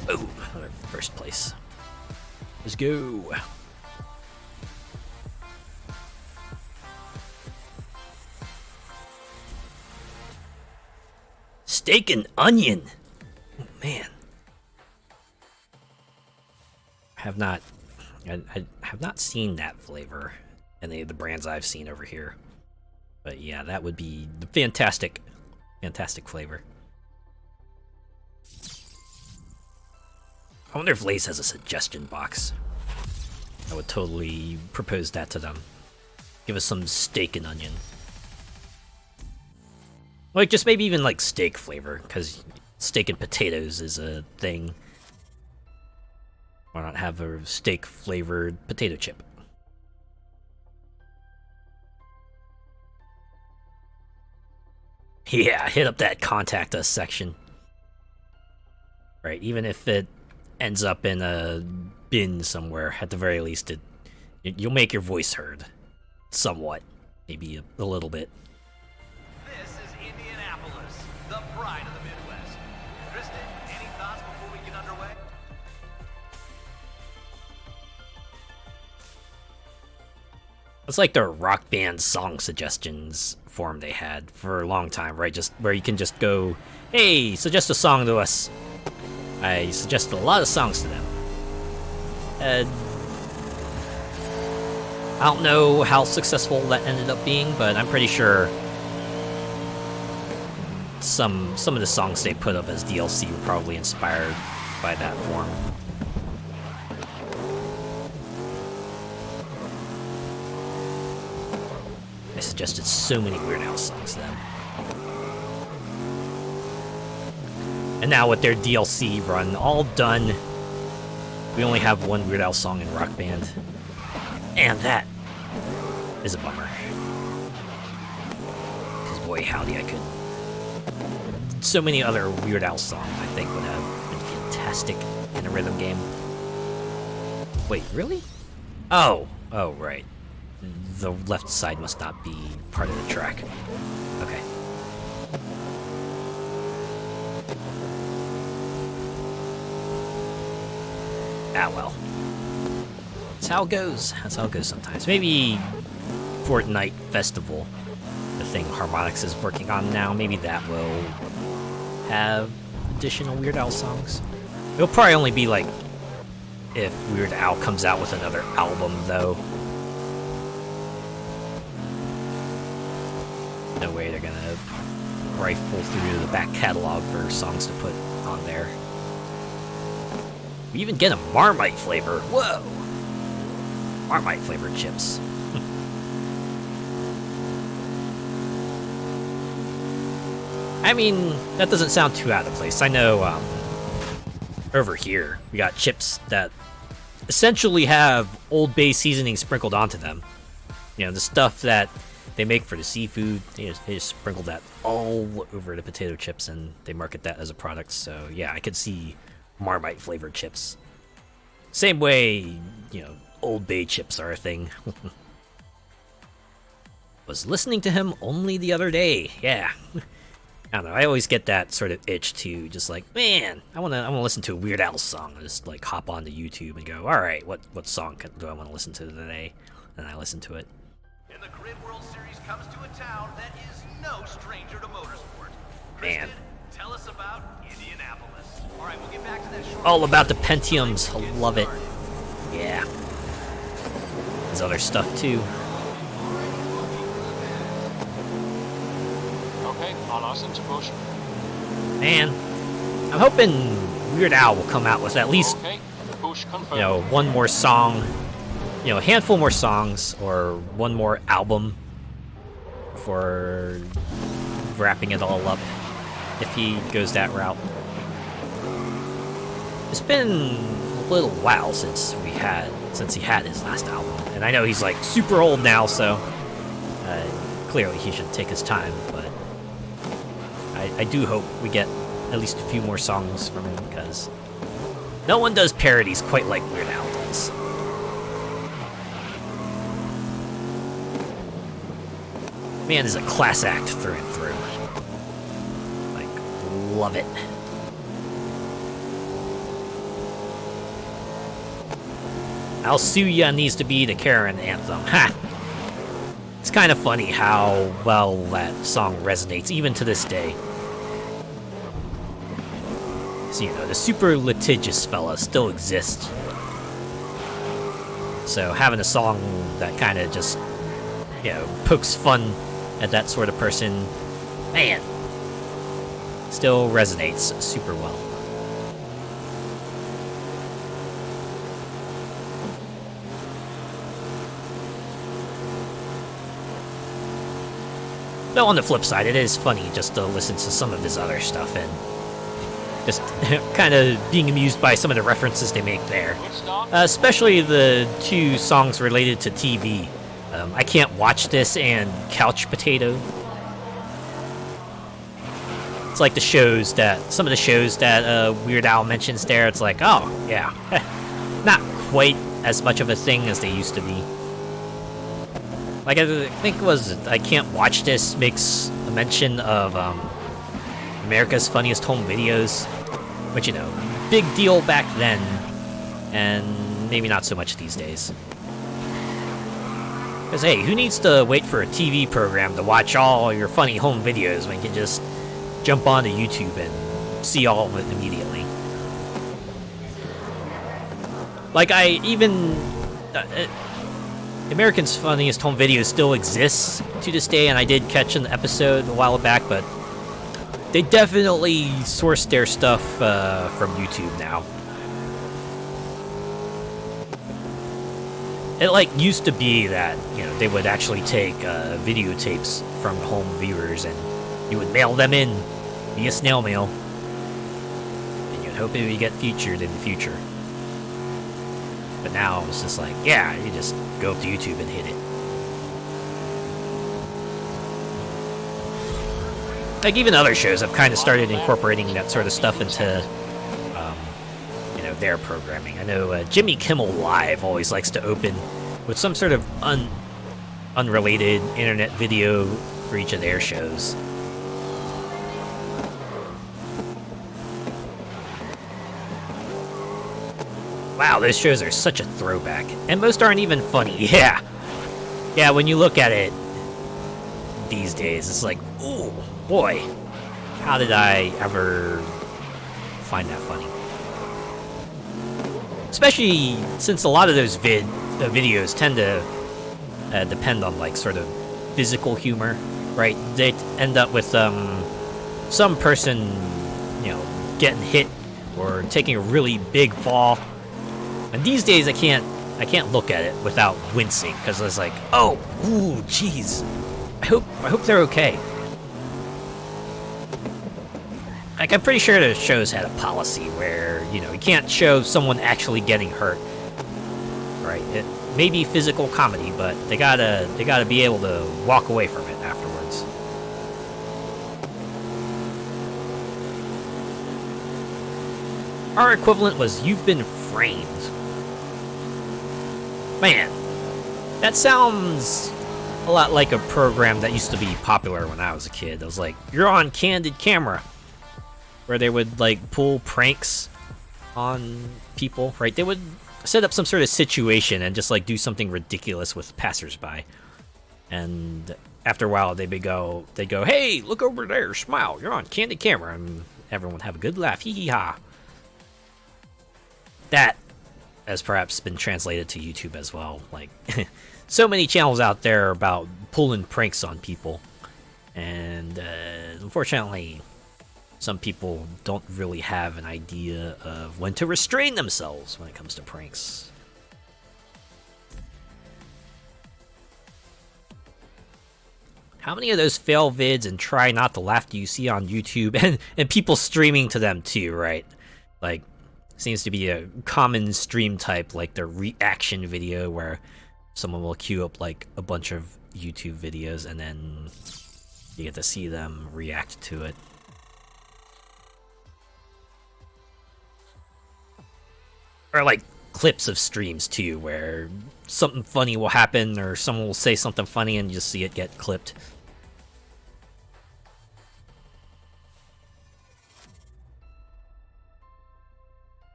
Oh, first place. Let's go. Steak and onion. Oh, man. I have not seen that flavor in any of the brands I've seen over here. But yeah, that would be the fantastic flavor. I wonder if Lay's has a suggestion box. I would totally propose that to them. Give us some steak and onion. Like, just maybe even like steak flavor, because steak and potatoes is a thing. Why not have a steak flavored potato chip? Yeah, hit up that contact us section. Right, even if it ends up in a bin somewhere, at the very least, you'll make your voice heard. Somewhat. Maybe a little bit. This is Indianapolis, the pride of the Midwest. Kristen, any thoughts before we get underway? It's like the rock band song suggestions form they had for a long time, right? Just where you can just go, hey, suggest a song to us. I suggested a lot of songs to them. I don't know how successful that ended up being, but I'm pretty sure some of the songs they put up as DLC were probably inspired by that form. I suggested so many Weird Al songs to them. And now with their DLC run all done, we only have one Weird Al song in Rock Band. And that is a bummer. Because boy, howdy, I could. So many other Weird Al songs I think would have been fantastic in a rhythm game. Wait, really? Oh, right. The left side must not be part of the track. Okay. Ah, well. That's how it goes. That's how it goes sometimes. Maybe Fortnite Festival, the thing Harmonix is working on now, maybe that will have additional Weird Al songs. It'll probably only be like if Weird Al comes out with another album, though. No way they're gonna rifle through the back catalog for songs to put on there. We even get a Marmite flavor. Whoa! Marmite flavored chips. I mean, that doesn't sound too out of place. I know, over here, we got chips that essentially have Old Bay seasoning sprinkled onto them. You know, the stuff that they make for the seafood, they just sprinkle that all over the potato chips, and they market that as a product. So yeah, I could see Marmite flavored chips. Same way, you know, Old Bay chips are a thing. Was listening to him only the other day. Yeah. I don't know, I always get that sort of itch to just like, man, I wanna listen to a Weird Al song. I just like hop onto YouTube and go, alright, what song do I want to listen to today? And I listen to it. And the Grid World Series comes to a town that is no stranger to motorsport. Man. Kristen, tell us about Indianapolis. All right, we'll get back to that short. All about the Pentiums. I love it. Yeah. There's other stuff too. Okay, on us into push. Man, I'm hoping Weird Al will come out with at least, Okay, push confirmed. you know, one more song, you know, a handful more songs, or one more album for wrapping it all up, if he goes that route. It's been a little while since he had his last album, and I know he's like super old now, so clearly he should take his time, but I do hope we get at least a few more songs from him, because no one does parodies quite like Weird Al does. Man is a class act through and through. Like, love it. I'll Sue Ya needs to be the Karen anthem. Ha! It's kind of funny how well that song resonates, even to this day. So, you know, the super litigious fella still exists. So having a song that kind of just, you know, pokes fun at that sort of person, man, still resonates super well. Though on the flip side, it is funny just to listen to some of his other stuff and just kind of being amused by some of the references they make there. Good start. Especially the 2 songs related to TV. I Can't Watch This and Couch Potato. It's like some of the shows that Weird Al mentions there. It's like, oh, yeah. Not quite as much of a thing as they used to be. Like, I think it was I Can't Watch This makes a mention of America's Funniest Home Videos, which, you know, big deal back then, and maybe not so much these days. Because, hey, who needs to wait for a TV program to watch all your funny home videos when you can just jump onto YouTube and see all of it immediately? Like, American's Funniest Home Videos still exists to this day, and I did catch an episode a while back, but they definitely source their stuff from YouTube now. It, like, used to be that, you know, they would actually take videotapes from home viewers, and you would mail them in via snail mail, and you'd hope it would get featured in the future. But now it's just like, yeah, you just go up to YouTube and hit it. Like, even other shows have kind of started incorporating that sort of stuff into, you know, their programming. I know Jimmy Kimmel Live always likes to open with some sort of unrelated internet video for each of their shows. Wow, those shows are such a throwback. And most aren't even funny, yeah. Yeah, when you look at it these days, it's like, ooh, boy, how did I ever find that funny? Especially since a lot of those videos tend to depend on, like, sort of physical humor, right? They end up with some person, you know, getting hit or taking a really big fall. And these days, I can't look at it without wincing, because I was like, oh, ooh, jeez, I hope they're okay. Like, I'm pretty sure the show's had a policy where, you know, you can't show someone actually getting hurt, right? It may be physical comedy, but they gotta be able to walk away from it afterwards. Our equivalent was "You've Been Framed." Man, that sounds a lot like a program that used to be popular when I was a kid. It was like, you're on Candid Camera, where they would, like, pull pranks on people, right? They would set up some sort of situation and just, like, do something ridiculous with passersby. And after a while, they'd go, hey, look over there, smile, you're on Candid Camera, and everyone would have a good laugh, hee hee ha. That has perhaps been translated to YouTube as well. Like, so many channels out there about pulling pranks on people, and unfortunately, some people don't really have an idea of when to restrain themselves when it comes to pranks. How many of those fail vids and try not to laugh do you see on YouTube, and people streaming to them too, right? Like, seems to be a common stream type, like the reaction video, where someone will queue up, like, a bunch of YouTube videos, and then you get to see them react to it. Or, like, clips of streams, too, where something funny will happen, or someone will say something funny, and you just see it get clipped.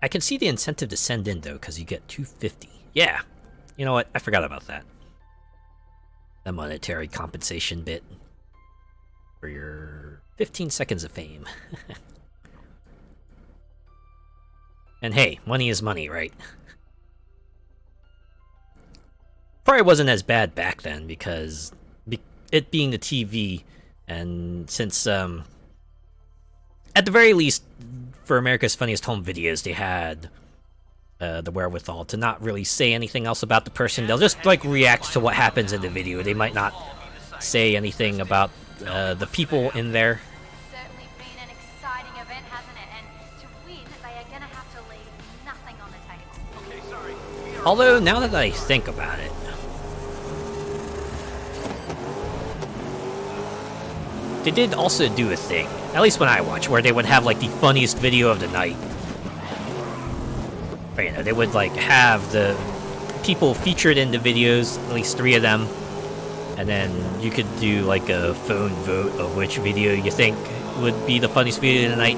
I can see the incentive to send in, though, because you get $250. Yeah, you know what? I forgot about that. The monetary compensation bit for your 15 seconds of fame. And hey, money is money, right? Probably wasn't as bad back then, because it being the TV, and since, at the very least, for America's Funniest Home Videos, they had the wherewithal to not really say anything else about the person. They'll just, like, react to what happens in the video. They might not say anything about the people in there. Certainly been an exciting event, hasn't it? And to win, they are gonna have to leave nothing on the table. Okay, sorry. We are Although, now that I think about it, they did also do a thing, at least when I watched, where they would have like the funniest video of the night. Or, you know, they would like have the people featured in the videos, at least 3 of them, and then you could do like a phone vote of which video you think would be the funniest video of the night,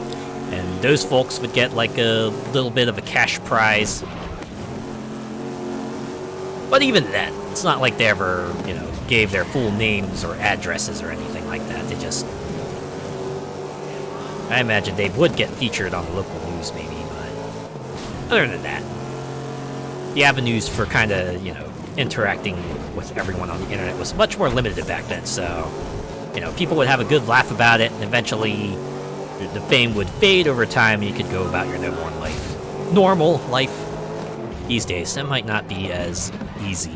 and those folks would get like a little bit of a cash prize. But even then, it's not like they ever, you know, gave their full names or addresses or anything like that. They just... I imagine they would get featured on the local news maybe, but other than that, the avenues for kind of, you know, interacting with everyone on the internet was much more limited back then, so, you know, people would have a good laugh about it, and eventually the fame would fade over time, and you could go about your normal life. These days, that might not be as easy.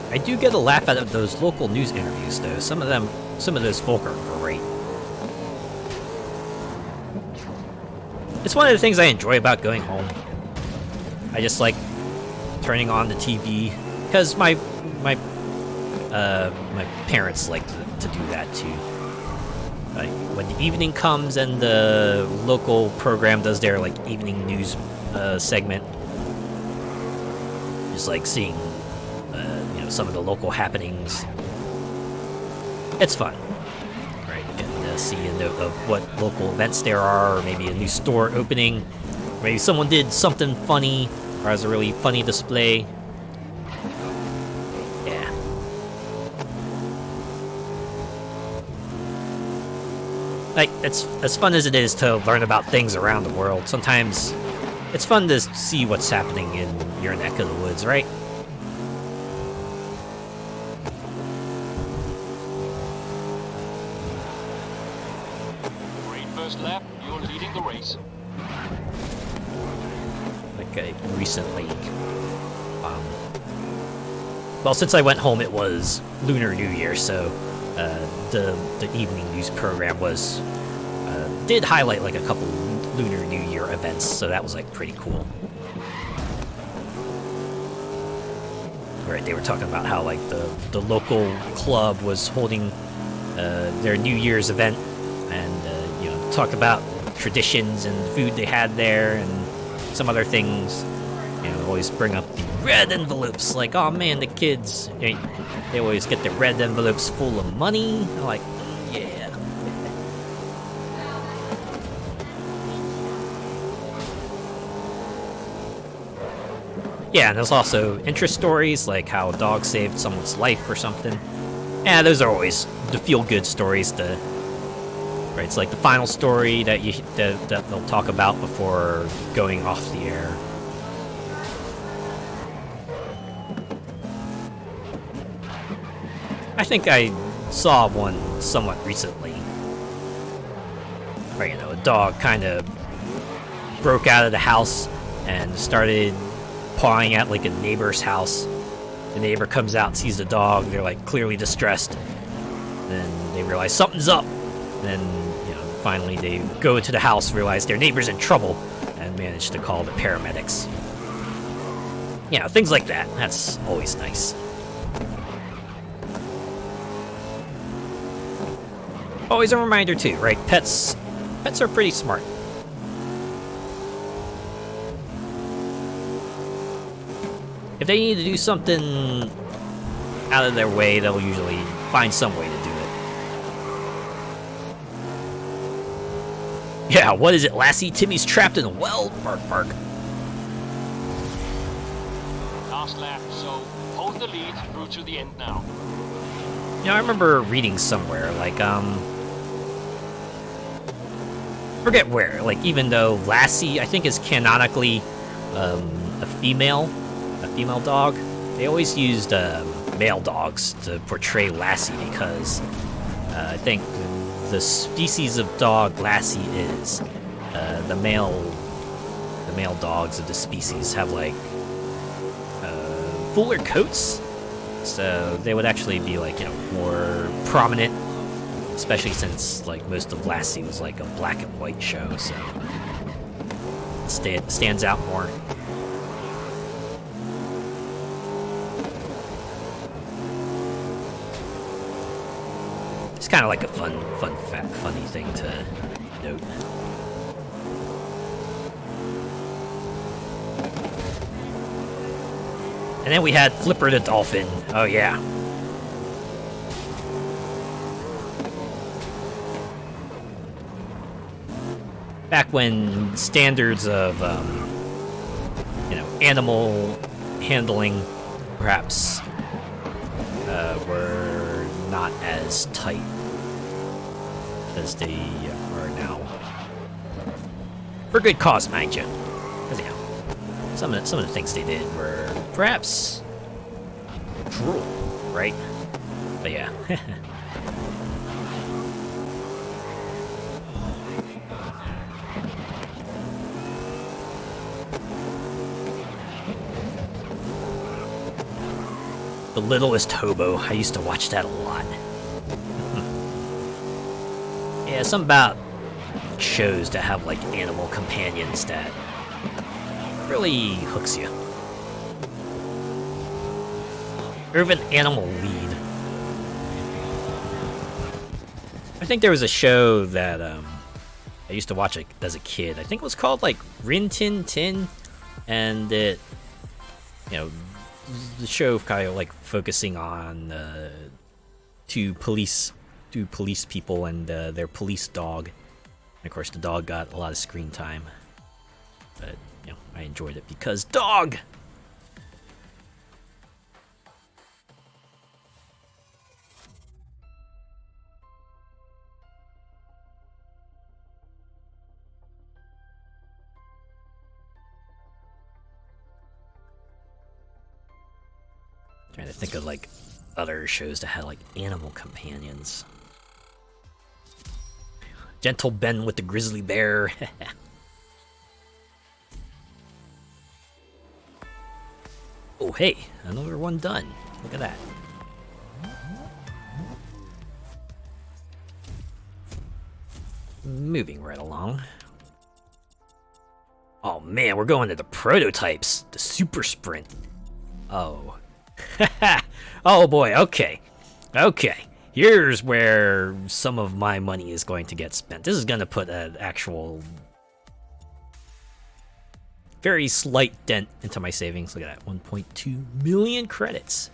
I do get a laugh out of those local news interviews, though. Some of those folk are great. It's one of the things I enjoy about going home. I just like turning on the TV, because my parents like to do that too. Like, when the evening comes and the local program does their like evening news segment, just like seeing you know, some of the local happenings. It's fun, right? You can see a note of what local events there are, or maybe a new store opening, maybe someone did something funny or has a really funny display. Like, it's as fun as it is to learn about things around the world. Sometimes it's fun to see what's happening in your neck of the woods, right? Great first lap, you're leading the race. Like, I recently... well, since I went home, it was Lunar New Year, so... the evening news program was did highlight like a couple Lunar New Year events, so that was like pretty cool. Right, they were talking about how like the local club was holding their New Year's event, and you know, talk about traditions and food they had there and some other things. You know, always bring up the red envelopes, like, oh man, the kids, they always get the red envelopes full of money. I'm like, yeah. Yeah, and there's also interest stories, like how a dog saved someone's life or something. Yeah, those are always the feel-good stories to... Right, it's like the final story that that they'll talk about before going off the air. I think I saw one somewhat recently. Where, you know, a dog kind of broke out of the house and started pawing at like a neighbor's house. The neighbor comes out, sees the dog, they're like clearly distressed. Then they realize something's up. Then, you know, finally they go into the house, realize their neighbor's in trouble, and manage to call the paramedics. You know, things like that. That's always nice. Always a reminder too, right? Pets are pretty smart. If they need to do something out of their way, they'll usually find some way to do it. Yeah, what is it, Lassie? Timmy's trapped in a well? Bark, bark. Last lap, so hold the lead through to the end now. You know, I remember reading somewhere, like, forget where, like, even though Lassie, I think, is canonically, a female dog, they always used, male dogs to portray Lassie because, I think the species of dog Lassie is, the male dogs of the species have, like, fuller coats, so they would actually be like, you know, more prominent, especially since like most of Lassie was like a black and white show, so it stands out more. It's kind of like a funny thing to note. And then we had Flipper the Dolphin. Oh yeah. Back when standards of, you know, animal handling perhaps were not as tight as they are now. For good cause, mind you. Because, you know, some of the things they did were perhaps cruel, right? But yeah. The Littlest Hobo. I used to watch that a lot. Yeah, something about shows that have like animal companions that really hooks you. Or even animal lead. I think there was a show that I used to watch it as a kid. I think it was called like Rin Tin Tin, and it, you know, the show kind of like focusing on two police people and their police dog. And of course, the dog got a lot of screen time, but you know, I enjoyed it because dog. Trying to think of like other shows that had like animal companions. Gentle Ben with the grizzly bear. Oh hey, another one done. Look at that. Moving right along. Oh man, we're going to the prototypes. The super sprint. Oh. Oh boy, okay. Okay. Here's where some of my money is going to get spent. This is going to put an actual very slight dent into my savings. Look at that, 1.2 million credits.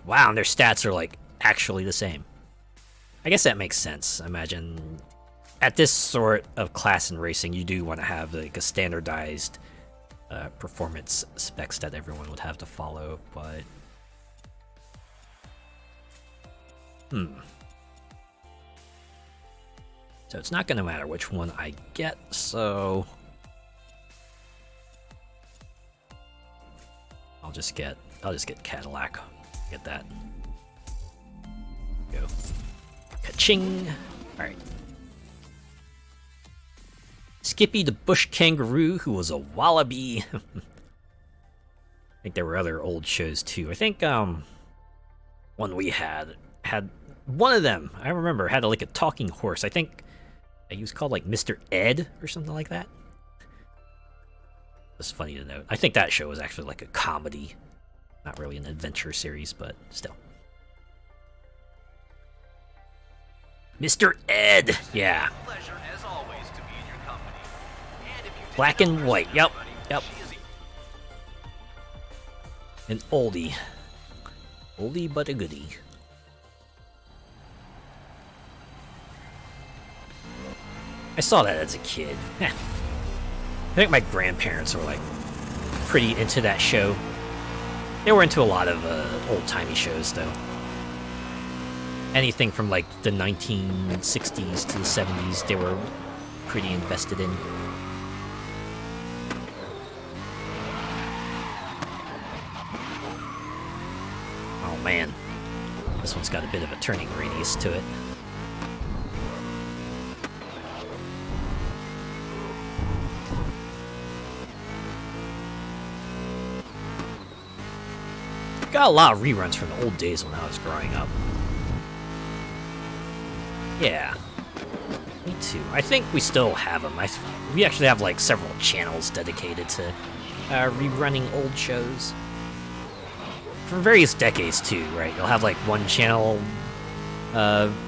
Wow, and their stats are like actually the same. I guess that makes sense. I imagine at this sort of class in racing, you do want to have like a standardized performance specs that everyone would have to follow, but so it's not gonna matter which one I get, so I'll just get Cadillac. Get that. Go. Ka-ching! Alright. Skippy the bush kangaroo, who was a wallaby. I think there were other old shows too. I think one we had one of them. I remember had like a talking horse. I think he was called like Mr. Ed or something like that. It's funny to note. I think that show was actually like a comedy, not really an adventure series, but still. Mr. Ed, yeah. Pleasure as always to be in your company. And if you Black and white. Yep. Yep. An oldie. Oldie but a goodie. I saw that as a kid. I think my grandparents were like pretty into that show. They were into a lot of old-timey shows though. Anything from like the 1960s to the 70s, they were pretty invested in. Oh man, this one's got a bit of a turning radius to it. Got a lot of reruns from the old days when I was growing up. Yeah. Me too. I think we still have them. We actually have like several channels dedicated to rerunning old shows. For various decades too, right? You'll have like one channel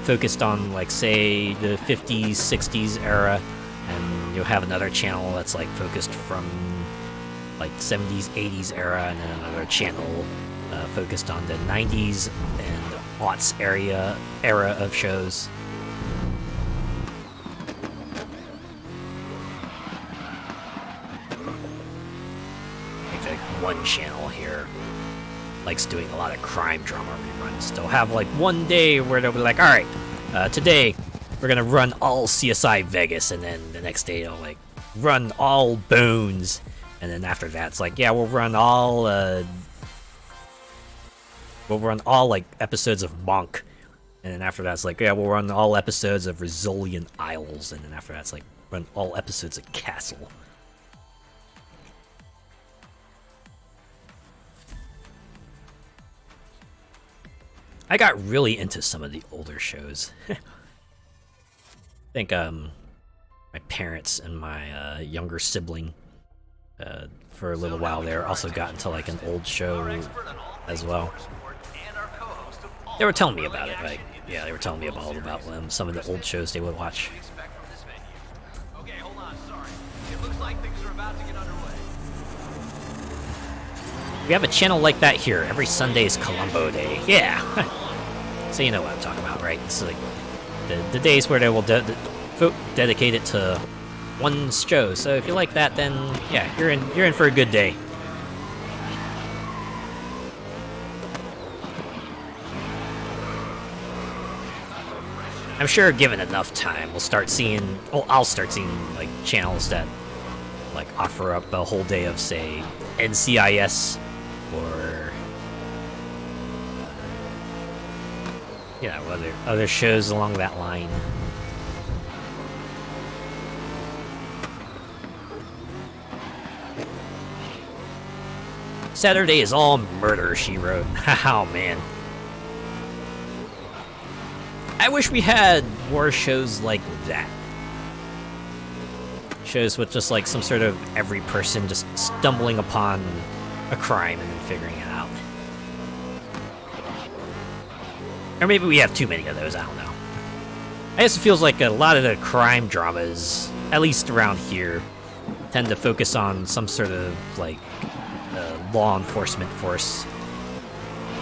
focused on like say the 50s, 60s era, and you'll have another channel that's like focused from like 70s, 80s era, and then another channel focused on the 90s and aughts era of shows. Like one channel here likes doing a lot of crime drama reruns. They'll have like one day where they'll be like, all right, today we're gonna run all CSI Vegas, and then the next day they'll like run all Bones, and then after that it's like, yeah, we'll run all like episodes of Monk, and then after that it's like, yeah, we'll run all episodes of Rizzolian Isles, and then after that it's like run all episodes of Castle. I got really into some of the older shows. I think my parents and my younger sibling for a little while there also got into like an old show as well. They were telling me about it, right? Yeah, they were telling me about some of the old shows they would watch. Okay, hold on, sorry. It looks like things are about to get underway. We have a channel like that here. Every Sunday is Columbo Day. Yeah. So you know what I'm talking about, right? It's like the days where they will dedicate it to one show. So if you like that, then yeah, you're in for a good day. I'm sure given enough time, I'll start seeing like channels that like offer up a whole day of say NCIS or other shows along that line. Saturday is all murder, she wrote. Oh man. I wish we had more shows like that. Shows with just like some sort of every person just stumbling upon a crime and then figuring it out. Or maybe we have too many of those, I don't know. I guess it feels like a lot of the crime dramas, at least around here, tend to focus on some sort of like law enforcement force.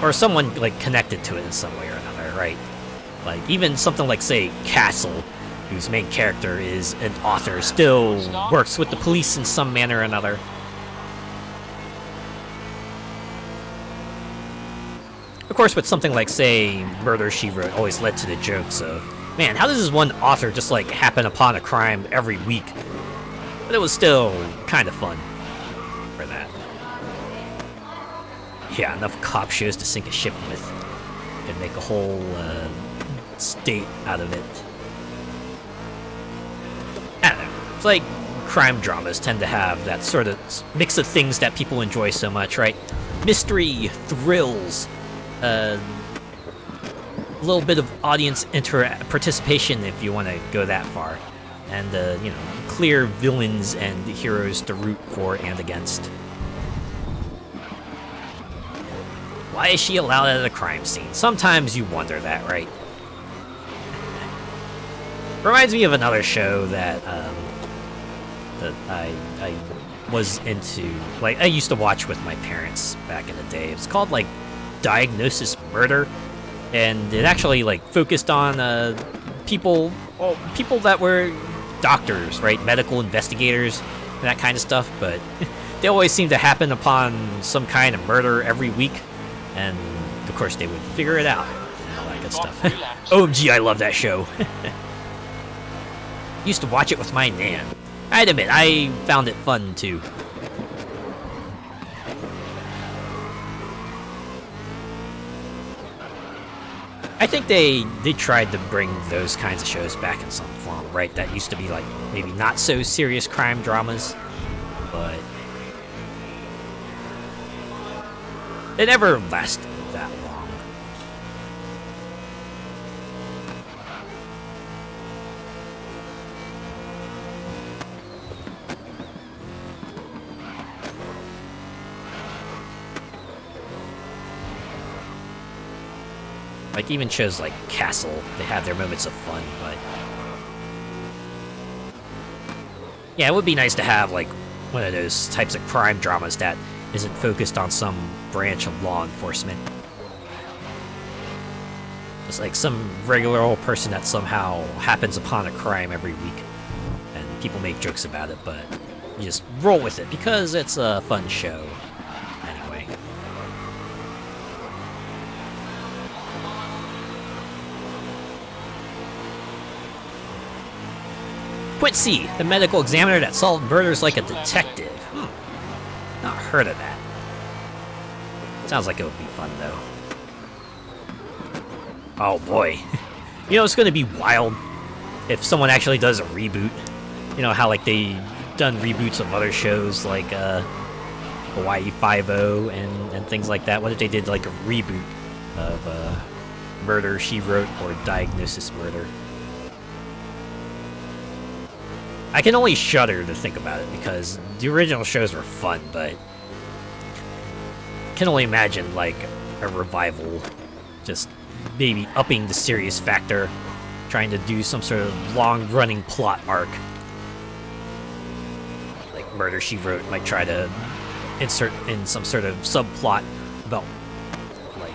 Or someone like connected to it in some way or another, right? Like even something like say Castle, whose main character is an author, still works with the police in some manner or another. Of course, with something like, say, Murder, She Wrote, always led to the jokes of, man, how does this one author just, like, happen upon a crime every week? But it was still kind of fun for that. Yeah, enough cop shows to sink a ship with. And make a whole, state out of it. I don't know. It's like crime dramas tend to have that sort of mix of things that people enjoy so much, right? Mystery, thrills, a little bit of audience participation if you want to go that far, and clear villains and heroes to root for and against. Why is she allowed at a crime scene? Sometimes you wonder that, right? Reminds me of another show that that I was into. Like I used to watch with my parents back in the day. It's called like Diagnosis Murder, and it actually like focused on people that were doctors, right? Medical investigators and that kind of stuff. But they always seem to happen upon some kind of murder every week, and of course they would figure it out and all that good stuff. OMG, I love that show. Used to watch it with my nan. I'd admit, I found it fun too. I think they tried to bring those kinds of shows back in some form, right? That used to be like maybe not so serious crime dramas, but It never lasted that long. Like, even shows like Castle, they have their moments of fun, but... Yeah, it would be nice to have, like, one of those types of crime dramas that isn't focused on some branch of law enforcement. Just like some regular old person that somehow happens upon a crime every week, and people make jokes about it, but you just roll with it because it's a fun show. Anyway. Quincy, the medical examiner that solved murders like a detective. Not heard of that. Sounds like it would be fun, though. Oh boy. You know, it's gonna be wild if someone actually does a reboot. You know how, like, they done reboots of other shows, like, Hawaii Five-0 and things like that. What if they did, like, a reboot of, Murder, She Wrote, or Diagnosis Murder? I can only shudder to think about it, because the original shows were fun, but... I can only imagine, like, a revival, just maybe upping the serious factor, trying to do some sort of long-running plot arc. Like Murder, She Wrote might try to insert in some sort of subplot about, like,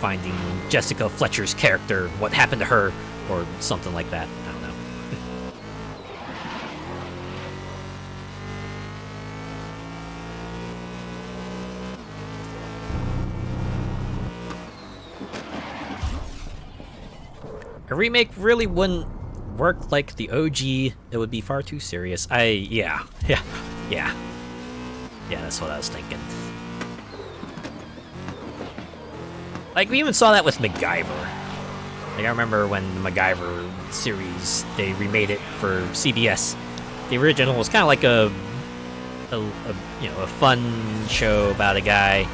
finding Jessica Fletcher's character, what happened to her, or something like that. I don't know. A remake really wouldn't work like the OG. It would be far too serious. Yeah, that's what I was thinking. Like, we even saw that with MacGyver. Like, I remember when the MacGyver series, they remade it for CBS. The original was kind of like a fun show about a guy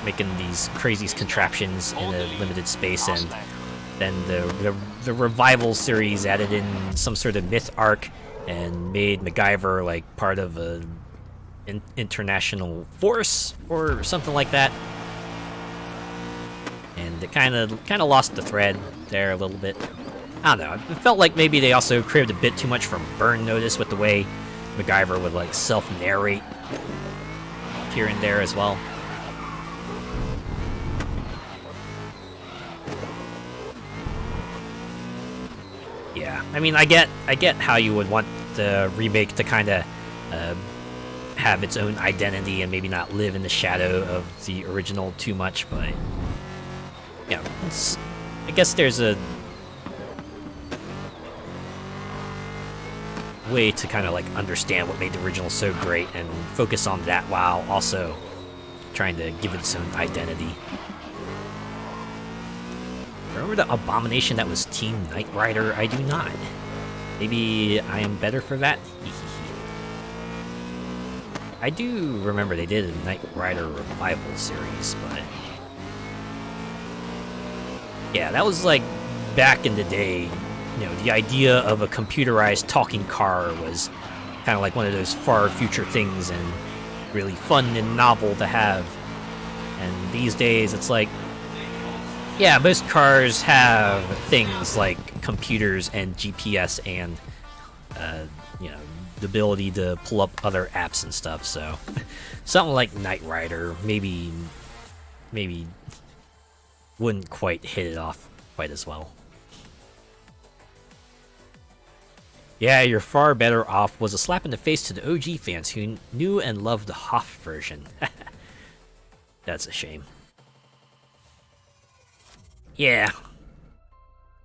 making these crazy contraptions in a limited space, and then the revival series added in some sort of myth arc and made MacGyver like part of a international force or something like that. And it kind of lost the thread there a little bit. I don't know. It felt like maybe they also craved a bit too much from Burn Notice with the way MacGyver would like self-narrate here and there as well. Yeah, I mean, I get how you would want the remake to kind of have its own identity and maybe not live in the shadow of the original too much, but yeah, I guess there's a way to kind of like understand what made the original so great and focus on that while also trying to give it its own identity. Remember the abomination that was Team Knight Rider? I do not. Maybe I am better for that? I do remember they did a Knight Rider revival series, but... yeah, that was like back in the day. You know, the idea of a computerized talking car was kind of like one of those far future things and really fun and novel to have. And these days, it's like, yeah, most cars have things like computers and GPS and, the ability to pull up other apps and stuff, so something like Knight Rider maybe wouldn't quite hit it off quite as well. Yeah, you're far better off was a slap in the face to the OG fans who knew and loved the Hoff version. That's a shame. Yeah.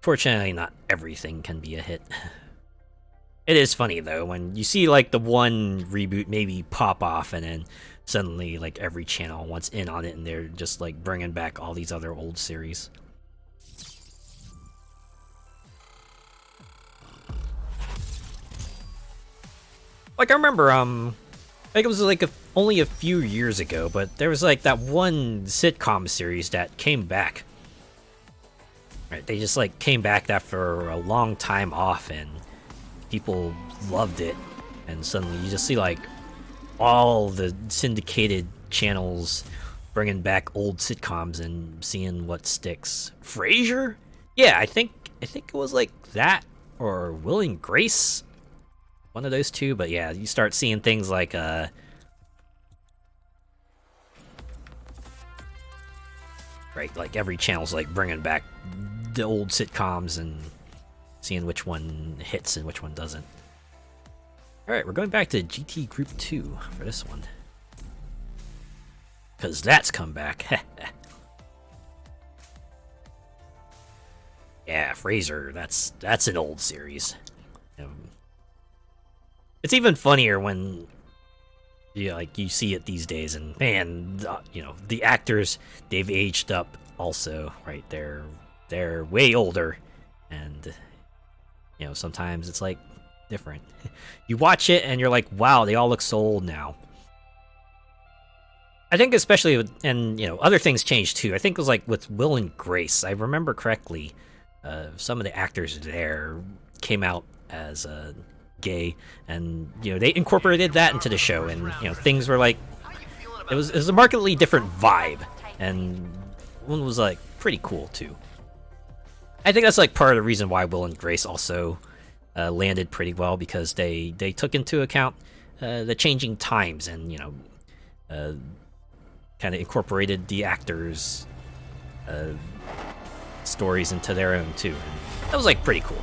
Fortunately, not everything can be a hit. It is funny, though, when you see, like, the one reboot maybe pop off, and then suddenly, like, every channel wants in on it, and they're just, like, bringing back all these other old series. Like, I remember, like, it was, like, only a few years ago, but there was like that one sitcom series that came back. Right, they just like came back after a long time off, and people loved it. And suddenly you just see like all the syndicated channels bringing back old sitcoms and seeing what sticks. Frasier? Yeah, I think it was like that or Will and Grace, one of those two. But yeah, you start seeing things like right, like every channel's like bringing back the old sitcoms and seeing which one hits and which one doesn't. Alright, we're going back to GT Group 2 for this one. Because that's come back. Yeah, Frasier, that's an old series. It's even funnier when you see it these days, and man, the actors, they've aged up also, right? They're way older, and sometimes it's like different. You watch it and you're like, wow, they all look so old now. I think especially and other things changed too. I think it was like with Will and Grace. I remember correctly, some of the actors there came out as gay, and they incorporated that into the show, and things were like it was a markedly different vibe, and one was like pretty cool too. I think that's like part of the reason why Will and Grace also landed pretty well, because they took into account the changing times, and kind of incorporated the actors' stories into their own too. And that was like pretty cool.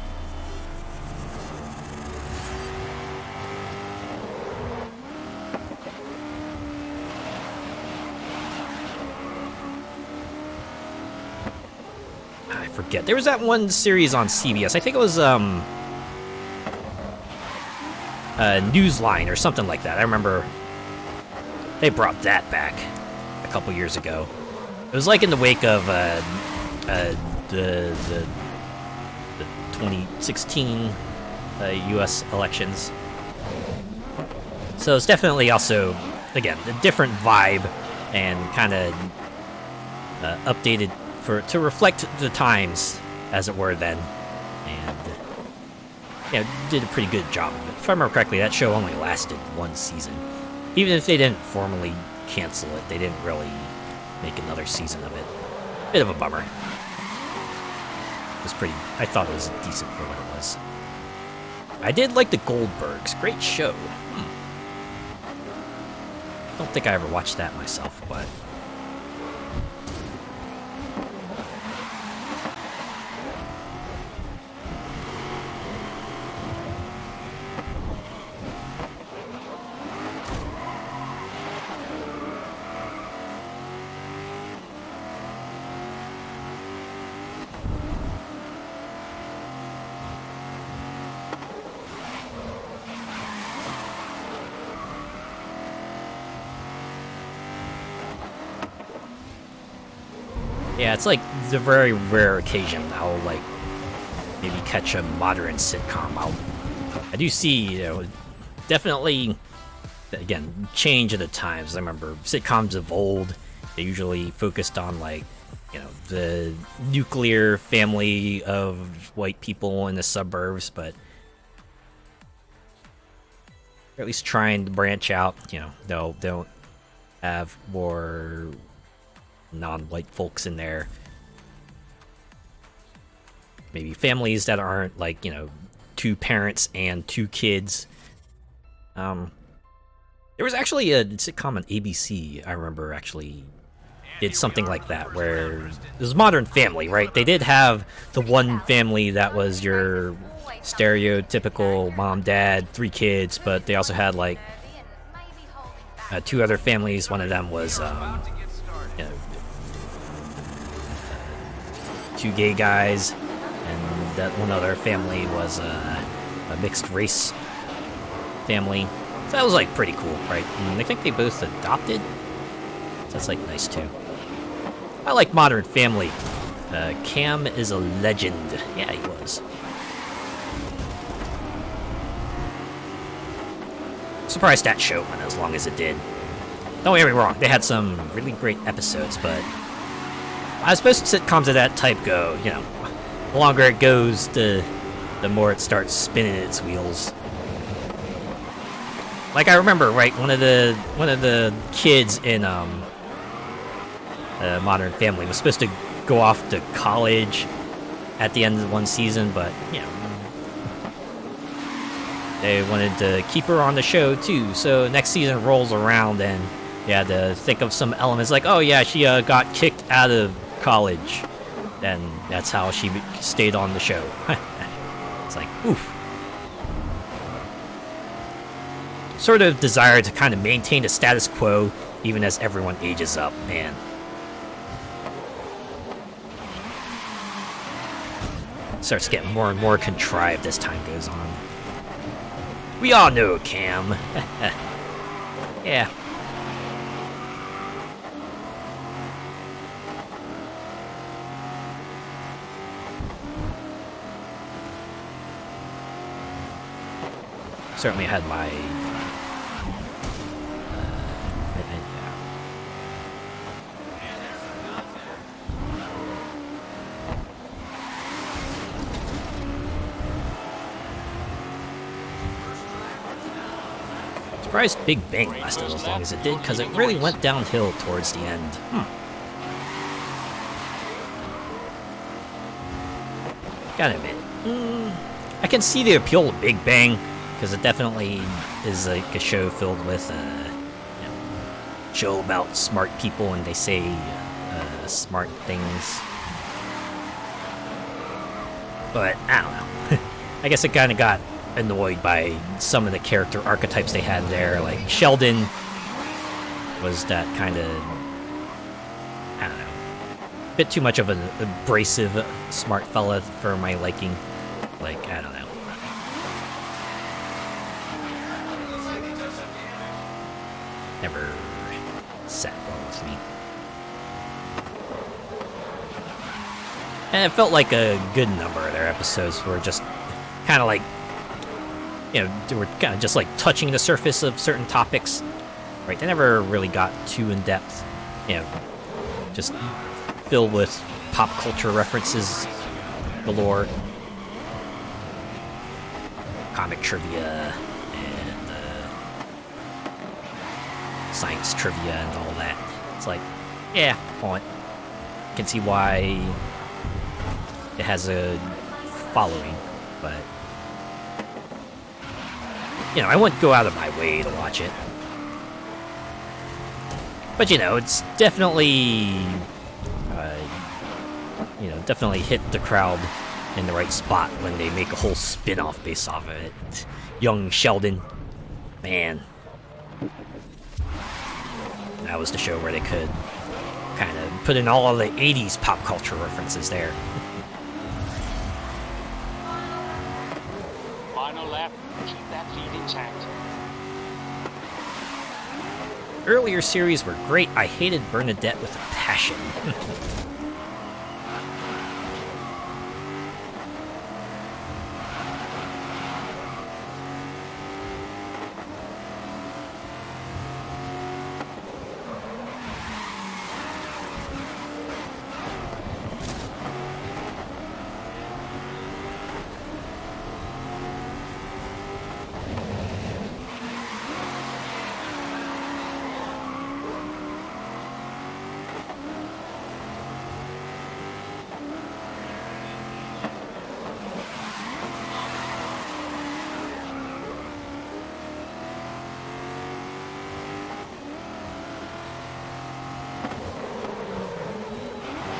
I forget. There was that one series on CBS. I think it was Newsline or something like that. I remember they brought that back a couple years ago. It was like in the wake of the 2016 U.S. elections. So it's definitely also, again, a different vibe, and kind of updated to reflect the times, as it were, then. And did a pretty good job of it. If I remember correctly, that show only lasted one season. Even if they didn't formally cancel it, they didn't really make another season of it. Bit of a bummer. It was pretty. I thought it was decent for what it was. I did like the Goldbergs. Great show. Don't think I ever watched that myself, but. Yeah, it's like the very rare occasion I'll like maybe catch a modern sitcom. I do see, definitely, again, change of the times. I remember sitcoms of old, they usually focused on like, the nuclear family of white people in the suburbs, but at least trying to branch out, don't have more non-white folks in there. Maybe families that aren't like, two parents and two kids. There was actually a sitcom on ABC, I remember, actually did something like that, where it was Modern Family, right? They did have the one family that was your stereotypical mom, dad, 3 kids, but they also had like 2 other families. One of them was 2 gay guys, and that one other family was a mixed race family. So that was like pretty cool, right? And I think they both adopted. So that's like nice too. I like Modern Family. Cam is a legend. Yeah, he was. Surprised that show went as long as it did. Don't get me wrong, they had some really great episodes, but I suppose sitcoms of that type go, you know, the longer it goes, the more it starts spinning its wheels. Like I remember, right, one of the kids in Modern Family was supposed to go off to college at the end of one season, but you know, they wanted to keep her on the show too. So next season rolls around and you had to think of some elements like, oh yeah, she got kicked out of college, and that's how she stayed on the show. It's like, oof. Sort of desire to kind of maintain the status quo even as everyone ages up, man. Starts getting more and more contrived as time goes on. We all know Cam. Yeah. Certainly had my surprised Big Bang lasted as long as it did, because it really went downhill towards the end. Gotta admit, I can see the appeal of Big Bang, because it definitely is like a show filled with, you know, show about smart people and they say smart things. But I don't know. I guess it kind of got annoyed by some of the character archetypes they had there. Like Sheldon was that kind of, I don't know, a bit too much of an abrasive smart fella for my liking. Like, I don't know. Never sat well with me. And it felt like a good number of their episodes were just kind of like, you know, they were kind of just like touching the surface of certain topics, right? They never really got too in depth, you know, just filled with pop culture references galore, comic trivia, and science trivia, and all that. It's like, yeah, point. I can see why it has a following, but you know, I wouldn't go out of my way to watch it. But, you know, it's definitely, you know, definitely hit the crowd in the right spot when they make a whole spin-off based off of it. Young Sheldon, man. That was the show where they could kind of put in all of the 80s pop culture references there. Final lap. Keep that lead intact. Earlier series were great. I hated Bernadette with a passion.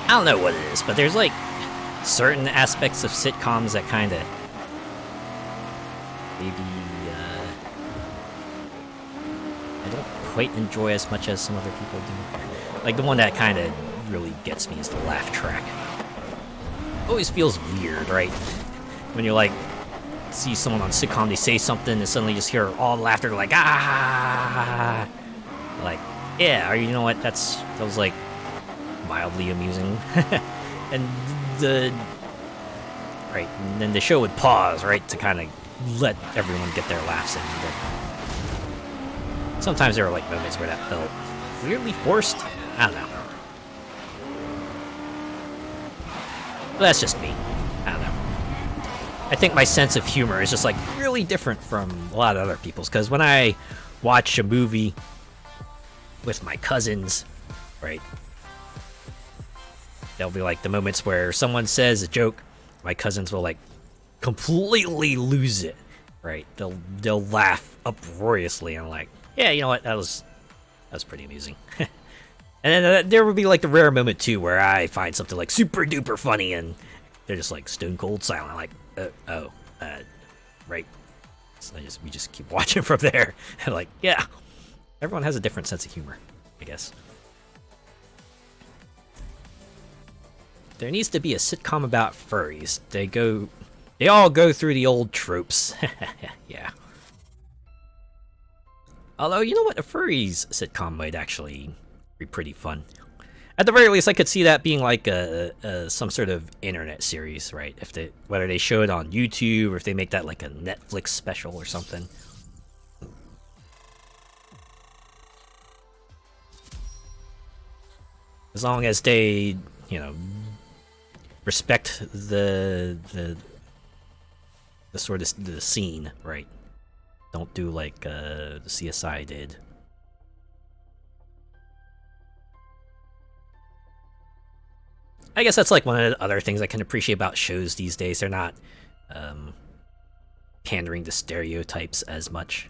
I don't know what it is, but there's like certain aspects of sitcoms that kind of maybe I don't quite enjoy as much as some other people do. Like the one that kind of really gets me is the laugh track. Always feels weird, right? When you like see someone on sitcom, they say something and suddenly you just hear all the laughter, like ah, like yeah, or you know what? That was like mildly amusing. And then the show would pause, right, to kind of let everyone get their laughs in. But sometimes there were like moments where that felt weirdly forced. I don't know. But that's just me. I don't know. I think my sense of humor is just like really different from a lot of other people's, because when I watch a movie with my cousins, right, there'll be like the moments where someone says a joke, my cousins will like completely lose it, right? They'll laugh uproariously, and I'm like, yeah, you know what, that was pretty amusing. And then there would be like the rare moment too where I find something like super duper funny and they're just like stone cold silent, like right. So we just keep watching from there, and like, yeah, everyone has a different sense of humor, I guess. There needs to be a sitcom about furries. They all go through the old tropes. Yeah. Although, you know what, a furries sitcom might actually be pretty fun. At the very least, I could see that being like some sort of internet series, right? Whether they show it on YouTube or if they make that like a Netflix special or something. As long as they, respect the sort of the scene, right? Don't do like the CSI did. I guess that's like one of the other things I can appreciate about shows these days. They're not pandering to stereotypes as much.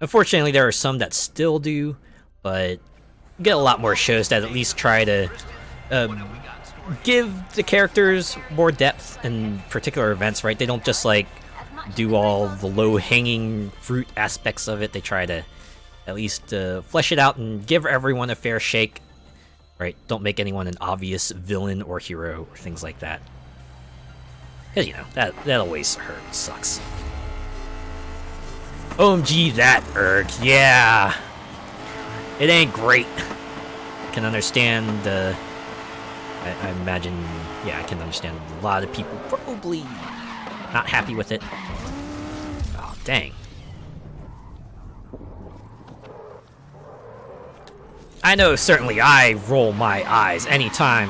Unfortunately, there are some that still do, but you get a lot more shows that at least try to give the characters more depth in particular events, right? They don't just like do all the low-hanging fruit aspects of it. They try to at least flesh it out and give everyone a fair shake. Right, don't make anyone an obvious villain or hero or things like that. Because, that always sucks. OMG, that erg, yeah! It ain't great. I can understand, I imagine, yeah, I can understand a lot of people probably not happy with it. Oh, dang. I know certainly I roll my eyes anytime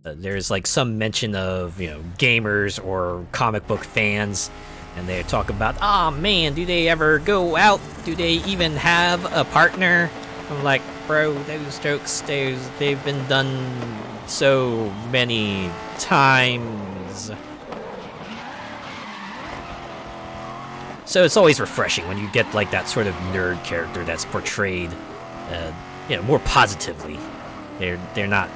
there's like some mention of, gamers or comic book fans, and they talk about, oh man, do they ever go out? Do they even have a partner? I'm like, bro, those jokes, they've been done so many times. So it's always refreshing when you get like that sort of nerd character that's portrayed, more positively. They're not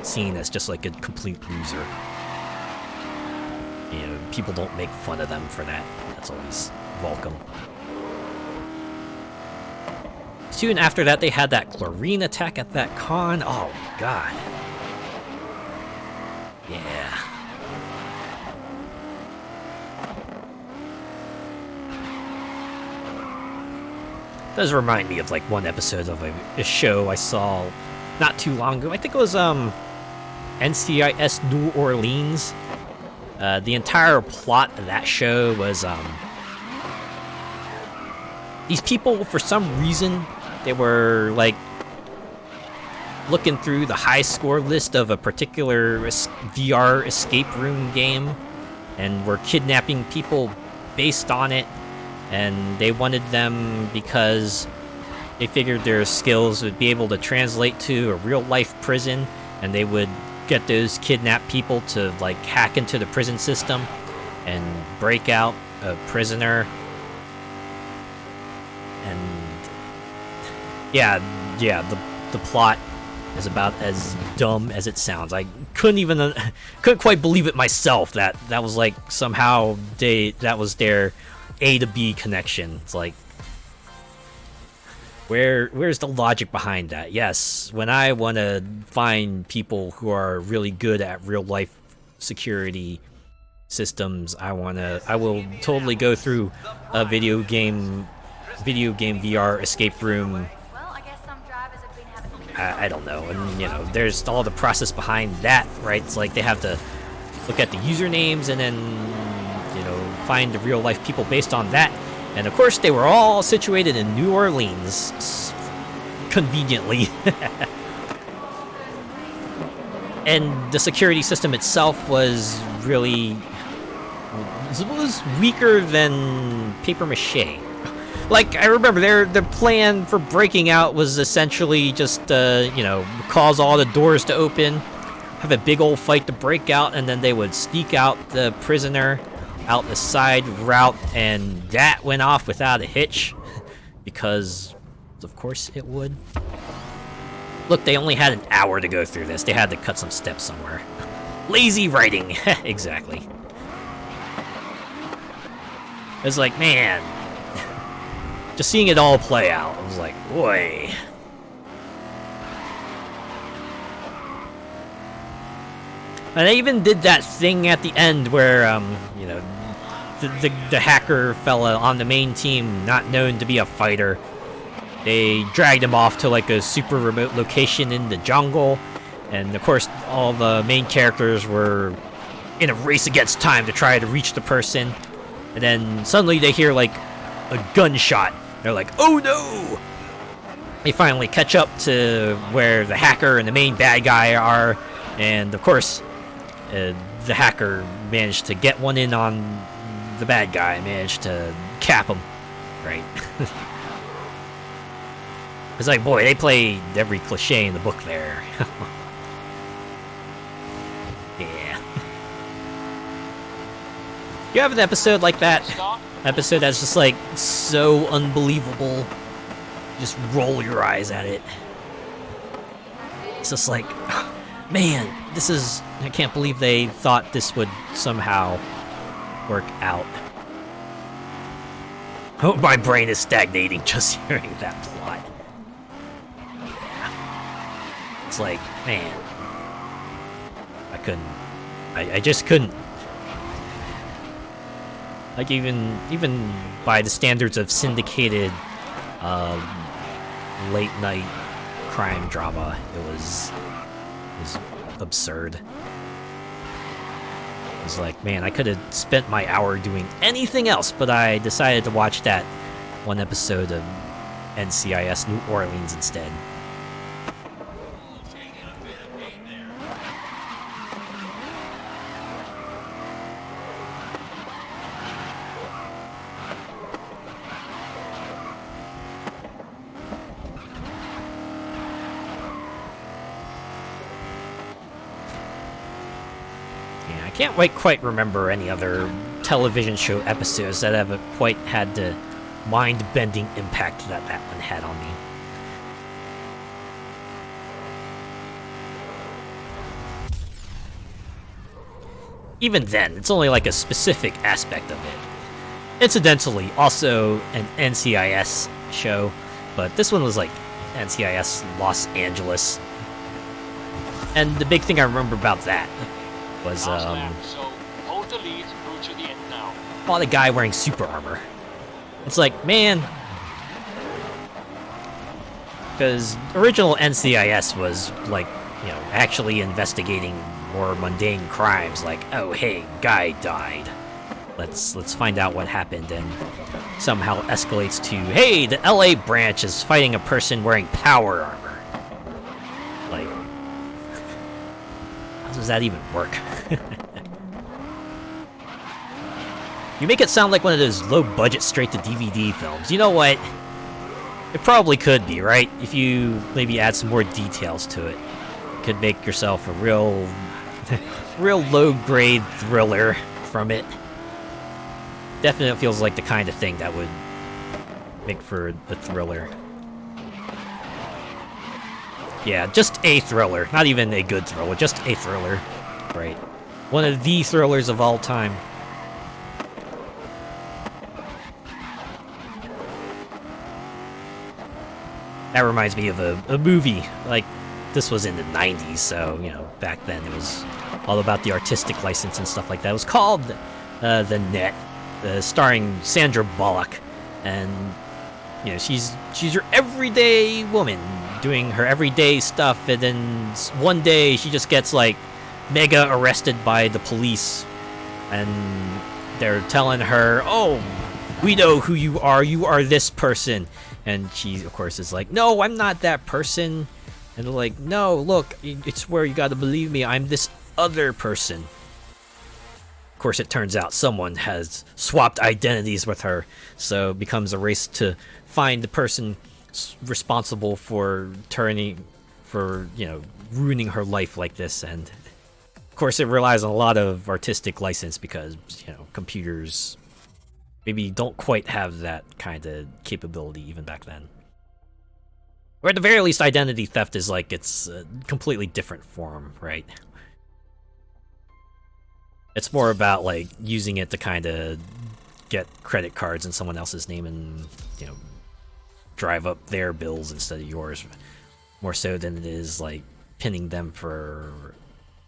seen as just like a complete loser. People don't make fun of them for that. That's always welcome. Soon after that, they had that chlorine attack at that con. Oh god. Yeah. Does remind me of like one episode of a show I saw not too long ago. I think it was NCIS New Orleans. The entire plot of that show was these people, for some reason, they were like looking through the high score list of a particular VR escape room game and were kidnapping people based on it. And they wanted them because they figured their skills would be able to translate to a real-life prison, and they would get those kidnapped people to like hack into the prison system and break out a prisoner. And yeah, the plot is about as dumb as it sounds. I couldn't quite believe it myself that was like somehow that was their A to B connection. It's like, where's the logic behind that? Yes, when I want to find people who are really good at real life security systems, I will totally go through a video game VR escape room. I don't know, and there's all the process behind that, right? It's like they have to look at the usernames and then find the real life people based on that, And of course, they were all situated in New Orleans, conveniently. And the security system itself was really... it was weaker than paper mache. Like, I remember their plan for breaking out was essentially just, you know, cause all the doors to open, have a big old fight to break out, and then they would sneak out the prisoner out the side route, and that went off without a hitch, because, of course, it would. Look, they only had an hour to go through this. They had to cut some steps somewhere. Lazy writing. Exactly. It's like, man, just seeing it all play out, I was like, boy. And they even did that thing at the end where, you know, the hacker fella on the main team, not known to be a fighter, they dragged him off to like a super remote location in the jungle, and of course all the main characters were in a race against time to try to reach the person, and then suddenly they hear like a gunshot. They're like, oh no! They finally catch up to where the hacker and the main bad guy are, and of course the hacker managed to get one in on the bad guy, managed to cap him, right? It's like, boy, they played every cliche in the book there. Yeah. You have an episode like that? Episode that's just like so unbelievable. Just roll your eyes at it. It's just like, man, this is... I can't believe they thought this would somehow work out. Oh, my brain is stagnating just hearing that plot. It's like, man, I couldn't. I just couldn't. Like, even by the standards of syndicated late night crime drama, it was absurd. It was like, man, I could have spent my hour doing anything else, but I decided to watch that one episode of NCIS New Orleans instead. I can't quite remember any other television show episodes that haven't quite had the mind-bending impact that that one had on me. Even then, it's only like a specific aspect of it. Incidentally, also an NCIS show, but this one was like NCIS Los Angeles. And the big thing I remember about that was So hold the lead through to the end now. about a guy wearing super armor. It's like, man, because original NCIS was like, you know, actually investigating more mundane crimes, like, oh hey, guy died. Let's find out what happened, and somehow escalates to, hey, the LA branch is fighting a person wearing power armor. Like, how does that even work? You make it sound like one of those low-budget straight-to-DVD films. You know what? It probably could be, right? If you maybe add some more details to it. Could make yourself a real low-grade thriller from it. Definitely feels like the kind of thing that would make for a thriller. Yeah, just a thriller. Not even a good thriller, just a thriller. Right. One of the thrillers of all time. That reminds me of a movie. Like, this was in the 90s, so, you know, back then it was all about the artistic license and stuff like that. It was called The Net, starring Sandra Bullock. And, you know, she's your everyday woman doing her everyday stuff, and then one day she just gets, like, mega arrested by the police, and they're telling her, oh, we know who you are this person. And she, of course, is like, no, I'm not that person. And they're like, no, look, it's where you gotta believe me, I'm this other person. Of course, it turns out someone has swapped identities with her, so it becomes a race to find the person responsible for ruining her life like this. And of course, it relies on a lot of artistic license because, computers maybe don't quite have that kind of capability even back then. Or at the very least, identity theft is like it's a completely different form, right? It's more about like using it to kind of get credit cards in someone else's name and, drive up their bills instead of yours, more so than it is like pinning them for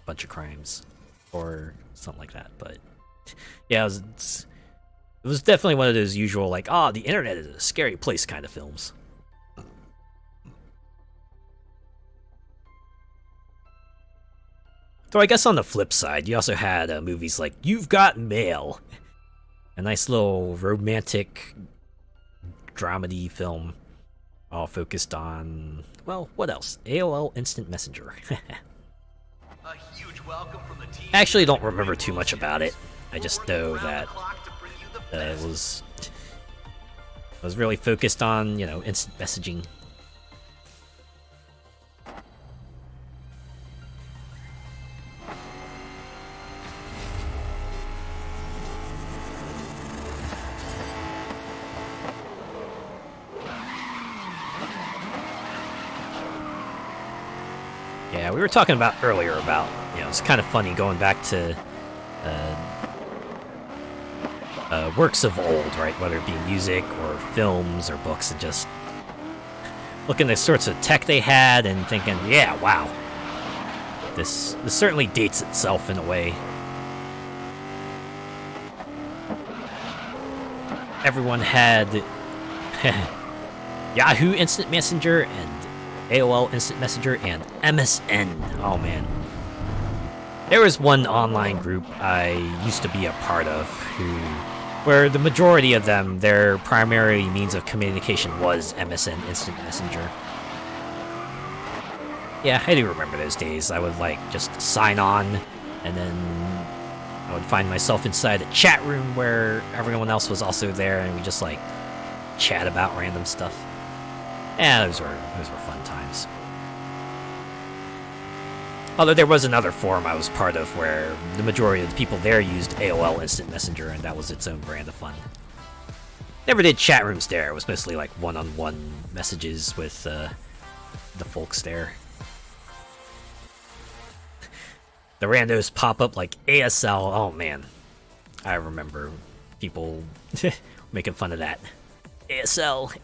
a bunch of crimes or something like that. But yeah, it was definitely one of those usual like, the internet is a scary place kind of films. So I guess on the flip side, you also had movies like You've Got Mail, a nice little romantic dramedy film, all focused on, well, what else? AOL Instant Messenger. A huge welcome from the team. I actually don't remember too much about it. I just know that it was really focused on, instant messaging. Yeah, we were talking about earlier about, it's kind of funny going back to works of old, right? Whether it be music or films or books, and just looking at the sorts of tech they had and thinking, yeah, wow, this certainly dates itself in a way. Everyone had Yahoo Instant Messenger and AOL Instant Messenger and MSN. Oh man. There was one online group I used to be a part of where the majority of them, their primary means of communication was MSN Instant Messenger. Yeah, I do remember those days. I would just sign on, and then I would find myself inside a chat room where everyone else was also there, and we just chat about random stuff. Yeah, those were fun times. Although there was another forum I was part of where the majority of the people there used AOL Instant Messenger, and that was its own brand of fun. Never did chat rooms there. It was mostly one-on-one messages with the folks there. The randos pop up like ASL. Oh man, I remember people making fun of that. ASL.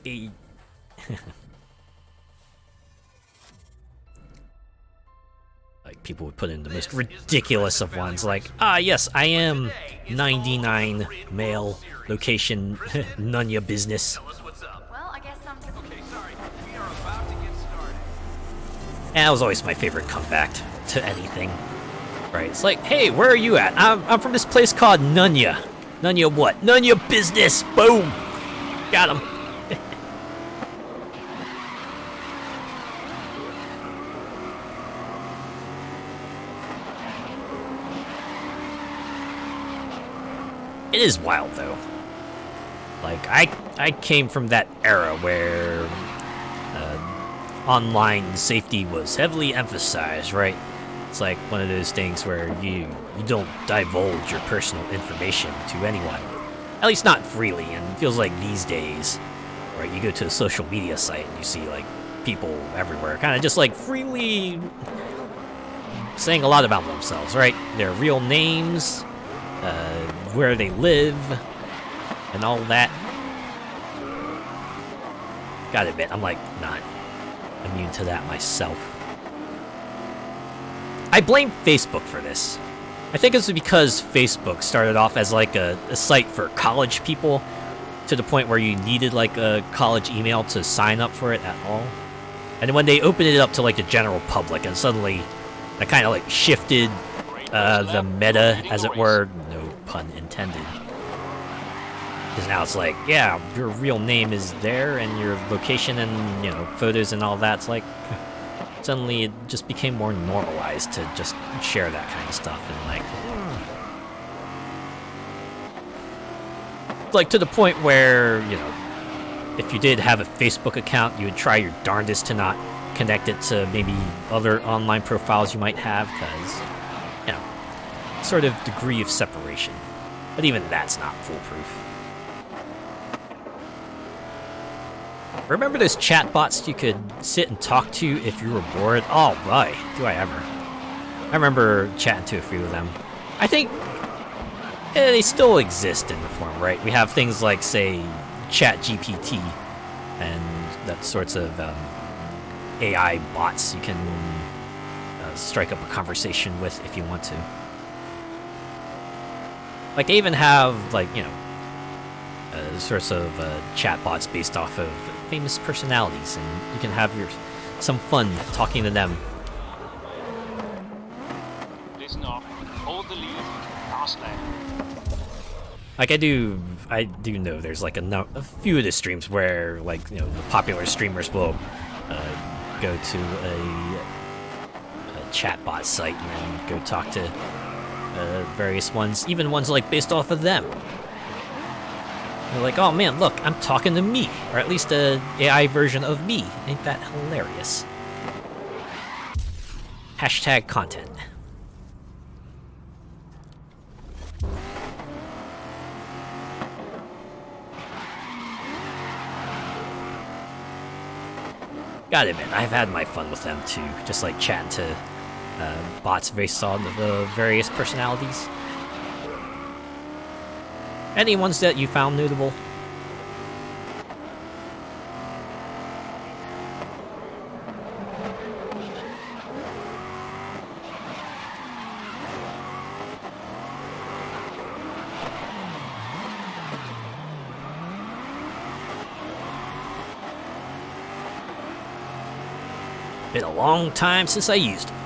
People would put in the most ridiculous of ones, like, yes, I am 99 male, location, none your business. Well, I guess I'm... Okay, sorry. We are about to get started. And that was always my favorite comeback to anything. Right, it's like, hey, where are you at? I'm from this place called Nunya. Nunya what? Nunya business! Boom! Got him. It is wild, though. I came from that era where online safety was heavily emphasized, right? It's like one of those things where you don't divulge your personal information to anyone. At least not freely, and it feels like these days, right, you go to a social media site and you see, people everywhere kind of just, freely saying a lot about themselves, right? Their real names, where they live, and all that. Gotta admit, I'm not immune to that myself. I blame Facebook for this. I think it's because Facebook started off as a site for college people, to the point where you needed a college email to sign up for it at all. And then when they opened it up to the general public, and suddenly that kind of shifted the meta, as it were, no pun intended. Because now it's like, yeah, your real name is there, and your location and, you know, photos and all that's like, suddenly it just became more normalized to just share that kind of stuff, and like to the point where, you know, if you did have a Facebook account, you would try your darndest to not connect it to maybe other online profiles you might have, because, you know, sort of degree of separation. But even that's not foolproof. Remember those chatbots you could sit and talk to if you were bored? Oh boy, do I ever. I remember chatting to a few of them. I think they still exist in the form, right? We have things like, say, ChatGPT and that sorts of AI bots you can strike up a conversation with if you want to. Like, they even have, like, you know, sorts of chatbots based off of famous personalities, and you can have some fun talking to them. Listen up. Hold the lead. Fast lap. Like, I do know there's like a few of the streams where, like, you know, the popular streamers will go to a chatbot site and then go talk to various ones, even ones like based off of them. They're like, oh man, look, I'm talking to me, or at least a AI version of me. Ain't that hilarious? Hashtag content. Gotta admit, I've had my fun with them too, just like chatting to bots based on the various personalities. Any ones that you found notable? Been a long time since I used them.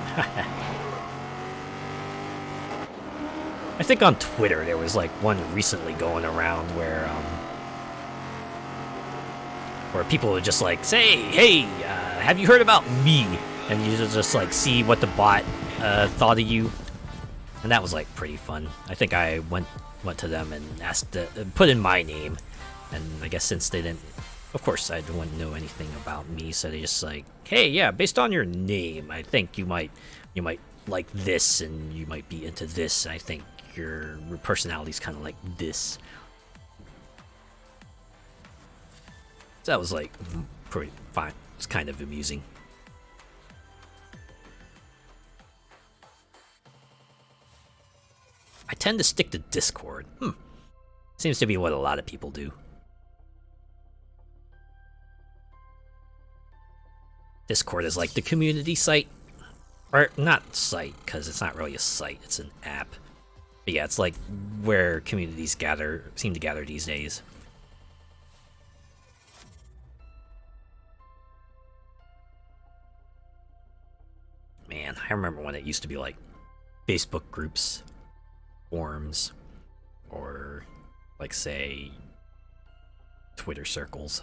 I think on Twitter there was like one recently going around where people would just like say, "Hey, have you heard about me?" And you just like see what the bot thought of you, and that was like pretty fun. I think I went to them and asked to put in my name, and I guess since they didn't, of course I didn't know anything about me, so they just like, "Hey, yeah, based on your name, I think you might like this, and you might be into this. I think your personality's kind of like this." So that was like pretty fine. It's kind of amusing. I tend to stick to Discord. Seems to be what a lot of people do. Discord is like the community site. Or not site, because it's not really a site, it's an app. But yeah, it's like where communities seem to gather these days. Man, I remember when it used to be like Facebook groups, forums, or like, say, Twitter circles.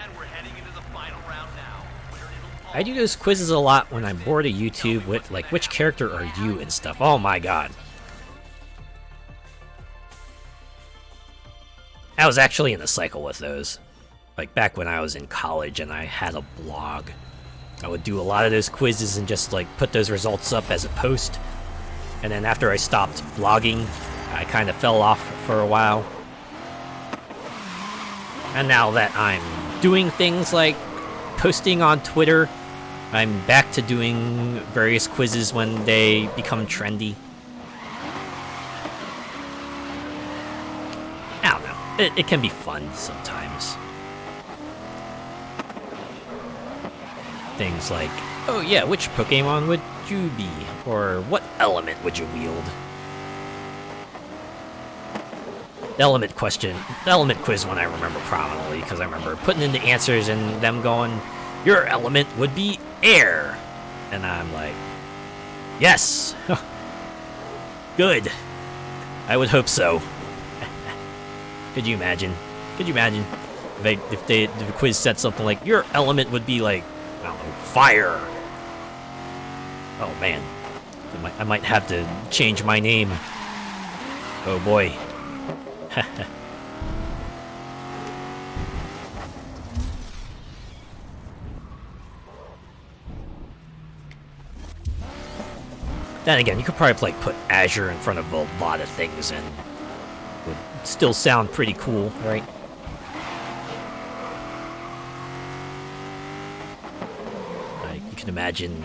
And we're heading into the final round now. I do those quizzes a lot when I'm bored of YouTube with, like, which character are you and stuff. Oh my god. I was actually in a cycle with those. Like, back when I was in college and I had a blog. I would do a lot of those quizzes and just, like, put those results up as a post. And then after I stopped blogging, I kind of fell off for a while. And now that I'm doing things like posting on Twitter, I'm back to doing various quizzes when they become trendy. I don't know. It can be fun sometimes. Things like, oh yeah, which Pokemon would you be? Or what element would you wield? The element quiz one I remember prominently, because I remember putting in the answers and them going, your element would be air. And I'm like, Yes! Good. I would hope so. Could you imagine? Could you imagine if the quiz said something like, your element would be like, I don't know, fire. Oh man. I might have to change my name. Oh boy. Then again, you could probably like put Azure in front of a lot of things and it would still sound pretty cool, right? Like you can imagine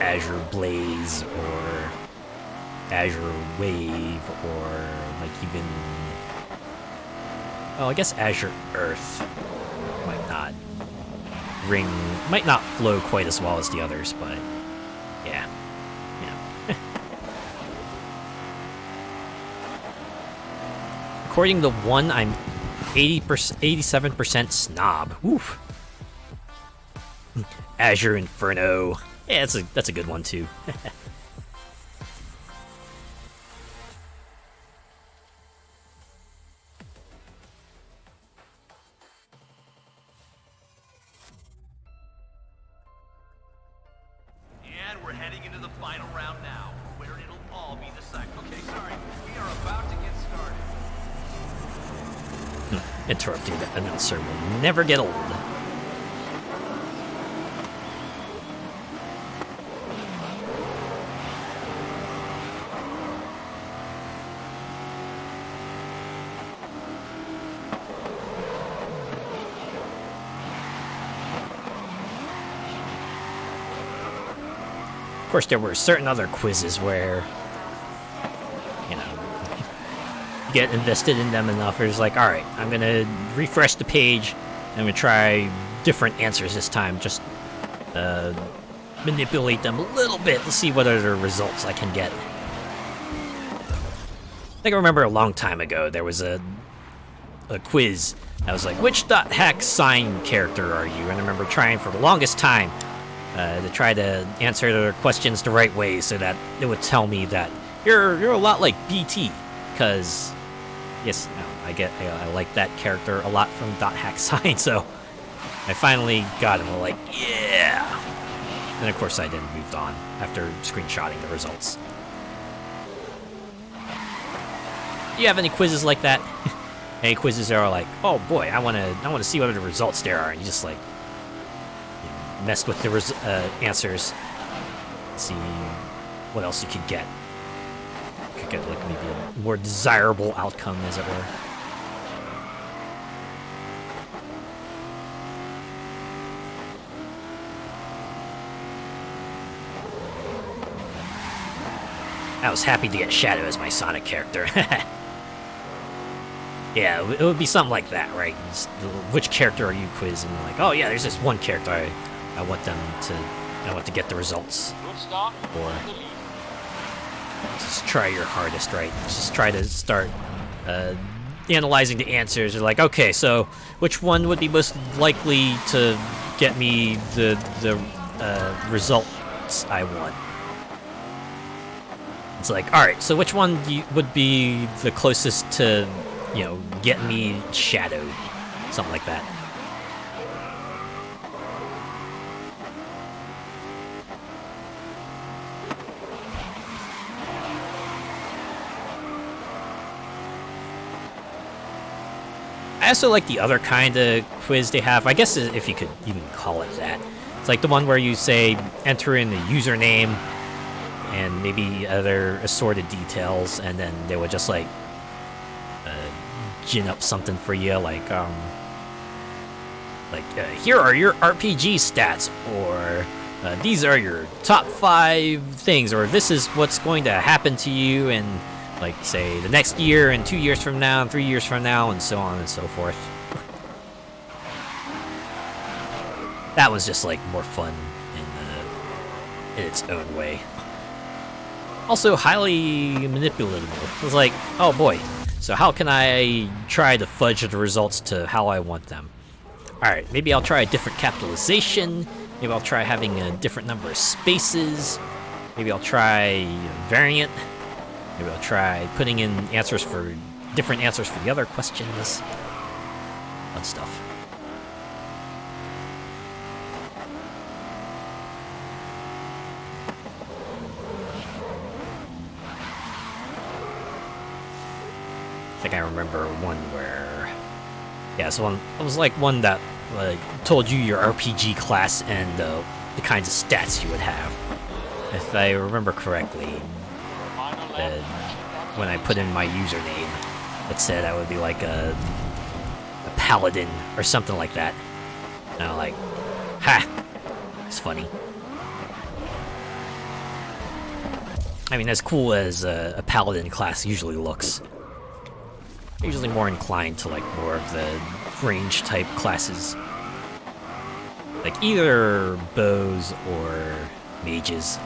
Azure Blaze or Azure Wave or like even, oh, I guess Azure Earth might not flow quite as well as the others, but yeah. According to one, I'm 87% snob. Oof. Azure Inferno. Yeah, that's a good one too. And we're heading into the final round now, where it'll all be decided. Okay, sorry, we are about to get started. Interrupting the announcer will never get old. Of course, there were certain other quizzes where, you know, you get invested in them enough. It's like, all right, I'm gonna refresh the page. I'm gonna try different answers this time. Just manipulate them a little bit. Let's see what other results I can get. I think I remember a long time ago there was a quiz that was like, which .hack sign character are you? And I remember trying for the longest time to try to answer the questions the right way, so that it would tell me that you're a lot like BT, because yes, I like that character a lot from .hack sign, so I finally got him. I'm like, yeah. And of course I then moved on after screenshotting the results. Do you have any quizzes like that? Any quizzes that are like, oh boy, I want to see what the results there are, and you just like messed with the answers, see what else you could get. You could get like maybe a more desirable outcome, as it were. I was happy to get Shadow as my Sonic character. Yeah, it would be something like that, right? Just, which character are you quizzing? Like, oh yeah, there's this one character I want to get the results. Good start. Or just try your hardest, right? Just try to start analyzing the answers. You're like, okay, so which one would be most likely to get me the results I want? It's like, all right, so which one would be the closest to, you know, get me Shadow, something like that. I also like the other kind of quiz they have, I guess, if you could even call it that. It's like the one where you say, enter in the username and maybe other assorted details, and then they would just like gin up something for you, like here are your RPG stats, or these are your top 5 things, or this is what's going to happen to you in, like, say, the next year, and 2 years from now, and 3 years from now, and so on and so forth. That was just like more fun in its own way. Also highly manipulative. It was like, oh boy, so how can I try to fudge the results to how I want them? Alright, maybe I'll try a different capitalization. Maybe I'll try having a different number of spaces. Maybe I'll try variant. Maybe I'll try putting in answers for different answers for the other questions. Fun stuff. I think I remember one where, yeah, so it was like one that told you your RPG class and the kinds of stats you would have. If I remember correctly, when I put in my username, it said I would be like a paladin or something like that. And I'm like, ha, it's funny. I mean, as cool as a paladin class usually looks. Usually more inclined to like more of the range type classes. Like either bows or mages.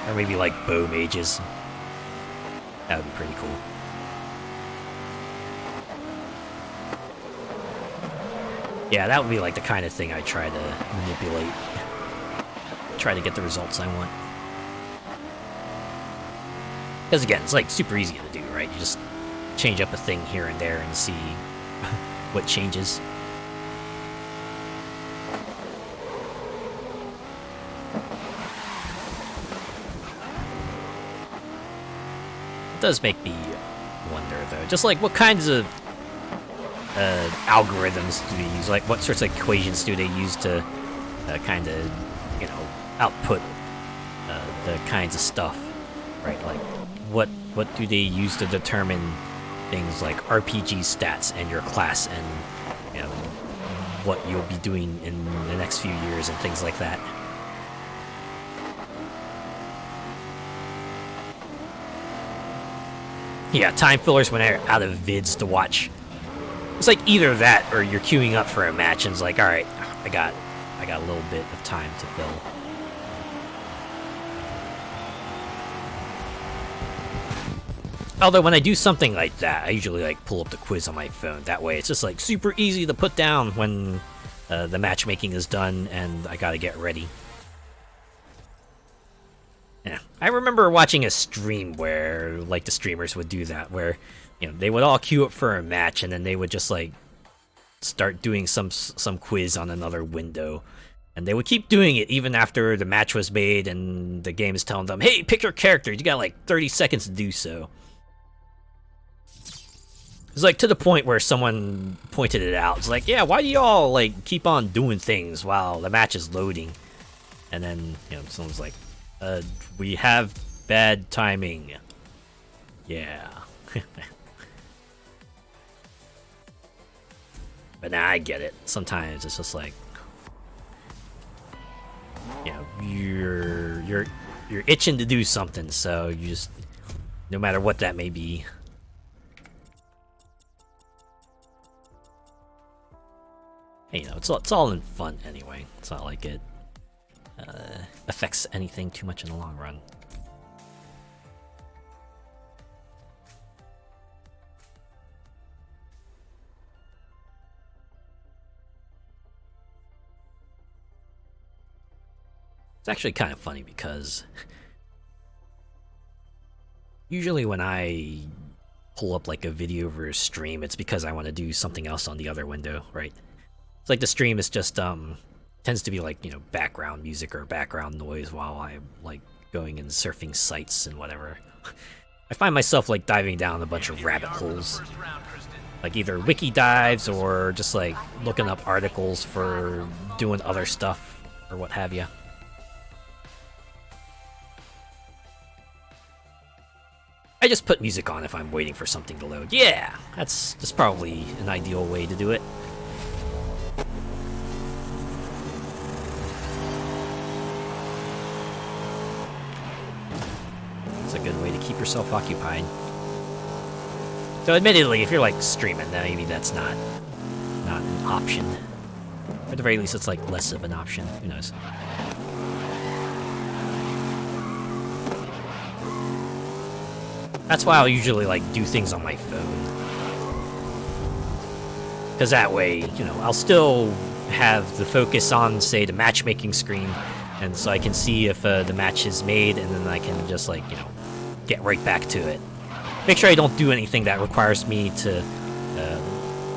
Or maybe like bow mages. That would be pretty cool. Yeah, that would be like the kind of thing I try to manipulate. Try to get the results I want. Because again, it's like super easy to do, right? You just change up a thing here and there and see what changes. It does make me wonder, though, just like what kinds of algorithms do they use? Like what sorts of equations do they use to kind of, you know, output the kinds of stuff, right? Like what do they use to determine things like RPG stats and your class and, you know, what you'll be doing in the next few years and things like that? Yeah, time fillers when they're out of vids to watch. It's like either that or you're queuing up for a match and it's like, all right, I got a little bit of time to fill. Although when I do something like that, I usually like pull up the quiz on my phone. That way it's just like super easy to put down when the matchmaking is done and I gotta get ready. Yeah, I remember watching a stream where like the streamers would do that, where, you know, they would all queue up for a match and then they would just like start doing some quiz on another window. And they would keep doing it even after the match was made and the game is telling them, hey, pick your character, you got like 30 seconds to do so. It's like to the point where someone pointed it out. It's like, yeah, why do y'all like keep on doing things while the match is loading? And then, you know, someone's like, we have bad timing. Yeah. But now I get it. Sometimes it's just like, you know, you're itching to do something, so you just, no matter what that may be. Hey, you know, it's all in fun anyway. It's not like it affects anything too much in the long run. It's actually kind of funny because usually when I pull up like a video or a stream, it's because I want to do something else on the other window, right? It's like the stream is just tends to be like, you know, background music or background noise while I'm like going and surfing sites and whatever. I find myself like diving down a bunch of rabbit holes, like either wiki dives or just like looking up articles for doing other stuff or what have you. I just put music on if I'm waiting for something to load. Yeah, that's probably an ideal way to do it. It's a good way to keep yourself occupied. So admittedly, if you're like streaming, then maybe that's not an option. At the very least, it's like less of an option. Who knows? That's why I'll usually like do things on my phone. Because that way, you know, I'll still have the focus on, say, the matchmaking screen, and so I can see if the match is made, and then I can just like, you know, get right back to it. Make sure I don't do anything that requires me to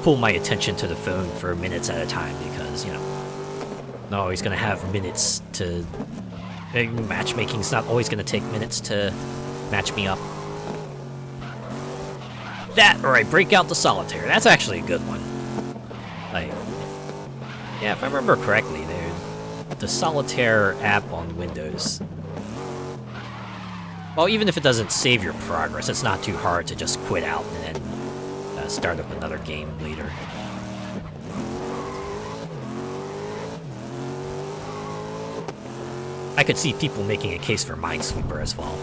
pull my attention to the phone for minutes at a time, because, you know, I'm not always going to have minutes to... matchmaking's not always going to take minutes to match me up. That, or I break out the solitaire. That's actually a good one. Like, yeah, if I remember correctly, the solitaire app on Windows... Well, even if it doesn't save your progress, it's not too hard to just quit out and then start up another game later. I could see people making a case for Minesweeper as well.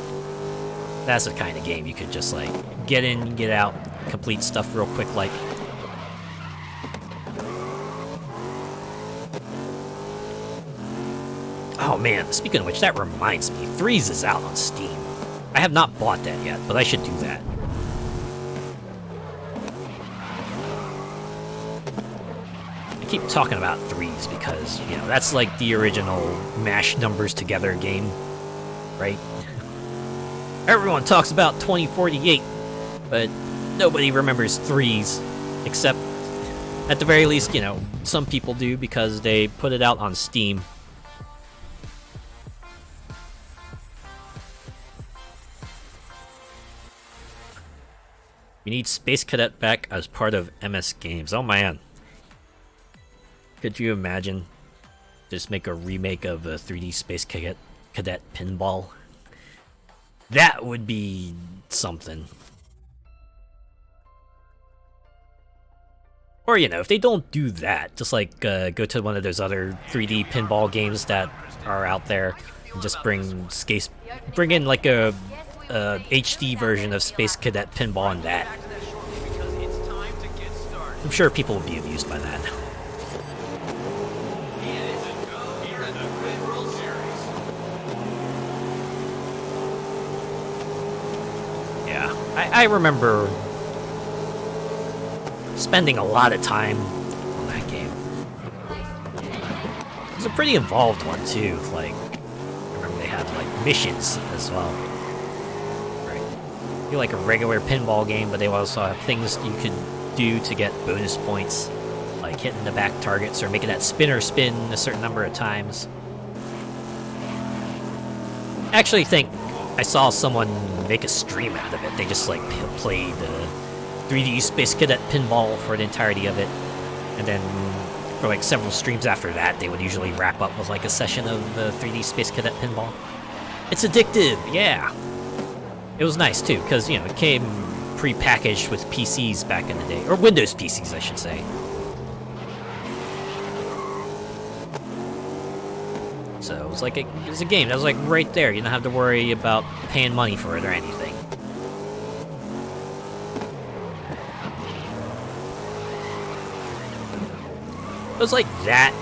That's the kind of game you could just, like, get in, get out, complete stuff real quick, like... Oh man, speaking of which, that reminds me, Threes is out on Steam. I have not bought that yet, but I should do that. I keep talking about Threes because, you know, that's like the original mash numbers together game, right? Everyone talks about 2048, but nobody remembers Threes, except, at the very least, you know, some people do because they put it out on Steam. We need Space Cadet back as part of MS Games. Oh man. Could you imagine? Just make a remake of a 3D Space Cadet Pinball? That would be something. Or, you know, if they don't do that, just like go to one of those other 3D pinball games that are out there and just bring in like a HD version of Space Cadet Pinball and that. I'm sure people will be amused by that. Yeah, I remember spending a lot of time on that game. It was a pretty involved one too, like, I remember they had like missions as well. You're like a regular pinball game, but they also have things you can do to get bonus points, like hitting the back targets or making that spinner spin a certain number of times. I actually think I saw someone make a stream out of it. They just like played 3D Space Cadet Pinball for the entirety of it, and then for like several streams after that, they would usually wrap up with like a session of 3D Space Cadet Pinball. It's addictive, yeah. It was nice too, because, you know, it came pre-packaged with PCs back in the day, or Windows PCs, I should say. So it was like it was a game that was like right there. You don't have to worry about paying money for it or anything. It was like that.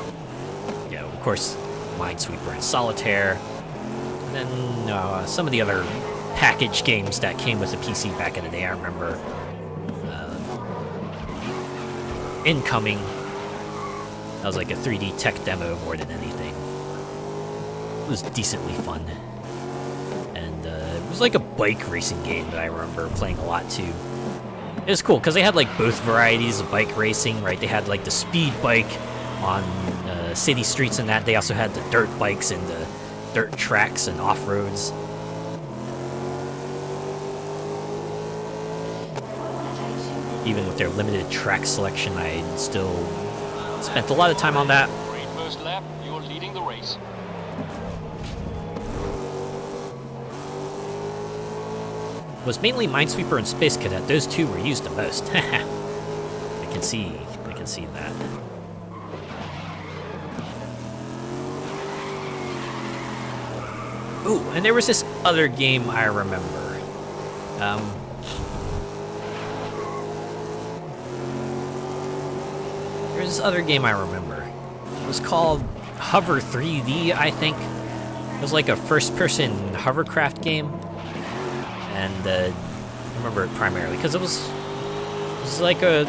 You know, of course, Minesweeper and Solitaire, and then some of the other package games that came with the PC back in the day. I remember Incoming. That was like a 3D tech demo more than anything. It was decently fun. And it was like a bike racing game that I remember playing a lot too. It was cool because they had like both varieties of bike racing, right? They had like the speed bike on city streets and that. They also had the dirt bikes and the dirt tracks and off-roads. Even with their limited track selection, I still spent a lot of time on that. Great first lap, you're leading the race. It was mainly Minesweeper and Space Cadet. Those two were used the most. I can see that. Ooh, and there was this other game I remember. There's this other game I remember. It was called Hover 3D, I think. It was like a first-person hovercraft game. And I remember it primarily because it was like a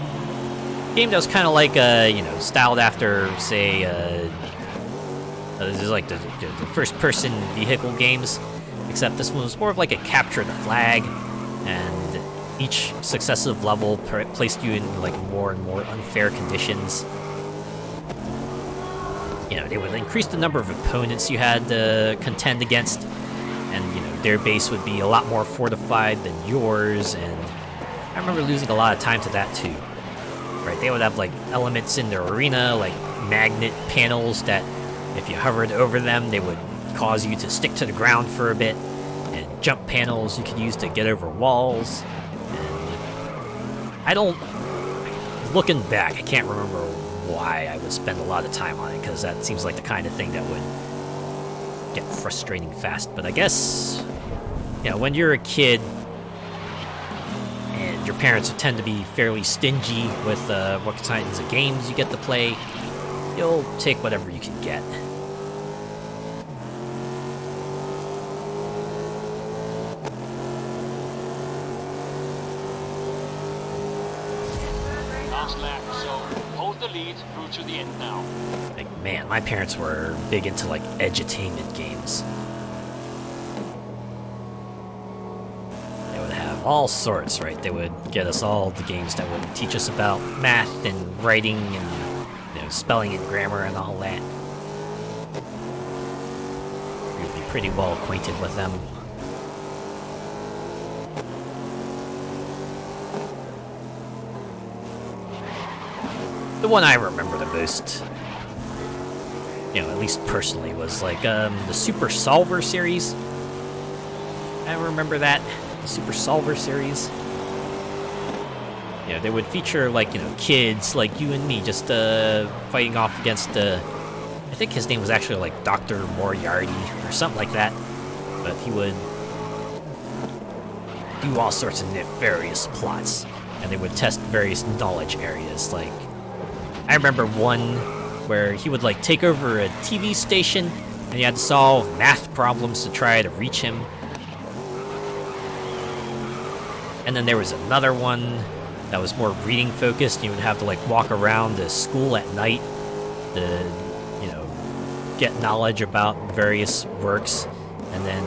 game that was kind of like, you know, styled after, say, This is like the first-person vehicle games, except this one was more of like a capture the flag, and each successive level placed you in like more and more unfair conditions. You know, they would increase the number of opponents you had to contend against, and you know, their base would be a lot more fortified than yours, and I remember losing a lot of time to that too. Right, they would have like elements in their arena, like magnet panels that if you hovered over them, they would cause you to stick to the ground for a bit, and jump panels you could use to get over walls. And looking back, I can't remember why I would spend a lot of time on it, because that seems like the kind of thing that would get frustrating fast. But I guess, you know, when you're a kid and your parents tend to be fairly stingy with what kinds of games you get to play, you'll take whatever you can get. Last lap, so hold the lead through to the end now. Like, man, my parents were big into like edutainment games. They would have all sorts, right? They would get us all the games that would teach us about math and writing and, you know, spelling and grammar and all that. We'd be pretty well acquainted with them. The one I remember the most, you know, at least personally, was like the Super Solver series. I remember that, the Super Solver series. You know, they would feature like, you know, kids like you and me just fighting off against I think his name was actually like Dr. Moriarty or something like that. But he would do all sorts of nefarious plots, and they would test various knowledge areas. Like, I remember one where he would like take over a TV station and you had to solve math problems to try to reach him. And then there was another one that was more reading focused. You would have to like walk around the school at night to, you know, get knowledge about various works, and then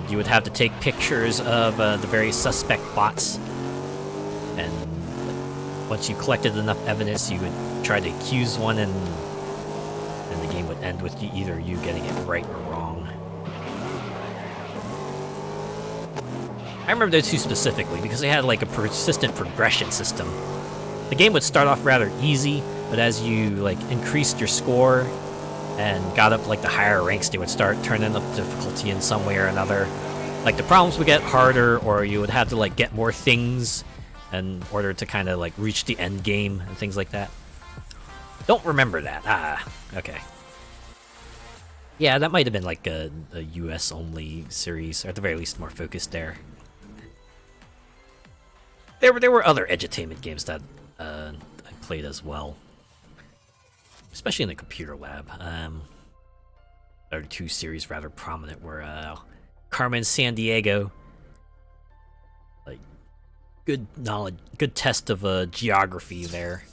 you would have to take pictures of the various suspect bots, and once you collected enough evidence, you would try to accuse one, and the game would end with either you getting it right or wrong. I remember those two specifically because they had like a persistent progression system. The game would start off rather easy, but as you like increased your score and got up like the higher ranks, they would start turning up difficulty in some way or another. Like the problems would get harder, or you would have to like get more things in order to kind of like reach the end game and things like that. Don't remember that. Ah, okay. Yeah, that might have been like a US only series, or at the very least more focused there. There were other edutainment games that I played as well, especially in the computer lab. There are two series rather prominent were Carmen Sandiego, like good knowledge, good test of geography there.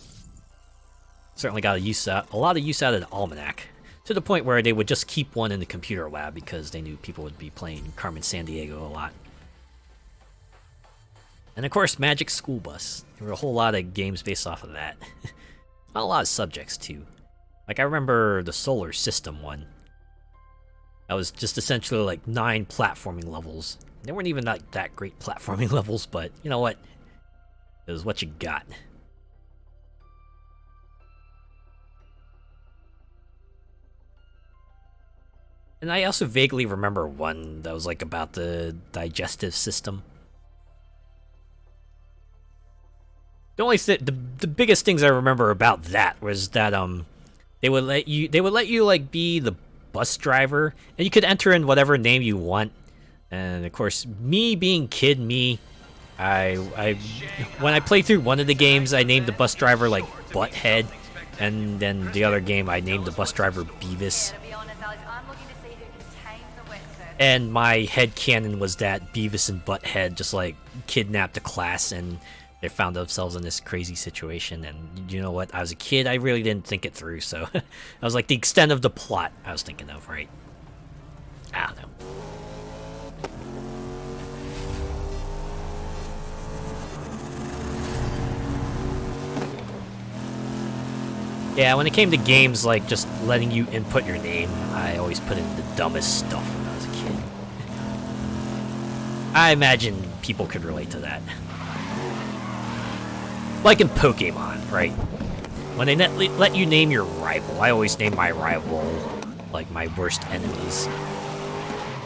Certainly got a lot of use out of the almanac, to the point where they would just keep one in the computer lab because they knew people would be playing Carmen Sandiego a lot. And of course, Magic School Bus. There were a whole lot of games based off of that. Not a lot of subjects too. Like I remember the Solar System one. That was just essentially like 9 platforming levels. They weren't even like that great platforming levels, but you know what? It was what you got. And I also vaguely remember one that was like about the digestive system. The only the biggest things I remember about that was that they would let you like be the bus driver, and you could enter in whatever name you want. And of course, me being kid me, I when I played through one of the games, I named the bus driver like Butthead, and then the other game I named the bus driver Beavis. And my headcanon was that Beavis and Butthead just like kidnapped a class and they found themselves in this crazy situation. And you know what? I was a kid. I really didn't think it through. So that was like the extent of the plot I was thinking of, right? I don't know. Yeah, when it came to games like just letting you input your name, I always put in the dumbest stuff when I was a kid. I imagine people could relate to that. Like in Pokemon, right? When they let you name your rival, I always name my rival like my worst enemies.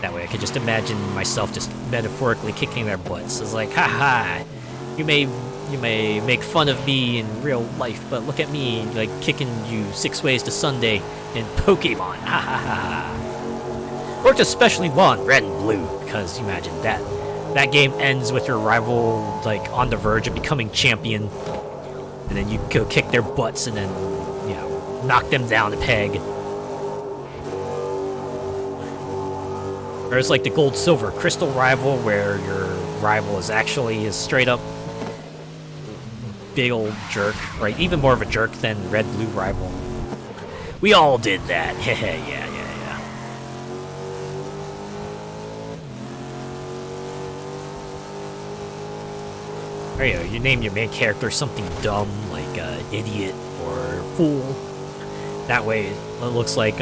That way I could just imagine myself just metaphorically kicking their butts. It's like, haha, you may make fun of me in real life, but look at me, like, kicking you 6 ways to Sunday in Pokemon. Ha ha ha. Worked especially well in Red and Blue, because you imagine that. That game ends with your rival, like, on the verge of becoming champion, and then you go kick their butts and then, you know, knock them down a peg. Or it's like the Gold Silver Crystal rival, where your rival is actually a straight up big old jerk, right? Even more of a jerk than Red Blue rival. We all did that. yeah. There you go. You name your main character something dumb like idiot or fool. That way, it looks like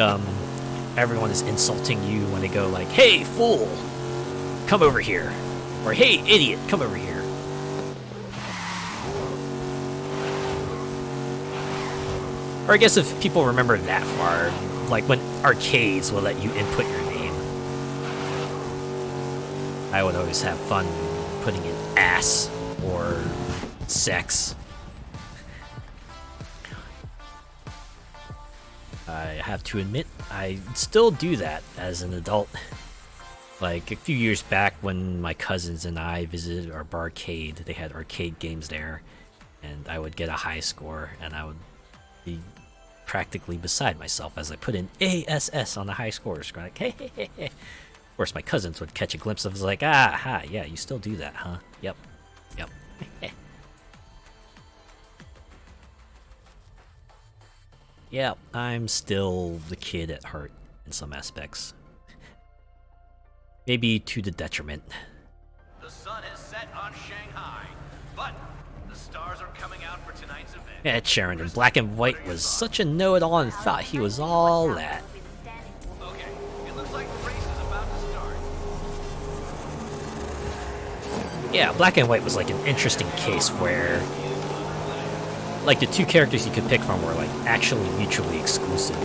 everyone is insulting you when they go like, "Hey, fool, come over here," or "Hey, idiot, come over here." Or I guess if people remember that far, like when arcades will let you input your name. I would always have fun putting in ass or sex. I have to admit, I still do that as an adult. Like a few years back when my cousins and I visited our barcade, they had arcade games there, and I would get a high score, and I would be practically beside myself as I put in ASS on the high scores. Like, hey. Of course, my cousins would catch a glimpse of it, like, ah, yeah, you still do that, huh? Yep. Yeah, I'm still the kid at heart in some aspects. Maybe to the detriment. The sun has set on Shanghai, but the stars are coming out for tonight's event. Ed Sheeran in Black and White was such a know-it-all and thought he was all that. Okay, it looks like the race is about to start. Yeah, Black and White was like an interesting case where, like, the two characters you could pick from were like actually mutually exclusive.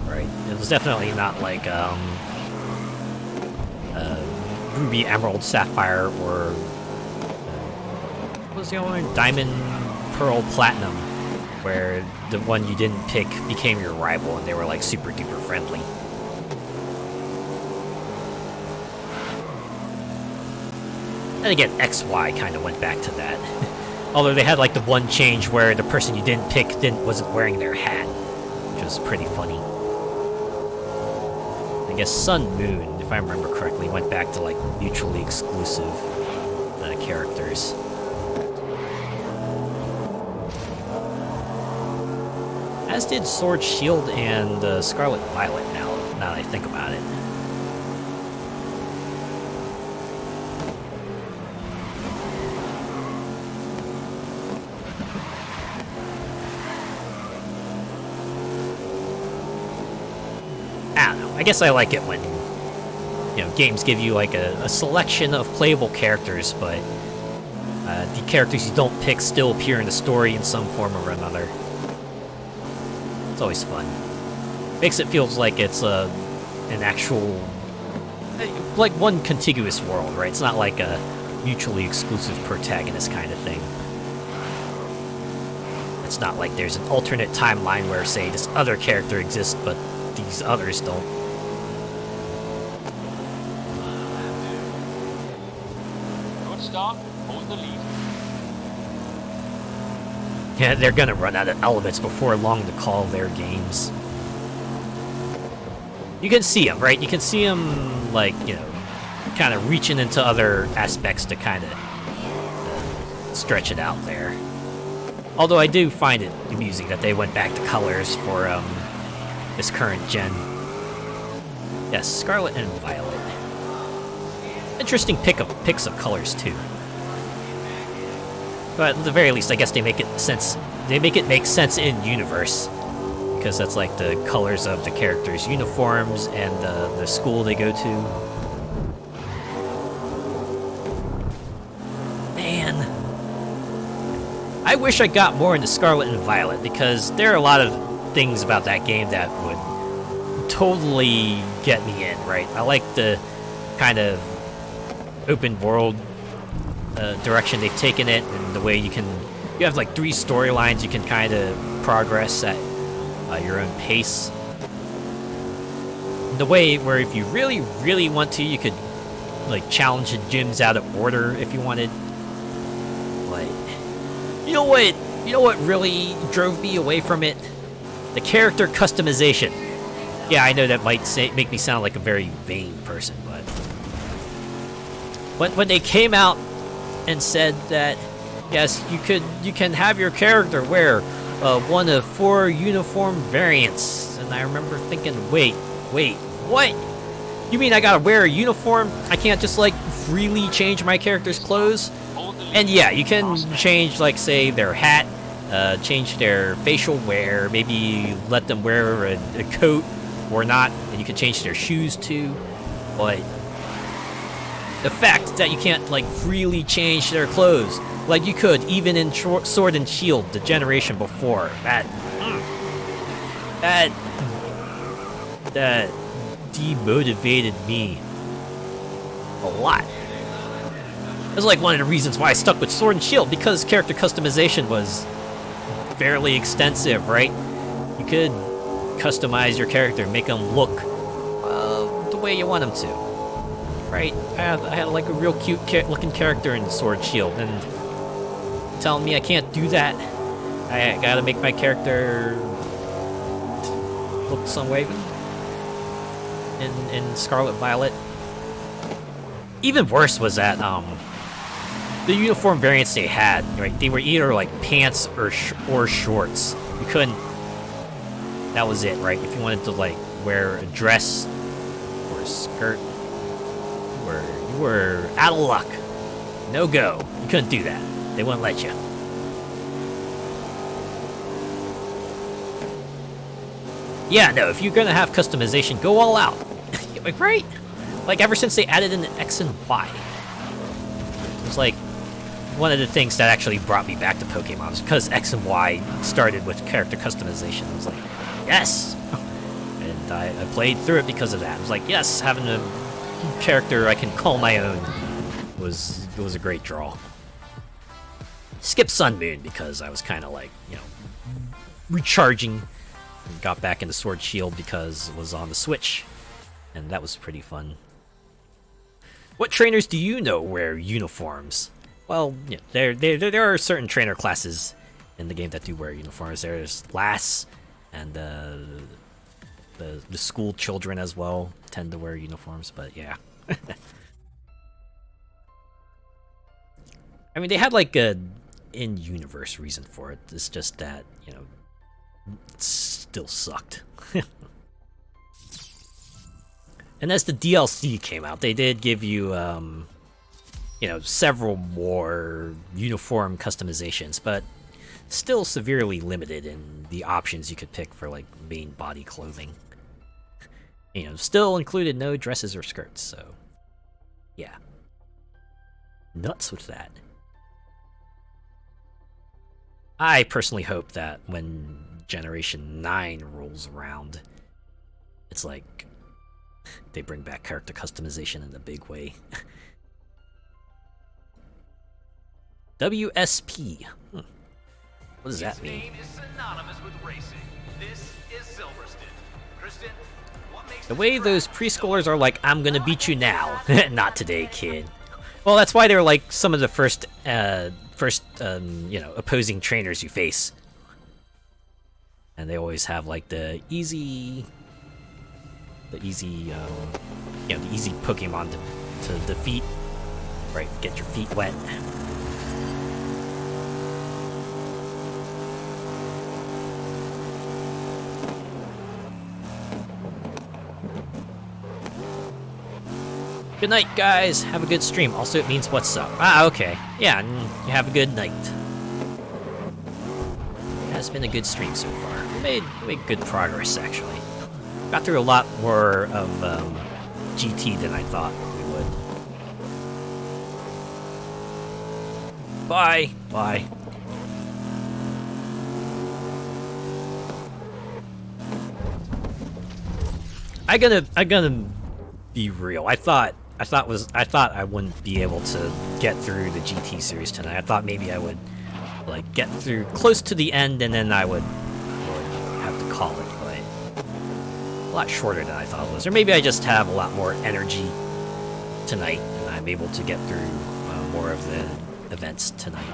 Right, it was definitely not like Ruby, Emerald, Sapphire, or what was the other one? Diamond, Pearl, Platinum, where the one you didn't pick became your rival and they were like super duper friendly. And again, XY kind of went back to that. Although they had like the one change where the person you didn't pick wasn't wearing their hat, which was pretty funny. I guess Sun Moon, if I remember correctly, went back to like mutually exclusive characters. As did Sword Shield and Scarlet Violet, now that I think about it. I guess I like it when, you know, games give you like a selection of playable characters, but the characters you don't pick still appear in the story in some form or another. It's always fun. Makes it feel like it's an actual, like one contiguous world, right? It's not like a mutually exclusive protagonist kind of thing. It's not like there's an alternate timeline where, say, this other character exists, but these others don't. Start, hold the lead. Yeah, they're gonna run out of elements before long to call their games. You can see him, right? You can see him, like, you know, kind of reaching into other aspects to kind of stretch it out there. Although I do find it amusing that they went back to colors for this current gen. Yes, Scarlet and Violet. Interesting picks of colors too. But at the very least, I guess they make it sense. They make it make sense in universe, because that's like the colors of the characters' uniforms and the school they go to. Man, I wish I got more into Scarlet and Violet, because there are a lot of things about that game that would totally get me in. Right, I like the kind of open world direction they've taken it, and the way you have like 3 storylines you can kind of progress at your own pace. The way where if you really want to, you could like challenge the gyms out of order if you wanted. Like, you know what really drove me away from it? The character customization. Yeah, I know that might make me sound like a very vain person, but when they came out and said that yes, you can have your character wear one of 4 uniform variants, and I remember thinking, wait, what? You mean I gotta wear a uniform? I can't just like freely change my character's clothes? And yeah, you can change, like, say, their hat, change their facial wear, maybe let them wear a coat or not, and you can change their shoes too. But the fact that you can't like freely change their clothes like you could even in Sword and Shield, the generation before, that demotivated me a lot. It was like one of the reasons why I stuck with Sword and Shield, because character customization was fairly extensive, right? You could customize your character, make them look the way you want them to, right? I had like a real cute looking character in Sword and Shield, and telling me I can't do that. I gotta make my character look some way in Scarlet Violet. Even worse was that the uniform variants they had, right? They were either like pants or shorts. You couldn't. That was it, right? If you wanted to like wear a dress or a skirt, you were out of luck. No go. You couldn't do that. They wouldn't let you. Yeah, no, if you're gonna have customization, go all out. Like, right? Like, ever since they added in the X and Y. It was like one of the things that actually brought me back to Pokemon, was because X and Y started with character customization. I was like, yes! And I played through it because of that. I was like, yes, having a character I can call my own was a great draw. Skip Sun Moon because I was kind of like, you know, recharging, and got back into Sword Shield because it was on the Switch, and that was pretty fun. What trainers do you know wear uniforms? Well, yeah, there are certain trainer classes in the game that do wear uniforms. There's Lass, and the school children as well tend to wear uniforms, but yeah. I mean, they had like a in-universe reason for it. It's just that, you know, it still sucked. And as the DLC came out, they did give you, you know, several more uniform customizations, but still severely limited in the options you could pick for, like, main body clothing. You know, still included no dresses or skirts, so yeah. Nuts with that. I personally hope that when Generation 9 rolls around, it's like they bring back character customization in a big way. WSP. What does that mean? Name is synonymous with racing. This is Silverstone. Kristen, what makes the way those preschoolers are like, I'm gonna beat you now. Not today, kid. Well, that's why they're like some of the first you know, opposing trainers you face. And they always have like the easy the easy the easy Pokemon to defeat. Right, get your feet wet. Good night, guys. Have a good stream. Also, it means what's up. Ah, okay. Yeah, and you have a good night. Yeah, it's been a good stream so far. We made good progress, actually. Got through a lot more of GT than I thought we would. Bye. Bye. I'm gonna be real. I thought I wouldn't be able to get through the GT series tonight. I thought maybe I would like get through close to the end and then I would have to call it, but a lot shorter than I thought it was. Or maybe I just have a lot more energy tonight and I'm able to get through more of the events tonight.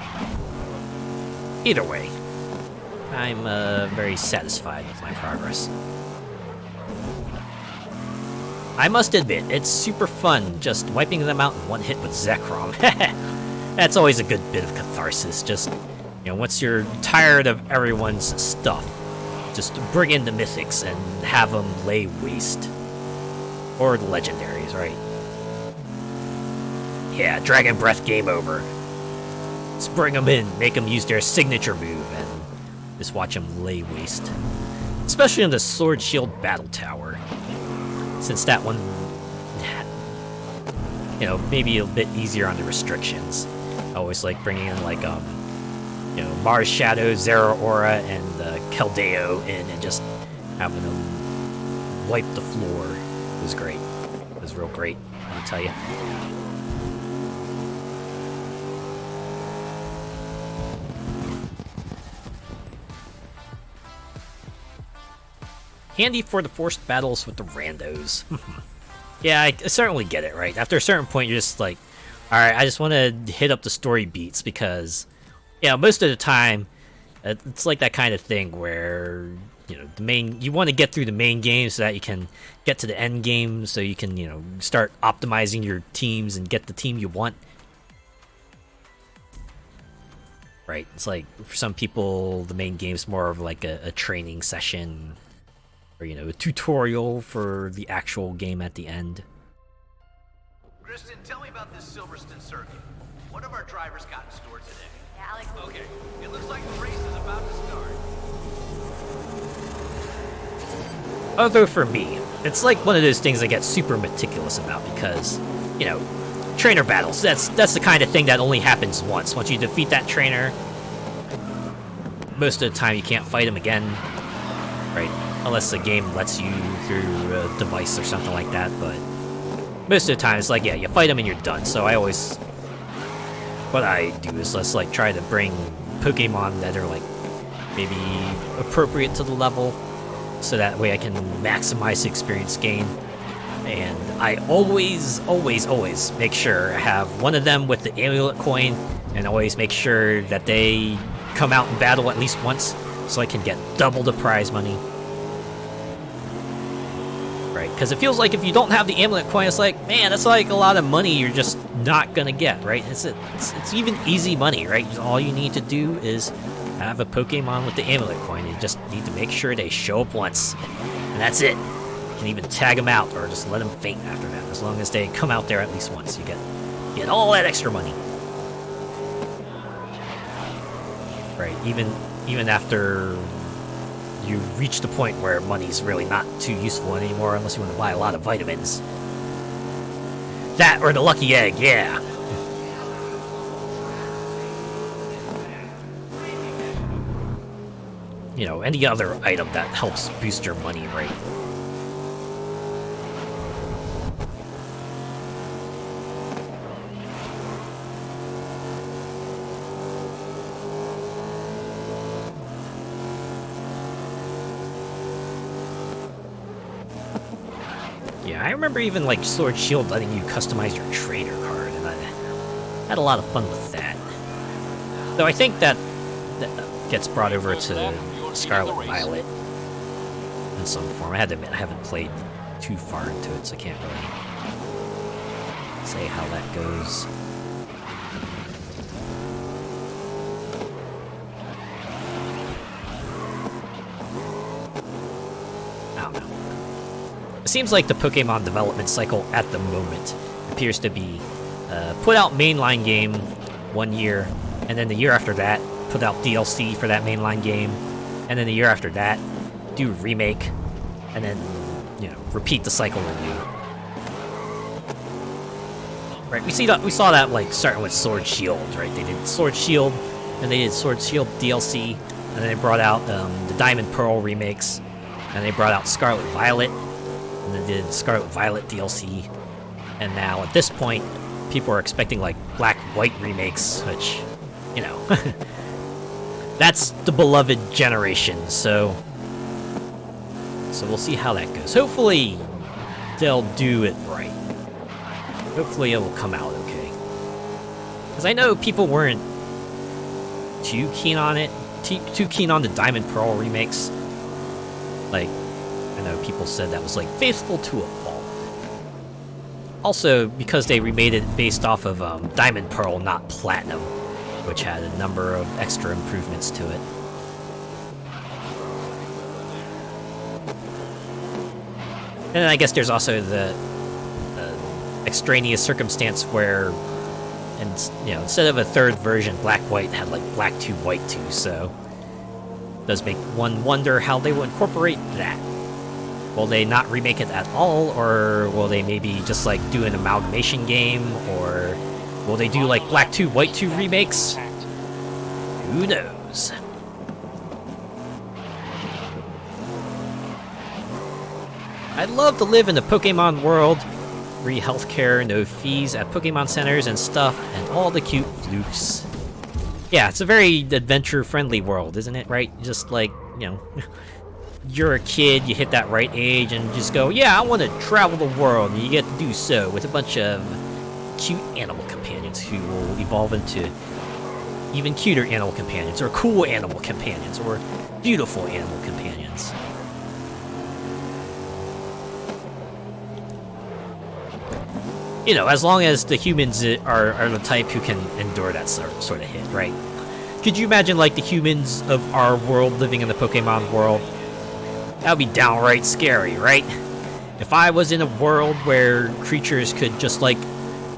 Either way, I'm very satisfied with my progress. I must admit, it's super fun just wiping them out in one hit with Zekrom. That's always a good bit of catharsis. Just, once you're tired of everyone's stuff, just bring in the mythics and have them lay waste. Or the legendaries, right? Yeah, Dragon Breath game over. Just bring them in, make them use their signature move, and just watch them lay waste. Especially in the Sword Shield Battle Tower. Since that one, maybe a bit easier on the restrictions. I always like bringing in, like, Mars Shadow, Zeraora, and Keldeo in and just having them wipe the floor. It was great. It was real great, I'll tell you. Handy for the forced battles with the randos. Yeah, I certainly get it, right? After a certain point, you're just like, alright, I just want to hit up the story beats because, most of the time, it's like that kind of thing where, you want to get through the main game so that you can get to the end game so you can, start optimizing your teams and get the team you want. Right? It's like, for some people, the main game's more of like a training session. Or, a tutorial for the actual game at the end. Kristen, tell me about this Silverstone circuit. What have our drivers got in store today? Yeah, Alex. Okay, it looks like the race is about to start. Although for me, it's like one of those things I get super meticulous about because, trainer battles, that's the kind of thing that only happens once. Once you defeat that trainer, most of the time you can't fight him again, right? Unless the game lets you through a device or something like that, but most of the time it's like, yeah, you fight them and you're done. So what I do is let's like try to bring Pokemon that are like maybe appropriate to the level, so that way I can maximize the experience gain. And I always make sure I have one of them with the amulet coin, and always make sure that they come out in battle at least once, so I can get double the prize money. Right, because it feels like if you don't have the amulet coin, it's like, man, that's like a lot of money you're just not gonna get, right? It's even easy money, right? All you need to do is have a Pokemon with the amulet coin. You just need to make sure they show up once, and that's it. You can even tag them out or just let them faint after that. As long as they come out there at least once, you get all that extra money. Right, even after you reach the point where money's really not too useful anymore unless you want to buy a lot of vitamins. That or the lucky egg, yeah. Any other item that helps boost your money rate. Yeah, I remember even like Sword Shield letting you customize your trader card, and I had a lot of fun with that. Though I think that gets brought over to Scarlet Violet in some form. I had to admit, I haven't played too far into it, so I can't really say how that goes. I don't know. It seems like the Pokemon development cycle at the moment appears to be put out mainline game 1 year, and then the year after that, put out DLC for that mainline game, and then the year after that, do a remake, and then, you know, repeat the cycle anew. Right, we saw that, like, starting with Sword Shield, right? They did Sword Shield, and they did Sword Shield DLC, and then they brought out the Diamond Pearl remakes, and they brought out Scarlet Violet, and they did Scarlet Violet DLC, and now, at this point, people are expecting, like, Black White remakes, which, you know, that's the beloved generation, so we'll see how that goes. Hopefully, they'll do it right. Hopefully, it will come out okay. Because I know people weren't too keen on it, too keen on the Diamond Pearl remakes. Like, I know people said that was, like, faithful to a fault. Also, because they remade it based off of Diamond Pearl, not Platinum, which had a number of extra improvements to it. And then I guess there's also the extraneous circumstance where, and you know, instead of a third version, Black White had like Black 2, White 2, so it does make one wonder how they will incorporate that. Will they not remake it at all, or will they maybe just like do an amalgamation game, or will they do like Black 2, White 2 remakes? Who knows? I'd love to live in the Pokemon world. Free healthcare, no fees at Pokemon centers and stuff, and all the cute floofs. Yeah, it's a very adventure-friendly world, isn't it, right? Just like, you know, you're a kid, you hit that right age, and just go, yeah, I want to travel the world, and you get to do so with a bunch of cute animal companions who will evolve into even cuter animal companions, or cool animal companions, or beautiful animal companions. You know, as long as the humans are the type who can endure that sort of hit, right? Could you imagine, like, the humans of our world living in the Pokemon world? That would be downright scary, right? If I was in a world where creatures could just, like,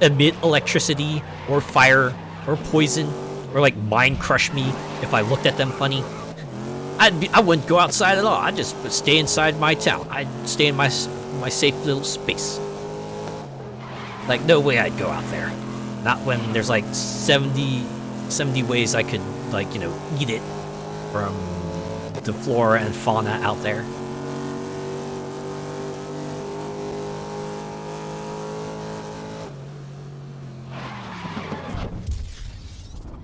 emit electricity, or fire, or poison, or, like, mind crush me if I looked at them funny, I wouldn't go outside at all. I'd just stay inside my town. I'd stay in my safe little space. Like, no way I'd go out there. Not when there's, like, 70 ways I could, like, you know, eat it from the flora and fauna out there.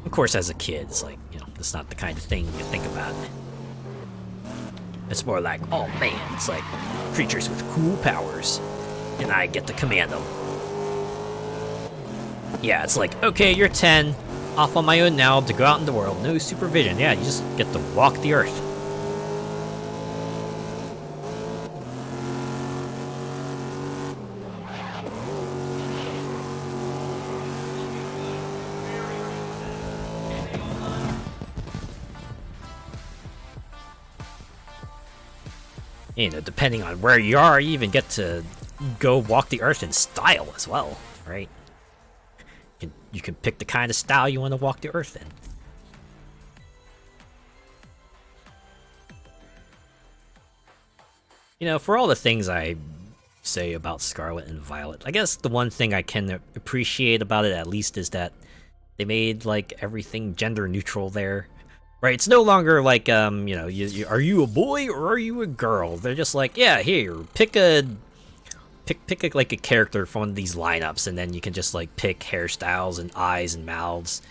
Of course, as a kid, it's like, you know, that's not the kind of thing you think about. It's more like, oh man, it's like creatures with cool powers, and I get to command them. Yeah, it's like, okay, you're 10, off on my own now to go out in the world, no supervision. Yeah, you just get to walk the earth. You know, depending on where you are, you even get to go walk the earth in style as well, right? You can pick the kind of style you want to walk the earth in. You know, for all the things I say about Scarlet and Violet, I guess the one thing I can appreciate about it at least is that they made, like, everything gender neutral there. Right, it's no longer like, you know, are you a boy or are you a girl? They're just like, yeah, here, pick like a character from one of these lineups, and then you can just like pick hairstyles and eyes and mouths,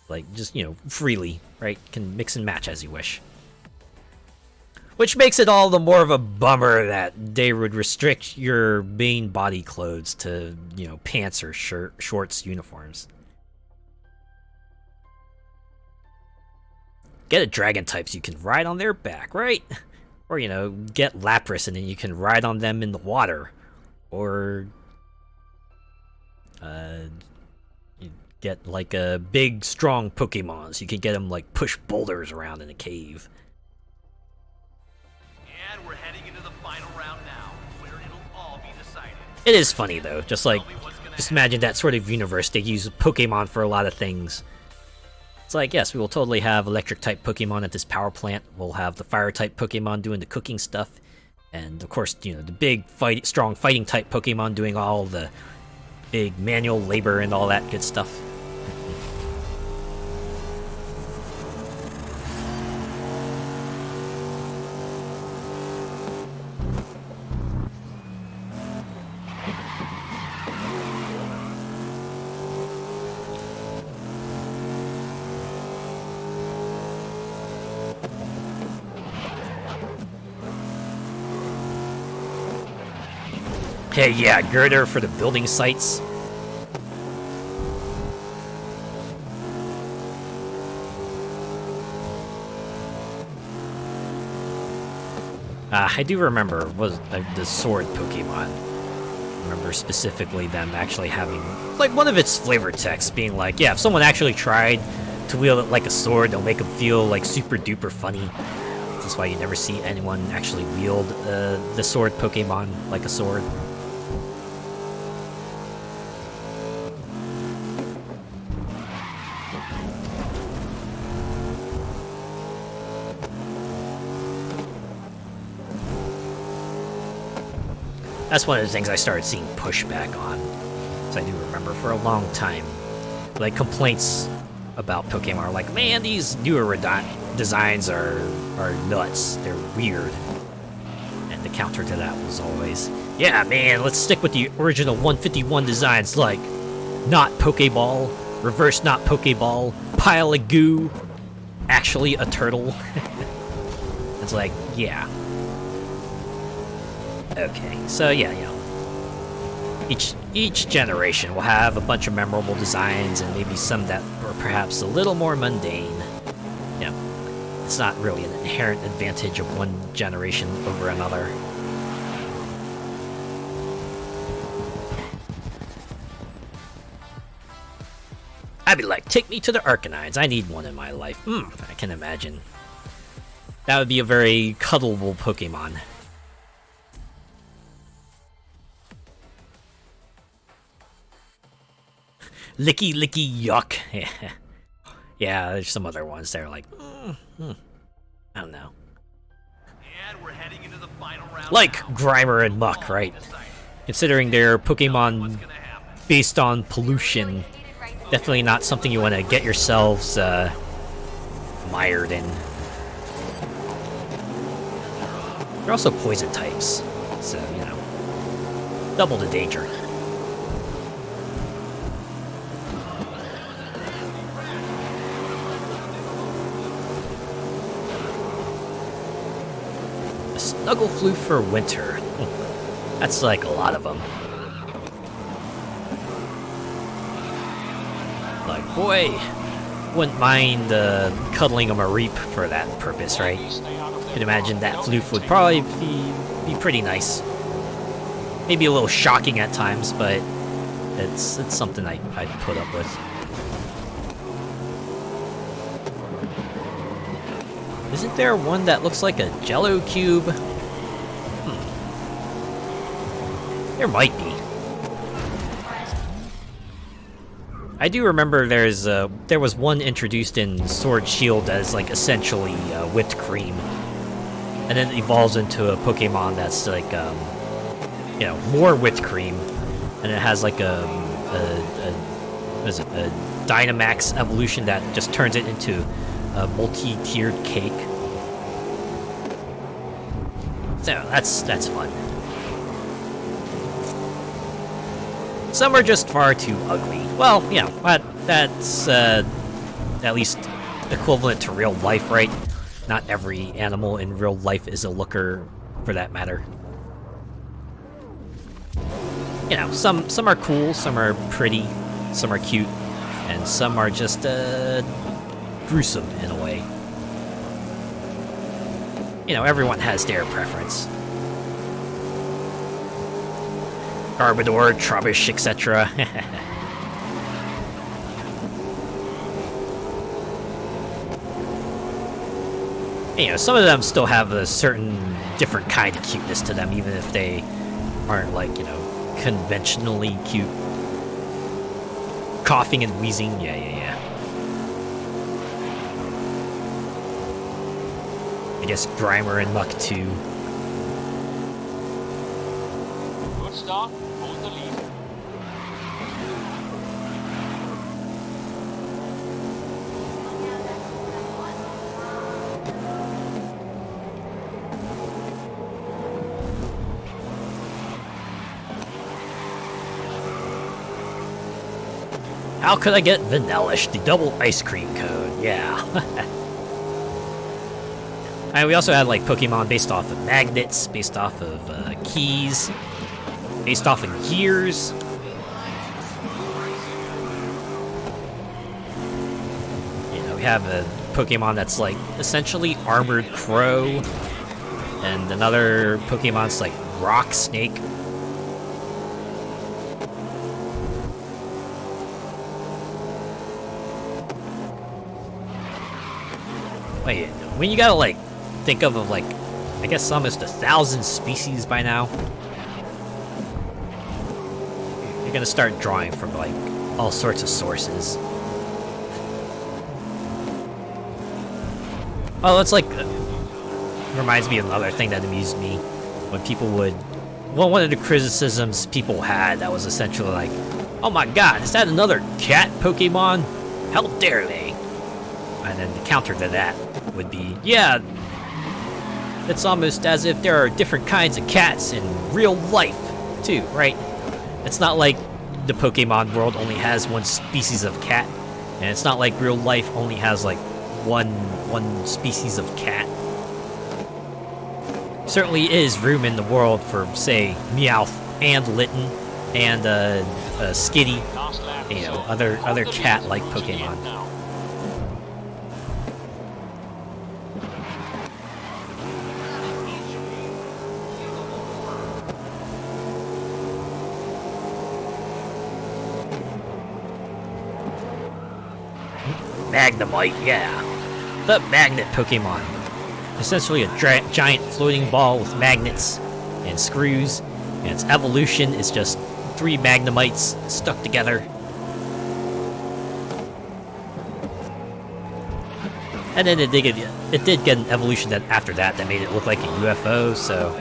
like just, you know, freely, right? You can mix and match as you wish. Which makes it all the more of a bummer that they would restrict your main body clothes to, you know, pants or shorts, uniforms. Get a dragon type so you can ride on their back, right? Or, you know, get Lapras and then you can ride on them in the water. or you get like a big, strong Pokemon, so you can get them like push boulders around in a cave. And we're heading into the final round now, where it'll all be decided. It is funny though, just imagine that sort of universe. They use Pokemon for a lot of things. It's like, yes, we will totally have electric-type Pokemon at this power plant. We'll have the fire-type Pokemon doing the cooking stuff. And, of course, you know, the big, strong fighting-type Pokemon doing all the big manual labor and all that good stuff. Hey, yeah, girder for the building sites. I do remember was the sword Pokemon. I remember specifically them actually having like one of its flavor texts being like, yeah, if someone actually tried to wield it like a sword, they'll make them feel like super duper funny. That's why you never see anyone actually wield the sword Pokemon like a sword. That's one of the things I started seeing pushback on. So I do remember for a long time, like complaints about Pokemon are like, man, these newer designs are nuts. They're weird. And the counter to that was always, yeah, man, let's stick with the original 151 designs, like not Pokeball, reverse not Pokeball, pile of goo, actually a turtle. It's like, yeah. Okay, so yeah, you know, each generation will have a bunch of memorable designs and maybe some that are perhaps a little more mundane. You know, it's not really an inherent advantage of one generation over another. I'd be like, take me to the Arcanines. I need one in my life. I can imagine. That would be a very cuddleable Pokemon. Licky, licky, yuck. Yeah, there's some other ones that are like, I don't know. And we're heading into the final round like now. Grimer and Muck, right? Considering they're Pokemon based on pollution, definitely not something you want to get yourselves mired in. They're also poison types, so, you know, double the danger. Snugglefloof for winter. That's like a lot of them. Like, boy, wouldn't mind cuddling a Mareep for that purpose, right? You can imagine that Floof would probably be pretty nice. Maybe a little shocking at times, but it's something I'd put up with. Isn't there one that looks like a Jello cube? There might be. I do remember there was one introduced in Sword Shield that is like essentially whipped cream, and then it evolves into a Pokemon that's like you know, more whipped cream, and it has like a Dynamax evolution that just turns it into a multi-tiered cake. So that's fun. Some are just far too ugly. Well, you know, that's at least equivalent to real life, right? Not every animal in real life is a looker, for that matter. You know, some are cool, some are pretty, some are cute, and some are just gruesome in a way. You know, everyone has their preference. Garbodor, Trubbish, etc. You know, some of them still have a certain different kind of cuteness to them, even if they aren't, like, you know, conventionally cute. Coughing and wheezing, yeah. I guess Grimer and Muck too. Good start. Hold the lead. How could I get Vanillish, the double ice cream code? Yeah. And we also had like Pokemon based off of magnets, based off of keys, based off of gears. You know, we have a Pokemon that's like essentially Armored Crow, and another Pokemon's like Rock Snake. Wait, when you gotta like think of like, I guess almost 1,000 species by now, you're gonna start drawing from like all sorts of sources. Oh, it's like reminds me of another thing that amused me when people would. Well, one of the criticisms people had that was essentially like, "Oh my God, is that another cat Pokemon? How dare they?" And then the counter to that would be, yeah, it's almost as if there are different kinds of cats in real life, too, right? It's not like the Pokemon world only has one species of cat, and it's not like real life only has, like, one species of cat. Certainly is room in the world for, say, Meowth and Litten and Skitty, you know, other cat-like Pokemon. Magnemite, yeah. The magnet Pokemon. Essentially a giant floating ball with magnets and screws, and its evolution is just 3 Magnemites stuck together. And then it did get an evolution that after that made it look like a UFO, so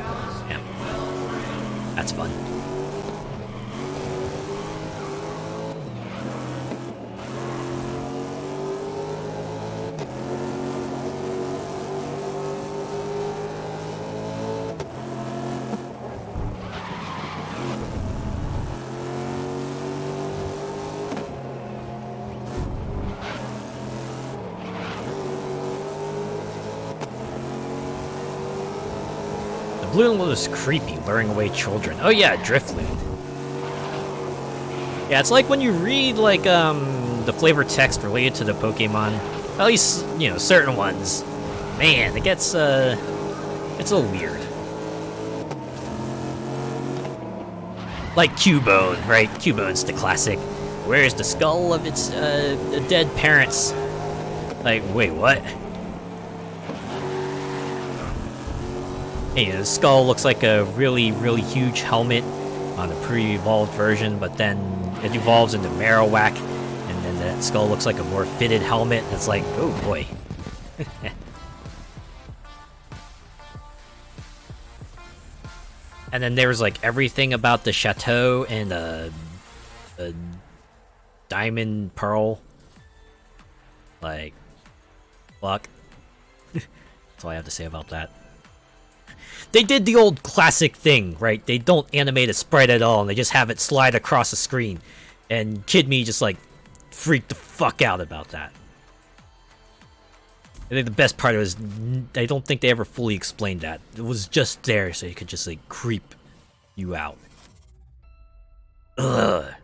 yeah. That's fun. Blue was creepy, luring away children. Oh yeah, Drifloon. Yeah, it's like when you read like the flavor text related to the Pokemon, at least, you know, certain ones. Man, it gets it's a little weird. Like Cubone, right? Cubone's the classic. Where's the skull of its dead parents? Like, wait, what? Hey, the skull looks like a really, really huge helmet on the pre-evolved version, but then it evolves into Marowak, and then that skull looks like a more fitted helmet. It's like, oh boy. And then there was like everything about the chateau and the diamond pearl. Like, fuck. That's all I have to say about that. They did the old classic thing, right? They don't animate a sprite at all, and they just have it slide across the screen. And Kid Me just, like, freaked the fuck out about that. I think the best part was, I don't think they ever fully explained that. It was just there, so you could just, like, creep you out. Ugh.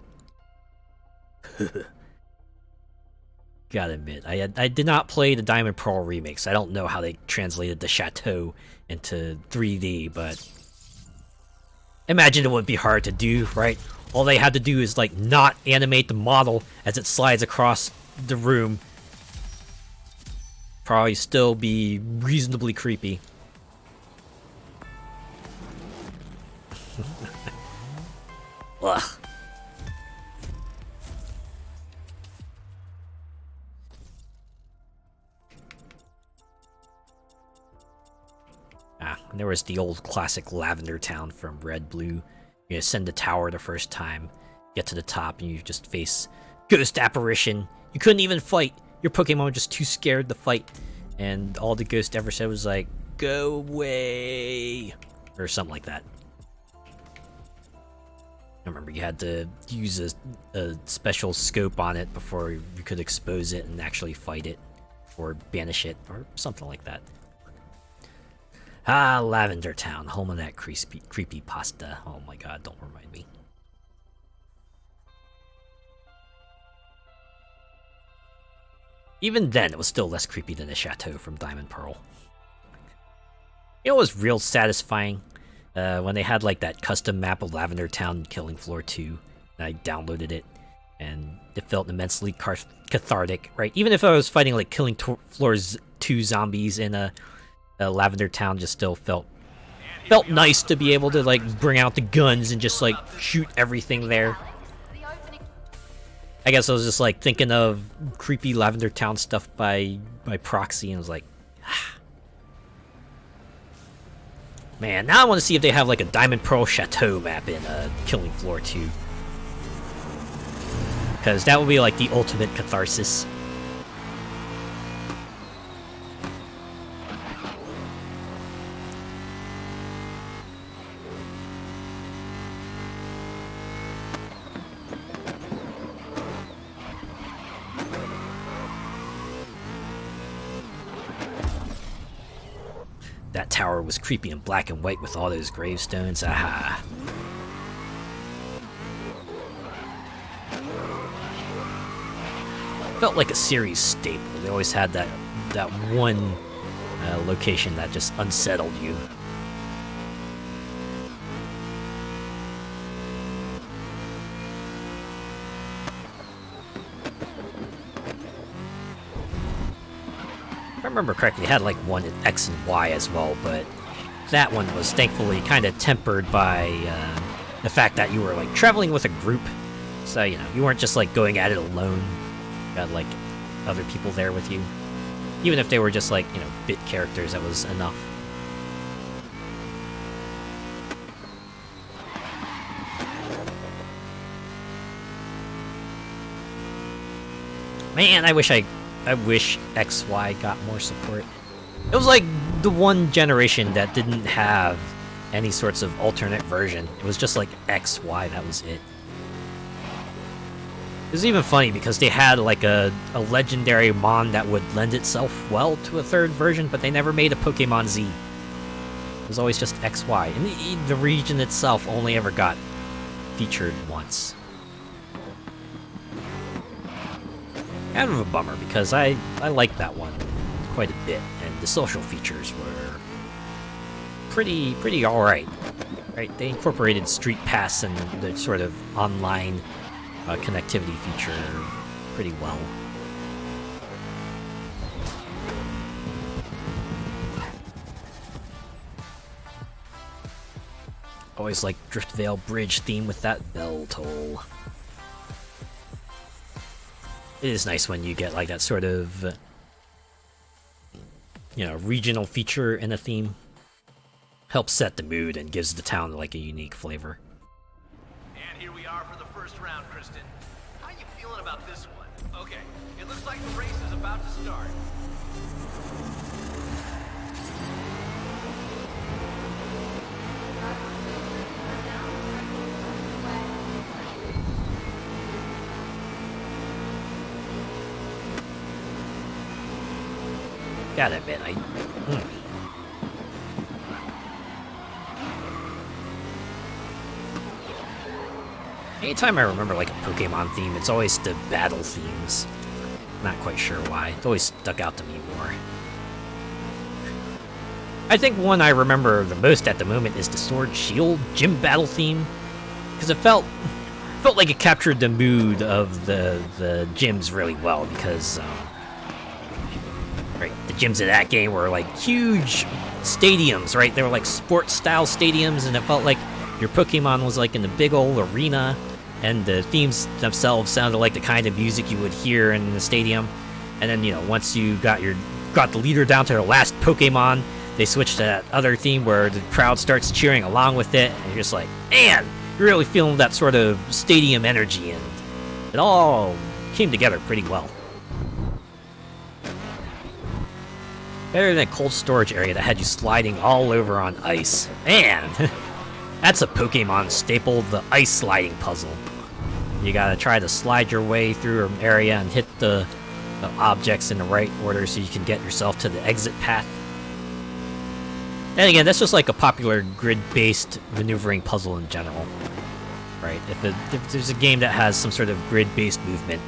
Gotta admit, I did not play the Diamond Pearl remakes. I don't know how they translated the chateau into 3D, but Imagine it wouldn't be hard to do, right? All they had to do is like not animate the model as it slides across the room. Probably still be reasonably creepy. Ugh. And there was the old classic Lavender Town from Red Blue. You ascend the tower the first time, get to the top, and you just face Ghost Apparition. You couldn't even fight. Your Pokemon were just too scared to fight. And all the Ghost ever said was like, "Go away," or something like that. I remember you had to use a special scope on it before you could expose it and actually fight it, or banish it, or something like that. Ah, Lavender Town, home of that creepy pasta. Oh my god, don't remind me. Even then, it was still less creepy than the chateau from Diamond Pearl. You know what was real satisfying? When they had like that custom map of Lavender Town Killing Floor 2, and I downloaded it, and it felt immensely cathartic, right? Even if I was fighting like Killing Floor 2 zombies in a Lavender Town, just still felt nice to be able to like bring out the guns and just like shoot everything there. I guess I was just like thinking of creepy Lavender Town stuff by proxy, and was like, ah. Man, now I want to see if they have like a Diamond Pearl Chateau map in Killing Floor 2, because that would be like the ultimate catharsis. That tower was creepy and black and white with all those gravestones. Aha. Felt like a series staple. They always had that one location that just unsettled you. If I remember correctly, it had like one in X and Y as well, but that one was thankfully kind of tempered by the fact that you were like traveling with a group, so you know you weren't just like going at it alone. You had like other people there with you, even if they were just like, you know, bit characters. That was enough. Man, I wish XY got more support. It was like the one generation that didn't have any sorts of alternate version. It was just like XY, that was it. It was even funny because they had like a legendary Mon that would lend itself well to a third version, but they never made a Pokemon Z. It was always just XY, and the region itself only ever got featured once. Kind of a bummer, because I liked that one quite a bit, and the social features were pretty alright. Right? They incorporated Street Pass and the sort of online connectivity feature pretty well. Always like Driftvale Bridge theme with that bell toll. It is nice when you get like that sort of, you know, regional feature in a theme. Helps set the mood and gives the town like a unique flavor. And here we are for the first round, Kristen. How are you feeling about this one? Okay, it looks like the race is about to start. Gotta admit, anytime I remember like a Pokemon theme, it's always the battle themes. Not quite sure why. It's always stuck out to me more. I think one I remember the most at the moment is the Sword Shield gym battle theme, because it felt like it captured the mood of the gyms really well. Because right, the gyms in that game were like huge stadiums, right? They were like sports style stadiums, and it felt like your Pokemon was like in the big old arena, and the themes themselves sounded like the kind of music you would hear in the stadium. And then, you know, once you got the leader down to their last Pokemon, they switched to that other theme where the crowd starts cheering along with it, and you're just like, man, you're really feeling that sort of stadium energy, and it all came together pretty well. Better than a cold storage area that had you sliding all over on ice. Man, that's a Pokemon staple, the ice sliding puzzle. You gotta try to slide your way through an area and hit the objects in the right order so you can get yourself to the exit path. And again, that's just like a popular grid-based maneuvering puzzle in general, right? If there's a game that has some sort of grid-based movement,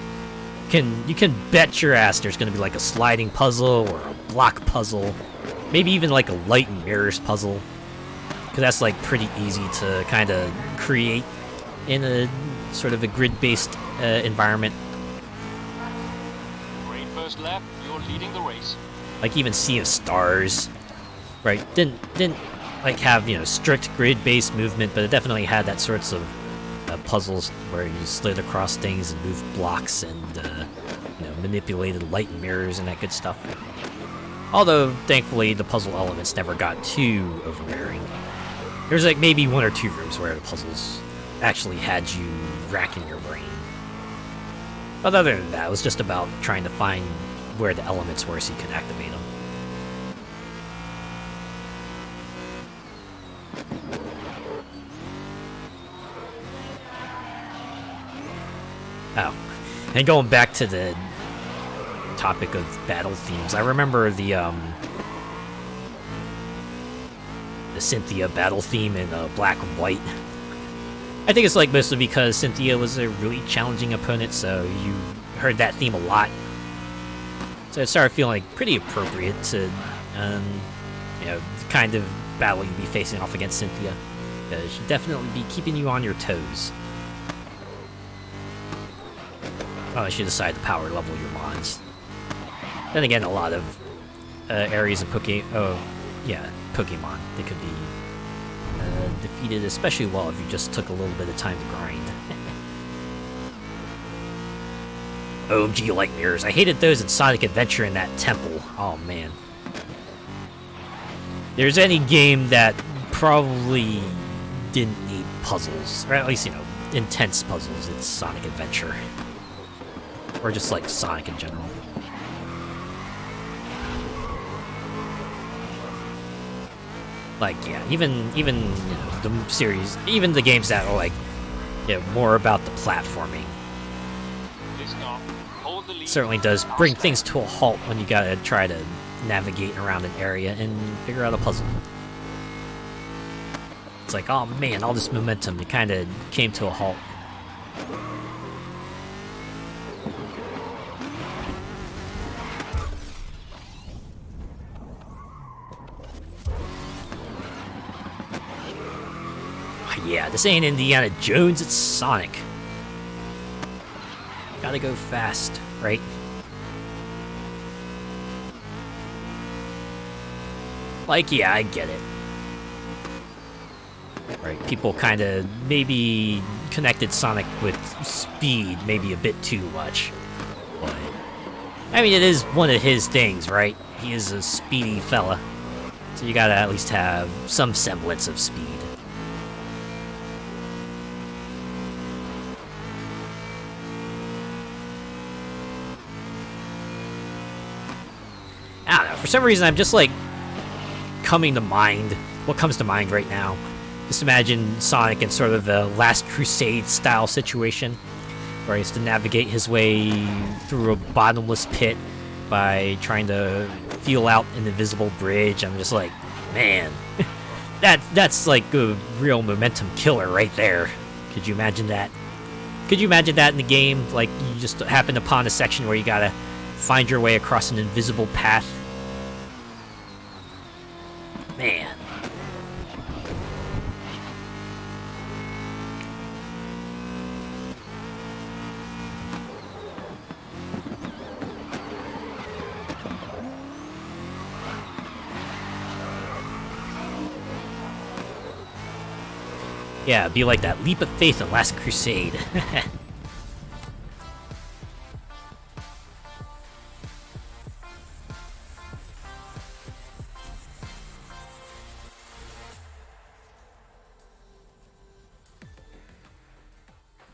you can bet your ass there's going to be like a sliding puzzle or a block puzzle, maybe even like a light and mirrors puzzle, because that's like pretty easy to kind of create in a sort of a grid-based environment. Great first lap, you're leading the race. Like even Sea of Stars, right? Didn't like have, you know, strict grid-based movement, but it definitely had that sorts of puzzles where you slid across things and moved blocks and you know, manipulated light and mirrors and that good stuff. Although thankfully the puzzle elements never got too overbearing. There's like maybe one or two rooms where the puzzles actually had you racking your brain. But other than that, it was just about trying to find where the elements were so you could activate them. Oh, and going back to the topic of battle themes, I remember the Cynthia battle theme in Black and White. I think it's like mostly because Cynthia was a really challenging opponent, so you heard that theme a lot. So it started feeling like pretty appropriate to, you know, the kind of battle you'd be facing off against Cynthia. Because she'd definitely be keeping you on your toes. Unless you decide to power level your mons. Then again, a lot of areas in Pokemon, they could be defeated especially well if you just took a little bit of time to grind. OMG light mirrors. I hated those in Sonic Adventure in that temple. Oh man. There's any game that probably didn't need puzzles, or at least, you know, intense puzzles, it's Sonic Adventure. Or just like Sonic in general. Like, yeah, even you know, the series, even the games that are like, yeah, more about the platforming. Certainly does bring things to a halt when you gotta try to navigate around an area and figure out a puzzle. It's like, oh man, all this momentum, it kind of came to a halt. Yeah, this ain't Indiana Jones, it's Sonic. Gotta go fast, right? Like, yeah, I get it. Right, people kinda maybe connected Sonic with speed maybe a bit too much. But, I mean, it is one of his things, right? He is a speedy fella. So you gotta at least have some semblance of speed. I don't know, for some reason I'm just like coming to mind, what comes to mind right now. Just imagine Sonic in sort of a Last Crusade style situation, where he has to navigate his way through a bottomless pit by trying to feel out an invisible bridge. I'm just like, man, that's like a real momentum killer right there. Could you imagine that? Could you imagine that in the game? Like, you just happen upon a section where you gotta find your way across an invisible path. Man. Yeah, be like that leap of faith in Last Crusade.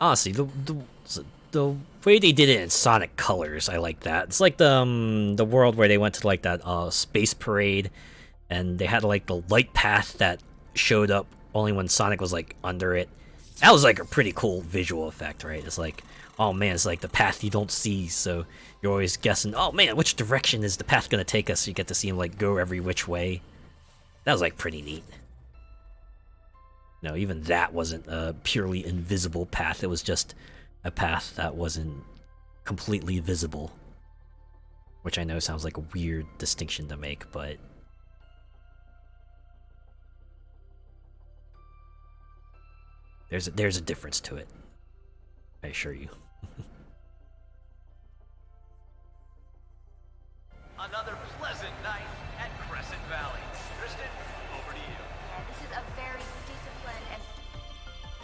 Honestly, the way they did it in Sonic Colors, I like that. It's like the world where they went to like that space parade, and they had like the light path that showed up only when Sonic was like under it. That was like a pretty cool visual effect, right? It's like, oh man, it's like the path you don't see, so you're always guessing, oh man, which direction is the path gonna take us? So you get to see him like go every which way. That was like pretty neat. No, even that wasn't a purely invisible path. It was just a path that wasn't completely visible. Which I know sounds like a weird distinction to make, but there's a difference to it. I assure you. Another pleasant night at Crescent Valley. Kristen, over to you. Yeah, this is a very disciplined and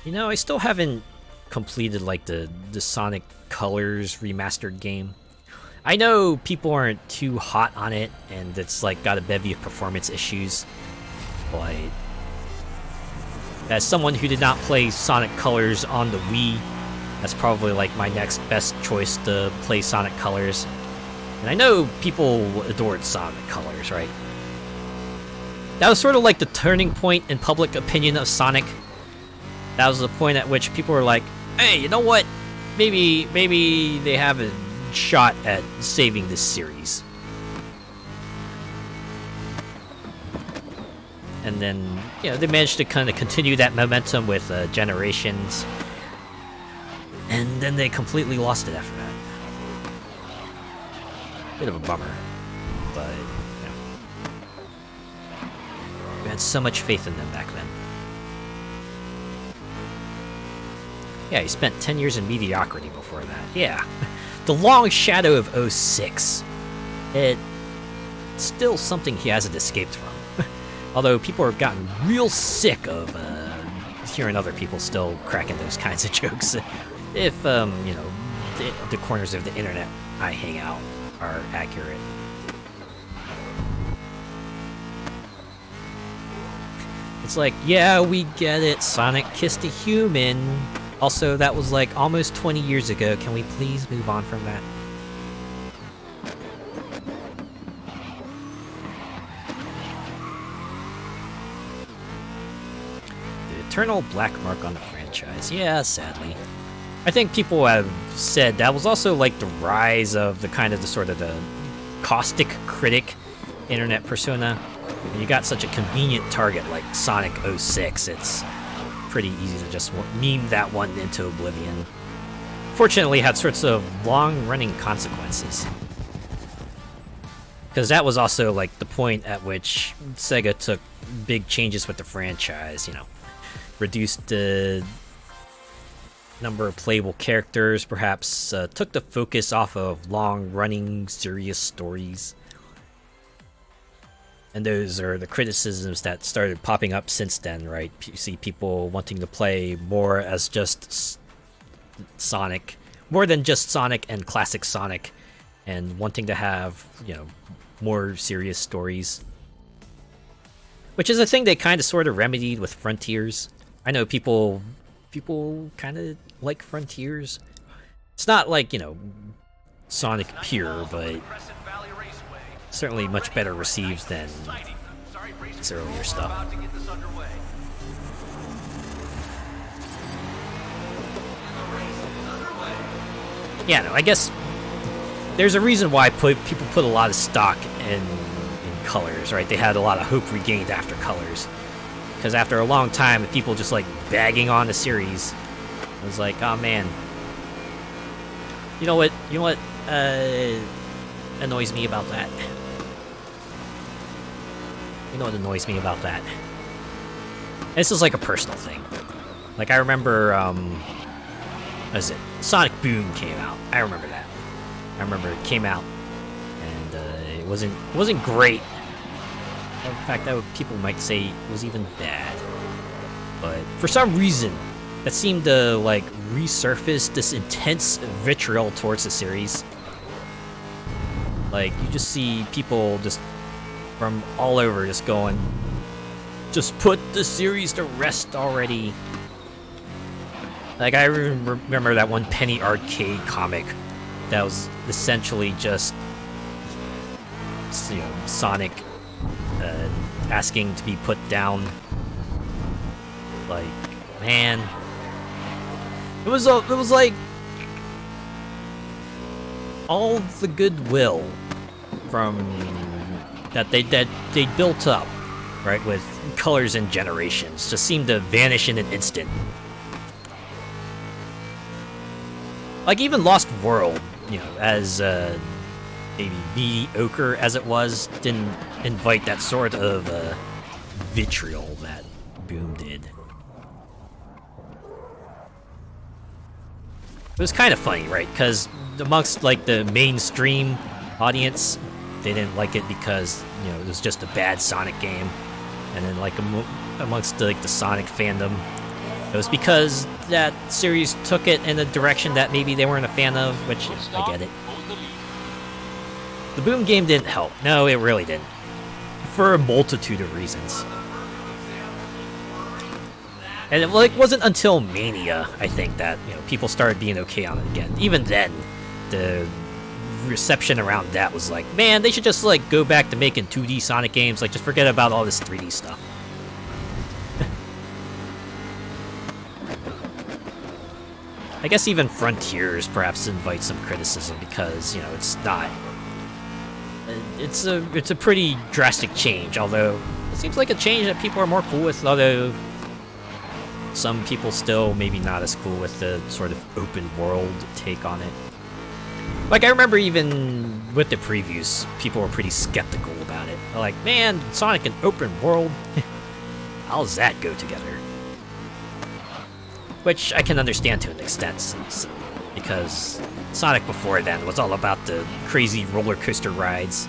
You know, I still haven't completed like the Sonic Colors remastered game. I know people aren't too hot on it, and it's like got a bevy of performance issues, but as someone who did not play Sonic Colors on the Wii, that's probably like my next best choice to play Sonic Colors. And I know people adored Sonic Colors, right? That was sort of like the turning point in public opinion of Sonic. That was the point at which people were like, hey, you know what? Maybe they have a shot at saving this series. And then, you know, they managed to kind of continue that momentum with Generations. And then they completely lost it after that. Bit of a bummer. But, you know, we had so much faith in them back then. Yeah, he spent 10 years in mediocrity before that. Yeah. The long shadow of 06. It's still something he hasn't escaped from. Although people have gotten real sick of hearing other people still cracking those kinds of jokes. If, you know, the corners of the internet I hang out are accurate. It's like, yeah, we get it. Sonic kissed a human. Also, that was like almost 20 years ago. Can we please move on from that? The eternal black mark on the franchise. Yeah, sadly. I think people have said that was also like the rise of the kind of the sort of the caustic critic internet persona. When you got such a convenient target like Sonic 06, it's pretty easy to just meme that one into oblivion. Fortunately, it had sorts of long-running consequences. Because that was also like the point at which Sega took big changes with the franchise, you know. Reduced the number of playable characters, perhaps took the focus off of long-running, serious stories. And those are the criticisms that started popping up since then, right? You see people wanting to play more as just Sonic, more than just Sonic and classic Sonic, and wanting to have, you know, more serious stories. Which is a thing they kind of sort of remedied with Frontiers. I know people kind of like Frontiers. It's not like, you know, Sonic pure, but certainly much better received than its earlier stuff. Yeah, no, I guess there's a reason why people put a lot of stock in Colors, right? They had a lot of hope regained after Colors. Because after a long time of people just like bagging on the series, it was like, oh man. You know what annoys me about that? You know what annoys me about that? This is like a personal thing. Like, I remember, what is it? Sonic Boom came out. I remember that. I remember it came out, and it wasn't great. In fact, people might say it was even bad. But for some reason, that seemed to, like, resurface this intense vitriol towards the series. Like, you just see people just from all over just going, just put the series to rest already. Like, I remember that one Penny Arcade comic that was essentially just, you know, Sonic asking to be put down. Like, man, it was like all the goodwill from that they built up, right, with Colors and Generations, just seemed to vanish in an instant. Like, even Lost World, you know, as maybe mediocre as it was, didn't invite that sort of vitriol that Boom did. It was kind of funny, right? Because amongst, like, the mainstream audience, they didn't like it because, you know, it was just a bad Sonic game. And then, like, amongst the Sonic fandom, it was because that series took it in a direction that maybe they weren't a fan of, which I get it. The Boom game didn't help. No, it really didn't. For a multitude of reasons. And it, like, wasn't until Mania, I think, that, you know, people started being okay on it again. Even then, the reception around that was like, man, they should just, like, go back to making 2D Sonic games. Like, just forget about all this 3D stuff. I guess even Frontiers perhaps invites some criticism because, you know, it's not... It's a pretty drastic change, although it seems like a change that people are more cool with, although some people still maybe not as cool with the sort of open world take on it. Like, I remember even with the previews, people were pretty skeptical about it. They're like, man, Sonic and open world? How does that go together? Which I can understand to an extent, because Sonic before then was all about the crazy roller coaster rides.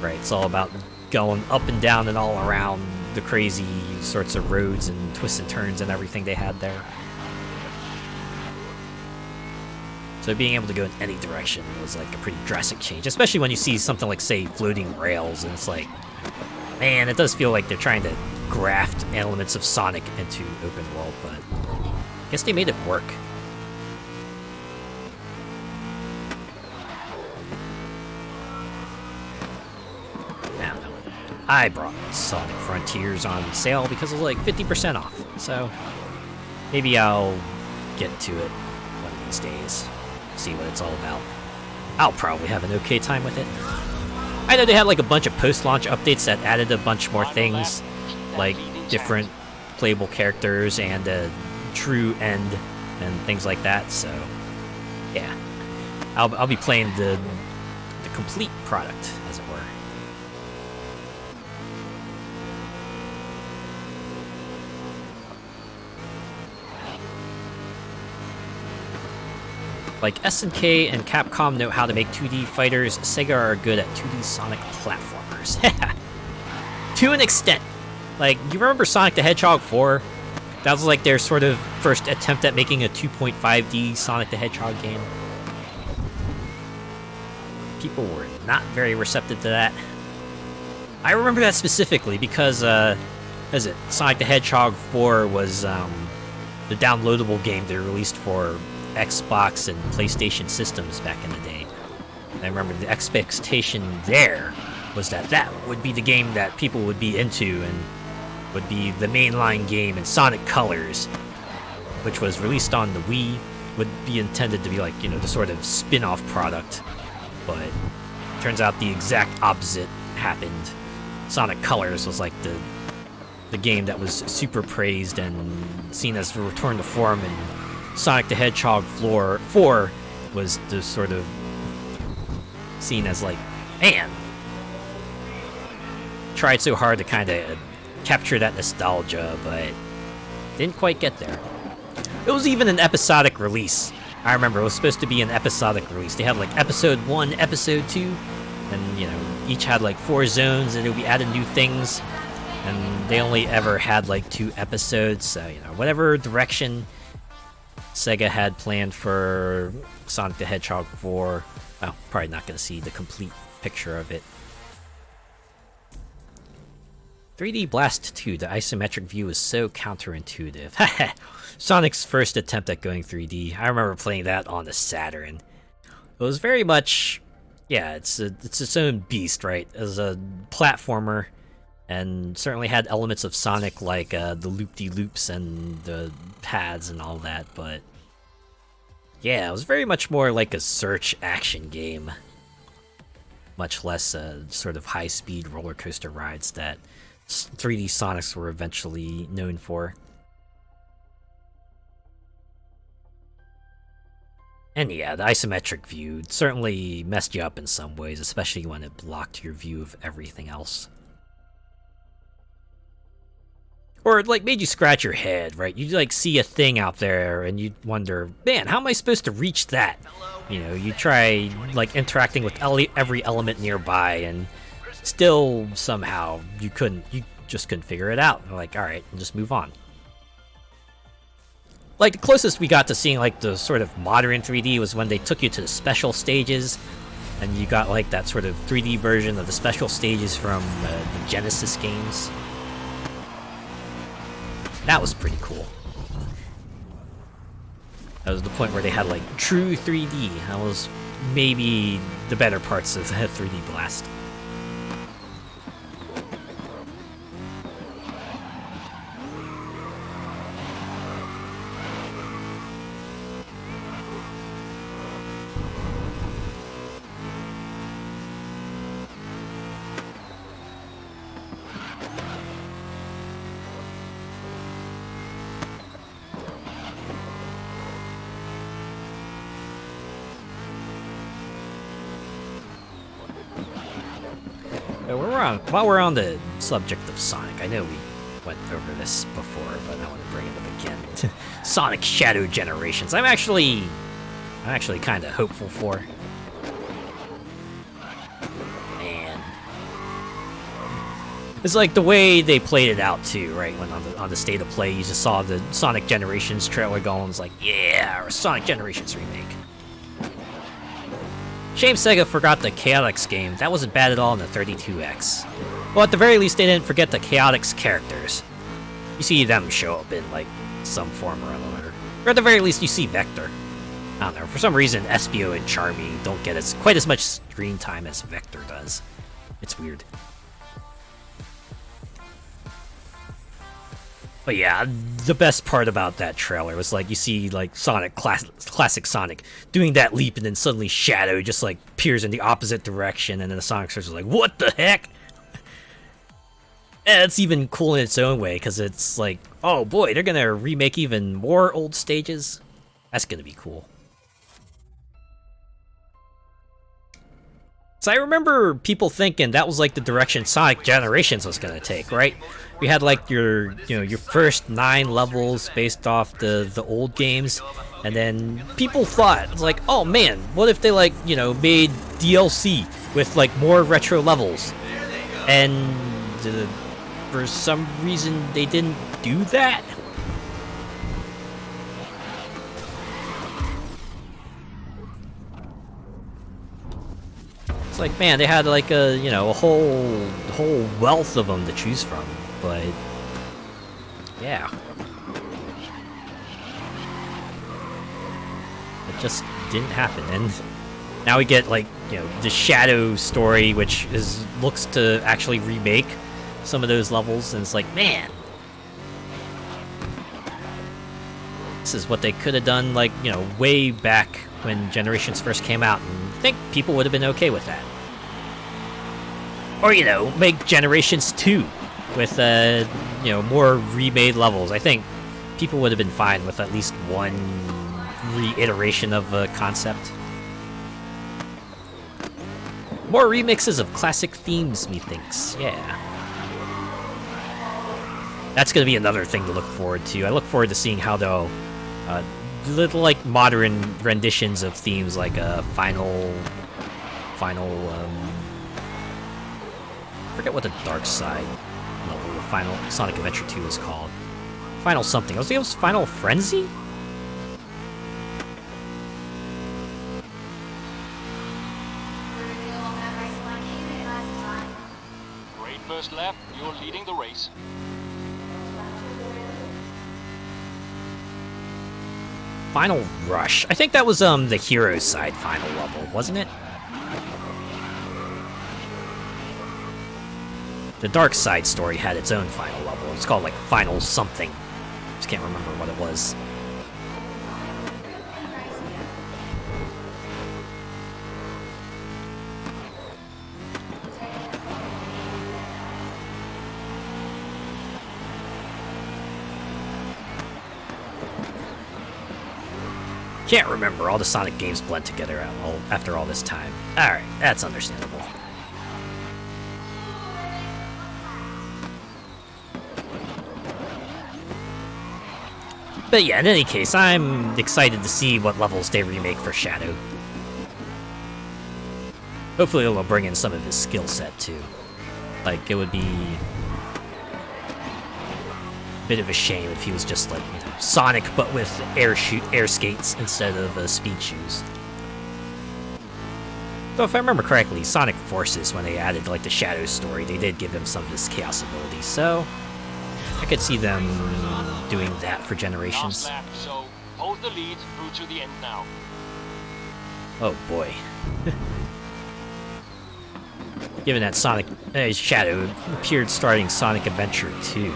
Right, it's all about going up and down and all around the crazy sorts of roads and twists and turns and everything they had there. So being able to go in any direction was like a pretty drastic change, especially when you see something like, say, floating rails, and it's like, man, it does feel like they're trying to graft elements of Sonic into open world, but I guess they made it work. I brought Sonic Frontiers on sale because it was like 50% off, so maybe I'll get to it one of these days, see what it's all about. I'll probably have an okay time with it. I know they had like a bunch of post-launch updates that added a bunch more things, like different playable characters and a true end and things like that, so yeah. I'll be playing the complete product, as it were. Like SNK and Capcom know how to make 2D fighters, Sega are good at 2D Sonic platformers. To an extent. Like, you remember Sonic the Hedgehog 4? That was like their sort of first attempt at making a 2.5D Sonic the Hedgehog game. People were not very receptive to that. I remember that specifically because, what is it? Sonic the Hedgehog 4 was the downloadable game they released for Xbox and PlayStation systems back in the day. And I remember the expectation there was that that would be the game that people would be into and would be the mainline game, and Sonic Colors, which was released on the Wii, would be intended to be like, you know, the sort of spin-off product. But turns out the exact opposite happened. Sonic Colors was like the game that was super praised and seen as a return to form, and Sonic the Hedgehog 4 was the sort of tried so hard to kind of capture that nostalgia, but didn't quite get there. It was even an episodic release. I remember it was supposed to be an episodic release. They had like episode 1, episode 2, and you know, each had like 4 zones, and it would be added new things. And they only ever had like 2 episodes, so you know, whatever direction Sega had planned for Sonic the Hedgehog 4, well, probably not going to see the complete picture of it. 3D Blast 2, the isometric view is so counterintuitive. Sonic's first attempt at going 3D. I remember playing that on the Saturn. It was very much, yeah, it's its own beast, right? As a platformer, and certainly had elements of Sonic like the loop-de-loops and the pads and all that, but yeah, it was very much more like a search action game. Much less sort of high-speed roller coaster rides that 3D Sonics were eventually known for. And yeah, the isometric view certainly messed you up in some ways, especially when it blocked your view of everything else. Or it like made you scratch your head, right? You'd like see a thing out there and you'd wonder, man, how am I supposed to reach that? You know, you try like interacting with every element nearby and still somehow you just couldn't figure it out. You're like, alright, and just move on. Like the closest we got to seeing like the sort of modern 3D was when they took you to the special stages, and you got like that sort of 3D version of the special stages from the Genesis games. That was pretty cool. That was the point where they had like true 3D. That was maybe the better parts of 3D Blast. While we're on the subject of Sonic, I know we went over this before, but I want to bring it up again. Sonic Shadow Generations. I'm actually kind of hopeful for. Man, it's like the way they played it out too, right? When on the State of Play, you just saw the Sonic Generations trailer going. It's like, yeah, or Sonic Generations remake. Shame Sega forgot the Chaotix game. That wasn't bad at all in the 32X. Well, at the very least, they didn't forget the Chaotix characters. You see them show up in, like, some form or another. Or at the very least, you see Vector. I don't know, for some reason, Espio and Charmy don't get quite as much screen time as Vector does. It's weird. But yeah, the best part about that trailer was like you see like Sonic, classic Sonic, doing that leap, and then suddenly Shadow just like peers in the opposite direction, and then the Sonic starts like, what the heck? And it's even cool in its own way, because it's like, oh boy, they're gonna remake even more old stages? That's gonna be cool. So I remember people thinking that was like the direction Sonic Generations was gonna take, right? You had like your first 9 levels based off the old games, and then people thought it's like, oh man, what if they like made DLC with like more retro levels, and for some reason they didn't do that. It's like, man, they had like a whole wealth of them to choose from, but yeah, it just didn't happen. And now we get like the Shadow story, which looks to actually remake some of those levels, and it's like, man, this is what they could have done like way back when Generations first came out, and I think people would have been okay with that. Or make Generations 2 with more remade levels. I think people would have been fine with at least one reiteration of a concept. More remixes of classic themes, methinks. Yeah. That's going to be another thing to look forward to. I look forward to seeing how they'll little like modern renditions of themes like final I forget what the dark side level, the final Sonic Adventure 2 is called. Final something. I was thinking it was Final Frenzy? Great first lap. You're leading the race. Final Rush. I think that was the hero side final level, wasn't it? The dark side story had its own final level. It's called like Final something. Just can't remember what it was. Can't remember. All the Sonic games blend together after all this time. Alright, that's understandable. But yeah, in any case, I'm excited to see what levels they remake for Shadow. Hopefully they'll bring in some of his skill set too. Like, it would be a bit of a shame if he was just like, you know, Sonic but with air skates instead of speed shoes. Though if I remember correctly, Sonic Forces, when they added like the Shadow story, they did give him some of his chaos abilities, so I could see them doing that for Generations. Last lap, so hold the lead through to the end now. Oh boy. Given that Sonic Shadow appeared starting Sonic Adventure 2,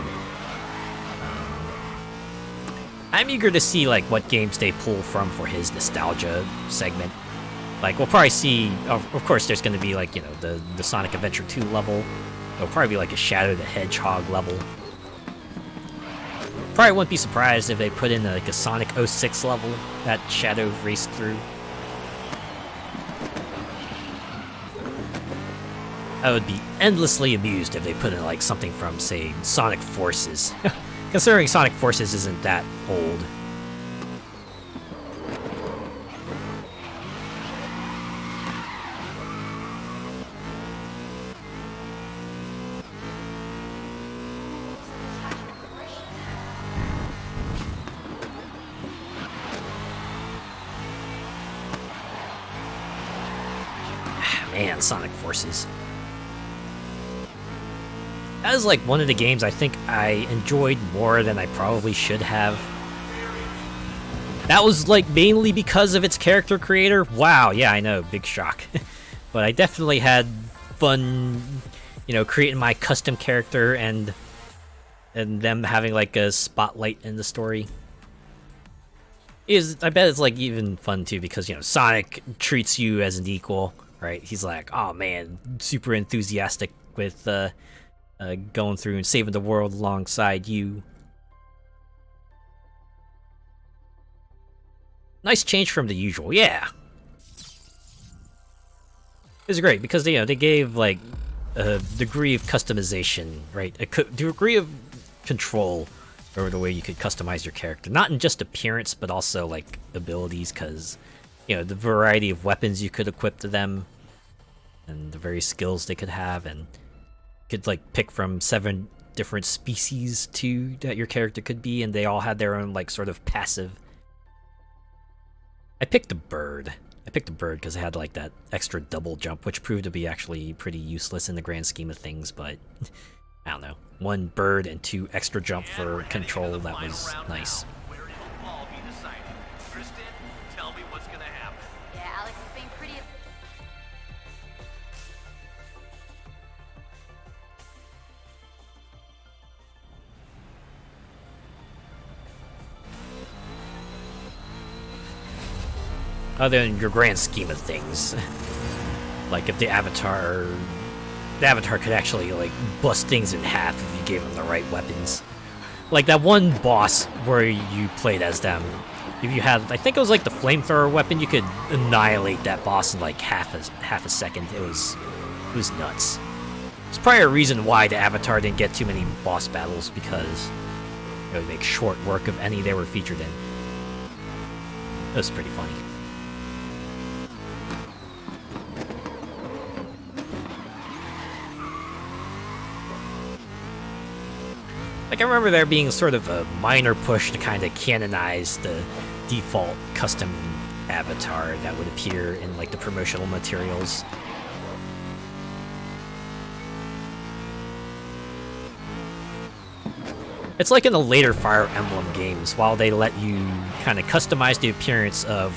I'm eager to see like what games they pull from for his nostalgia segment. Like, we'll probably see, of course there's going to be like, you know, the Sonic Adventure 2 level. There'll probably be like a Shadow the Hedgehog level. Probably wouldn't be surprised if they put in like a Sonic 06 level that Shadow raced through. I would be endlessly amused if they put in like something from, say, Sonic Forces. Considering Sonic Forces isn't that old. Man, Sonic Forces. That is like one of the games I think I enjoyed more than I probably should have. That was like mainly because of its character creator. Wow, yeah, I know, big shock. But I definitely had fun, you know, creating my custom character and them having like a spotlight in the story. I bet it's like even fun too because, you know, Sonic treats you as an equal, right? He's like, oh man, super enthusiastic with going through and saving the world alongside you. Nice change from the usual, yeah. It was great because they gave like a degree of customization, right? A degree of control over the way you could customize your character, not in just appearance, but also like abilities, because you know the variety of weapons you could equip to them, and the various skills they could have, and could like pick from 7 different species too that your character could be, and they all had their own like sort of passive. I picked the bird. I picked the bird because it had like that extra double jump, which proved to be actually pretty useless in the grand scheme of things, but I don't know. 1 bird and 2 extra jump for control, that was nice. Where it'll all be decided. Kristen, tell me what's gonna happen. Yeah, Alex is being pretty. Other than your grand scheme of things, like if the avatar could actually like bust things in half if you gave them the right weapons. Like that one boss where you played as them, if you had, I think it was like the flamethrower weapon, you could annihilate that boss in like half a second. It was nuts. It's probably a reason why the Avatar didn't get too many boss battles, because it would make short work of any they were featured in. It was pretty funny. Like, I remember there being sort of a minor push to kind of canonize the default custom avatar that would appear in, like, the promotional materials. It's like in the later Fire Emblem games, while they let you kind of customize the appearance of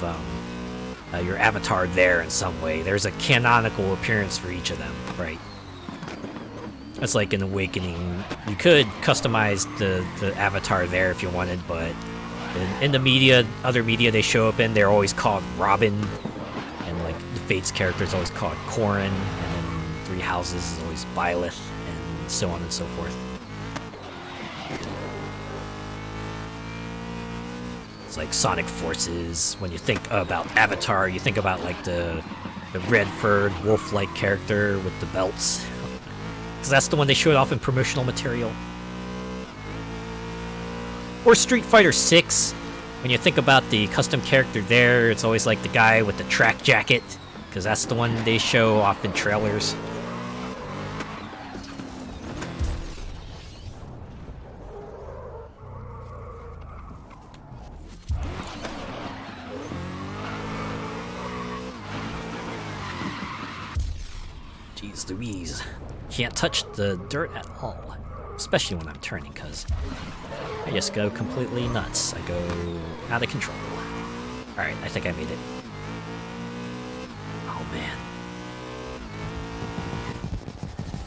your avatar there in some way, there's a canonical appearance for each of them, right? It's like in Awakening, you could customize the avatar there if you wanted, but in the media, other media they show up in, they're always called Robin, and like the Fates character is always called Corrin, and then Three Houses is always Byleth, and so on and so forth. It's like Sonic Forces. When you think about Avatar, you think about like the red-furred wolf-like character with the belts. Because that's the one they showed off in promotional material. Or Street Fighter 6. When you think about the custom character there, it's always like the guy with the track jacket. Because that's the one they show off in trailers. Jeez Louise. Can't touch the dirt at all. Especially when I'm turning, because I just go completely nuts. I go out of control. Alright, I think I made it. Oh man.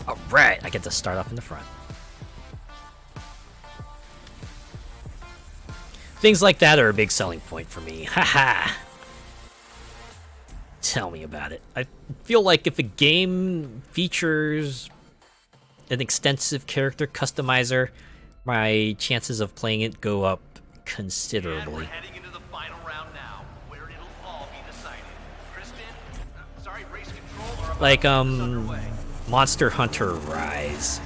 Alright, I get to start off in the front. Things like that are a big selling point for me. Haha! Tell me about it. I feel like if a game features an extensive character customizer, my chances of playing it go up considerably. And we're heading into the final round now, where it'll all be decided. Kristen, sorry, race control or Like, Monster Hunter Rise.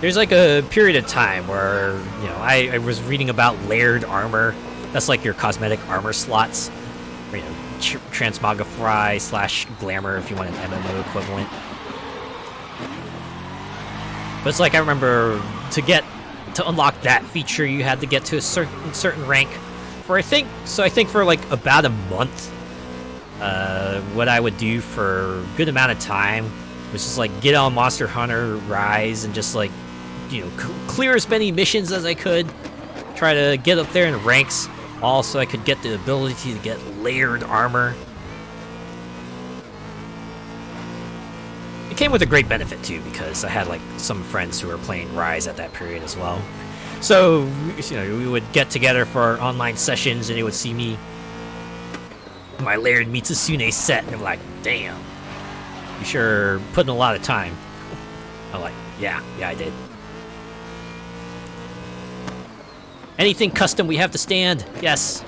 There's like a period of time where, you know, I was reading about layered armor. That's like your cosmetic armor slots. Or, you know, transmogrify / glamour if you want an MMO equivalent. But it's like, I remember to unlock that feature, you had to get to a certain rank. I think for like about a month, what I would do for a good amount of time was just like get on Monster Hunter Rise and just like, you know, clear as many missions as I could. Try to get up there in ranks. Also, I could get the ability to get layered armor. It came with a great benefit too, because I had like some friends who were playing Rise at that period as well. So, you know, we would get together for our online sessions, and they would see me, my layered Mitsusune set, and they're like, "Damn, you sure putting a lot of time." I'm like, "Yeah, I did." Anything custom, we have to stand. Yes,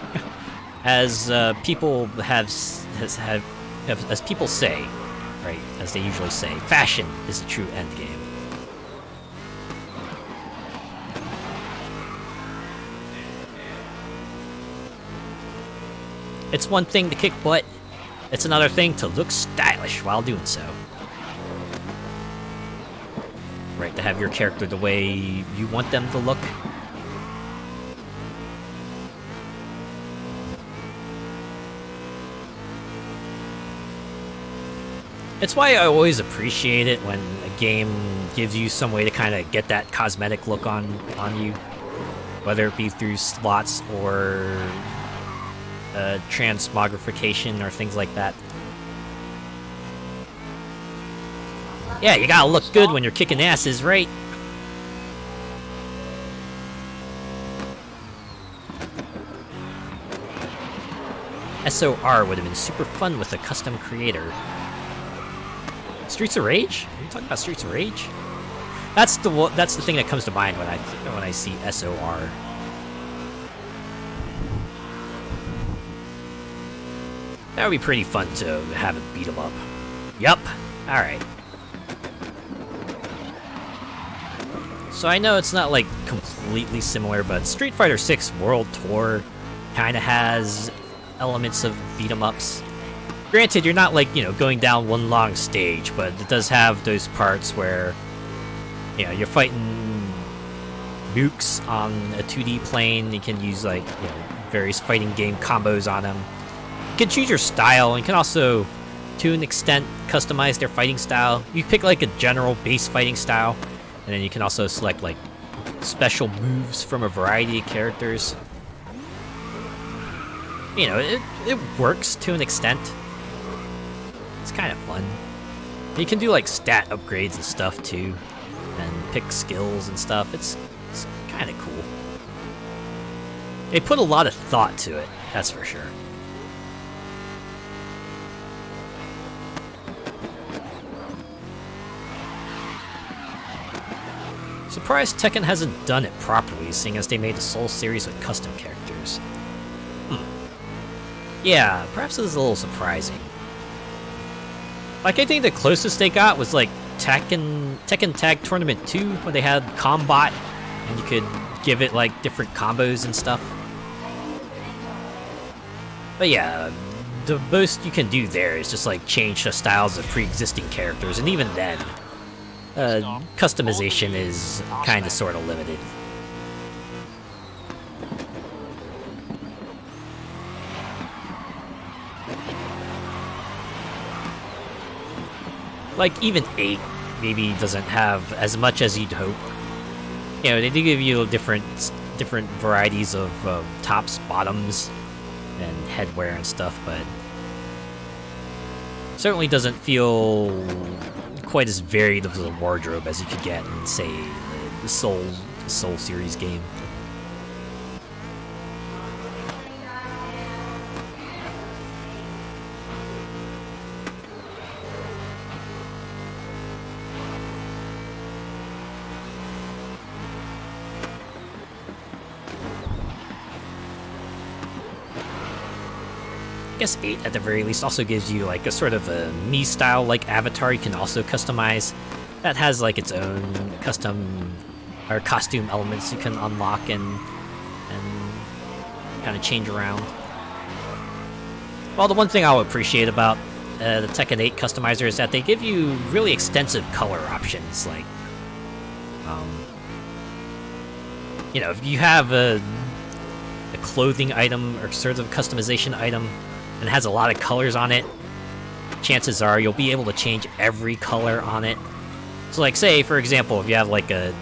as people as people say, right? As they usually say, fashion is the true end game. It's one thing to kick butt. It's another thing to look stylish while doing so. Right, to have your character the way you want them to look. It's why I always appreciate it when a game gives you some way to kind of get that cosmetic look on you. Whether it be through slots or transmogrification or things like that. Yeah, you gotta look good when you're kicking asses, right? SOR would have been super fun with a custom creator. Streets of Rage? Are you talking about Streets of Rage? That's the thing that comes to mind when I see SOR. That would be pretty fun to have it beat 'em up. Yup. All right. So I know it's not like completely similar, but Street Fighter 6 World Tour kind of has elements of beat 'em ups. Granted, you're not like, going down one long stage, but it does have those parts where, you're fighting nukes on a 2D plane. You can use like, various fighting game combos on them. You can choose your style, and you can also, to an extent, customize their fighting style. You pick like a general base fighting style, and then you can also select like special moves from a variety of characters. It works to an extent. It's kind of fun. You can do like stat upgrades and stuff too, and pick skills and stuff. It's kind of cool. They put a lot of thought to it, that's for sure. Surprised Tekken hasn't done it properly, seeing as they made the Soul series with custom characters. Yeah, perhaps this is a little surprising. Like, I think the closest they got was like Tekken Tag Tournament 2, where they had Combat, and you could give it like different combos and stuff. But yeah, the most you can do there is just like change the styles of pre-existing characters, and even then, customization is kind of sort of limited. Like, even 8 maybe doesn't have as much as you'd hope. They do give you different varieties of tops, bottoms, and headwear and stuff, but certainly doesn't feel quite as varied of a wardrobe as you could get in, say, the Soul series game. I guess 8 at the very least also gives you like a sort of a me style like avatar you can also customize. That has like its own custom or costume elements you can unlock and kind of change around. Well, the one thing I'll appreciate about the Tekken 8 customizer is that they give you really extensive color options. Like, if you have a clothing item or sort of customization item and it has a lot of colors on it, chances are you'll be able to change every color on it. So like, say, for example, if you have like a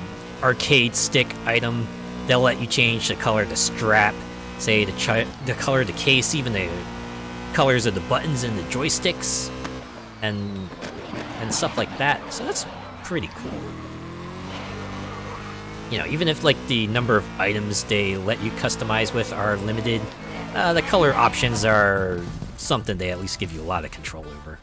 arcade stick item, they'll let you change the color of the strap, say the color of the case, even the colors of the buttons and the joysticks, and stuff like that. So that's pretty cool. Even if like the number of items they let you customize with are limited, the color options are something they at least give you a lot of control over.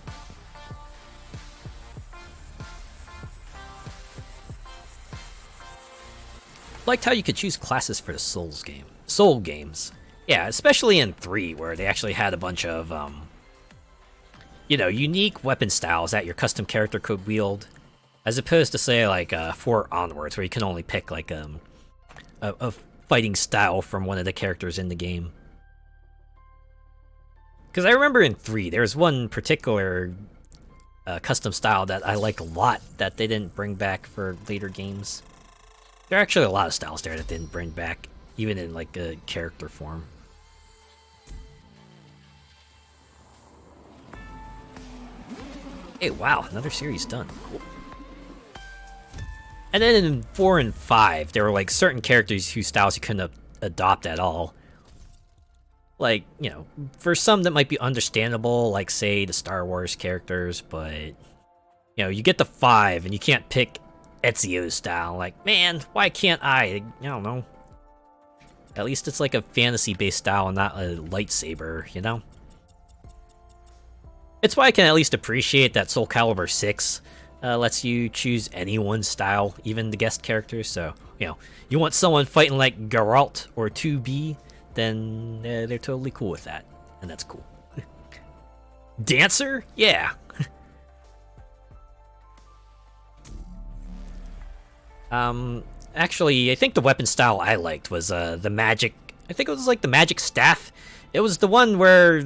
Liked how you could choose classes for the Soul games. Yeah, especially in 3, where they actually had a bunch of, unique weapon styles that your custom character could wield, as opposed to, say, like, 4 onwards, where you can only pick, like, a fighting style from one of the characters in the game. Because I remember in 3, there's one particular custom style that I like a lot that they didn't bring back for later games. There are actually a lot of styles there that didn't bring back, even in, like, a character form. Hey, wow, another series done. Cool. And then in 4 and 5, there were, like, certain characters whose styles you couldn't adopt at all. Like, for some that might be understandable, like, say, the Star Wars characters, but, you get to 5 and you can't pick Ezio's style. Like, man, why can't I? I don't know. At least it's like a fantasy-based style and not a lightsaber, It's why I can at least appreciate that Soul Calibur 6 lets you choose anyone's style, even the guest characters. So, you want someone fighting like Geralt or 2B, then they're totally cool with that. And that's cool. Dancer? Yeah. Actually, I think the weapon style I liked was the magic. I think it was like the magic staff. It was the one where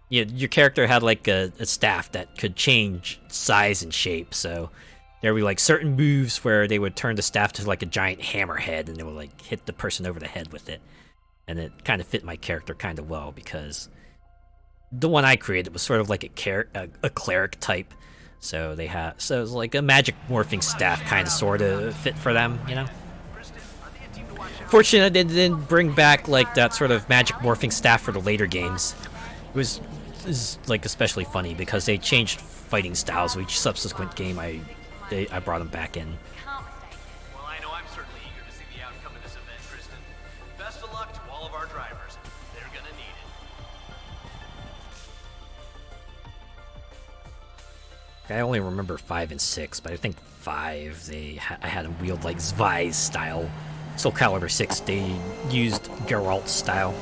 your character had like a staff that could change size and shape. So there would be like certain moves where they would turn the staff to like a giant hammerhead, and they would like hit the person over the head with it. And it kind of fit my character kind of well because the one I created was sort of like a cleric type. So it was like a magic morphing staff kind of sort of fit for them, you know. Fortunately, they didn't bring back like that sort of magic morphing staff for the later games. It is like especially funny because they changed fighting styles with each subsequent game. I brought them back in. Well, I know I'm certainly eager to see the outcome of this event, Kristen. Best of luck to all of our drivers. They're gonna need it. I only remember 5 and 6, but I think 5 I had them wield like Zvai's style. Soul Calibur 6 they used Geralt's style.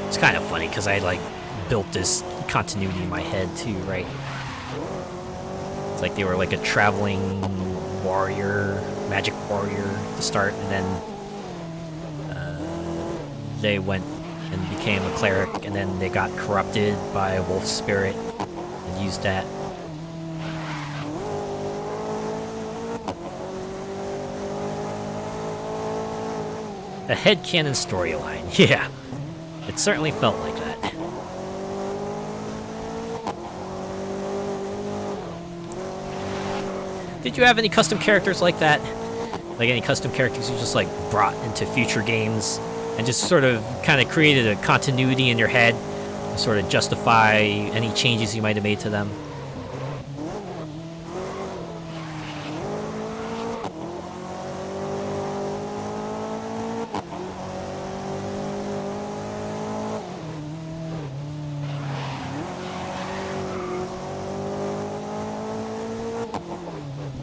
It's kind of funny because I like built this continuity in my head too, right? It's like they were like a traveling warrior, magic warrior to start, and then they went and became a cleric, and then they got corrupted by a wolf spirit and used that. A headcanon storyline, yeah. It certainly felt like that. Did you have any custom characters like that? Like any custom characters you just like brought into future games and just sort of kind of created a continuity in your head to sort of justify any changes you might have made to them?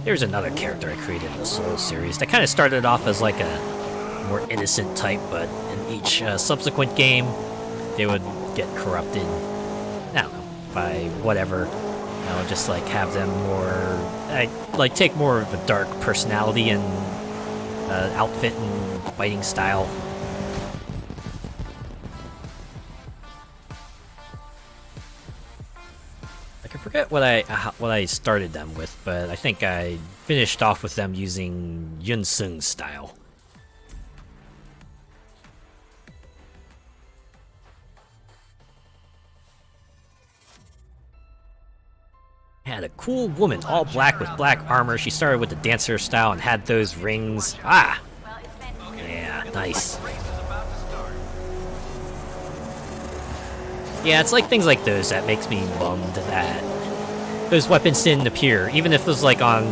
There's another character I created in the Soul series that kind of started off as like a more innocent type, but in each subsequent game, they would get corrupted, I don't know, by whatever. You know, just like have them more, take more of a dark personality and outfit and fighting style. I forget what I started them with, but I think I finished off with them using Yun Sung's style. Had a cool woman, all black with black armor. She started with the dancer style and had those rings. Ah! Yeah, nice. Yeah, it's like things like those that makes me bummed that those weapons didn't appear, even if it was like on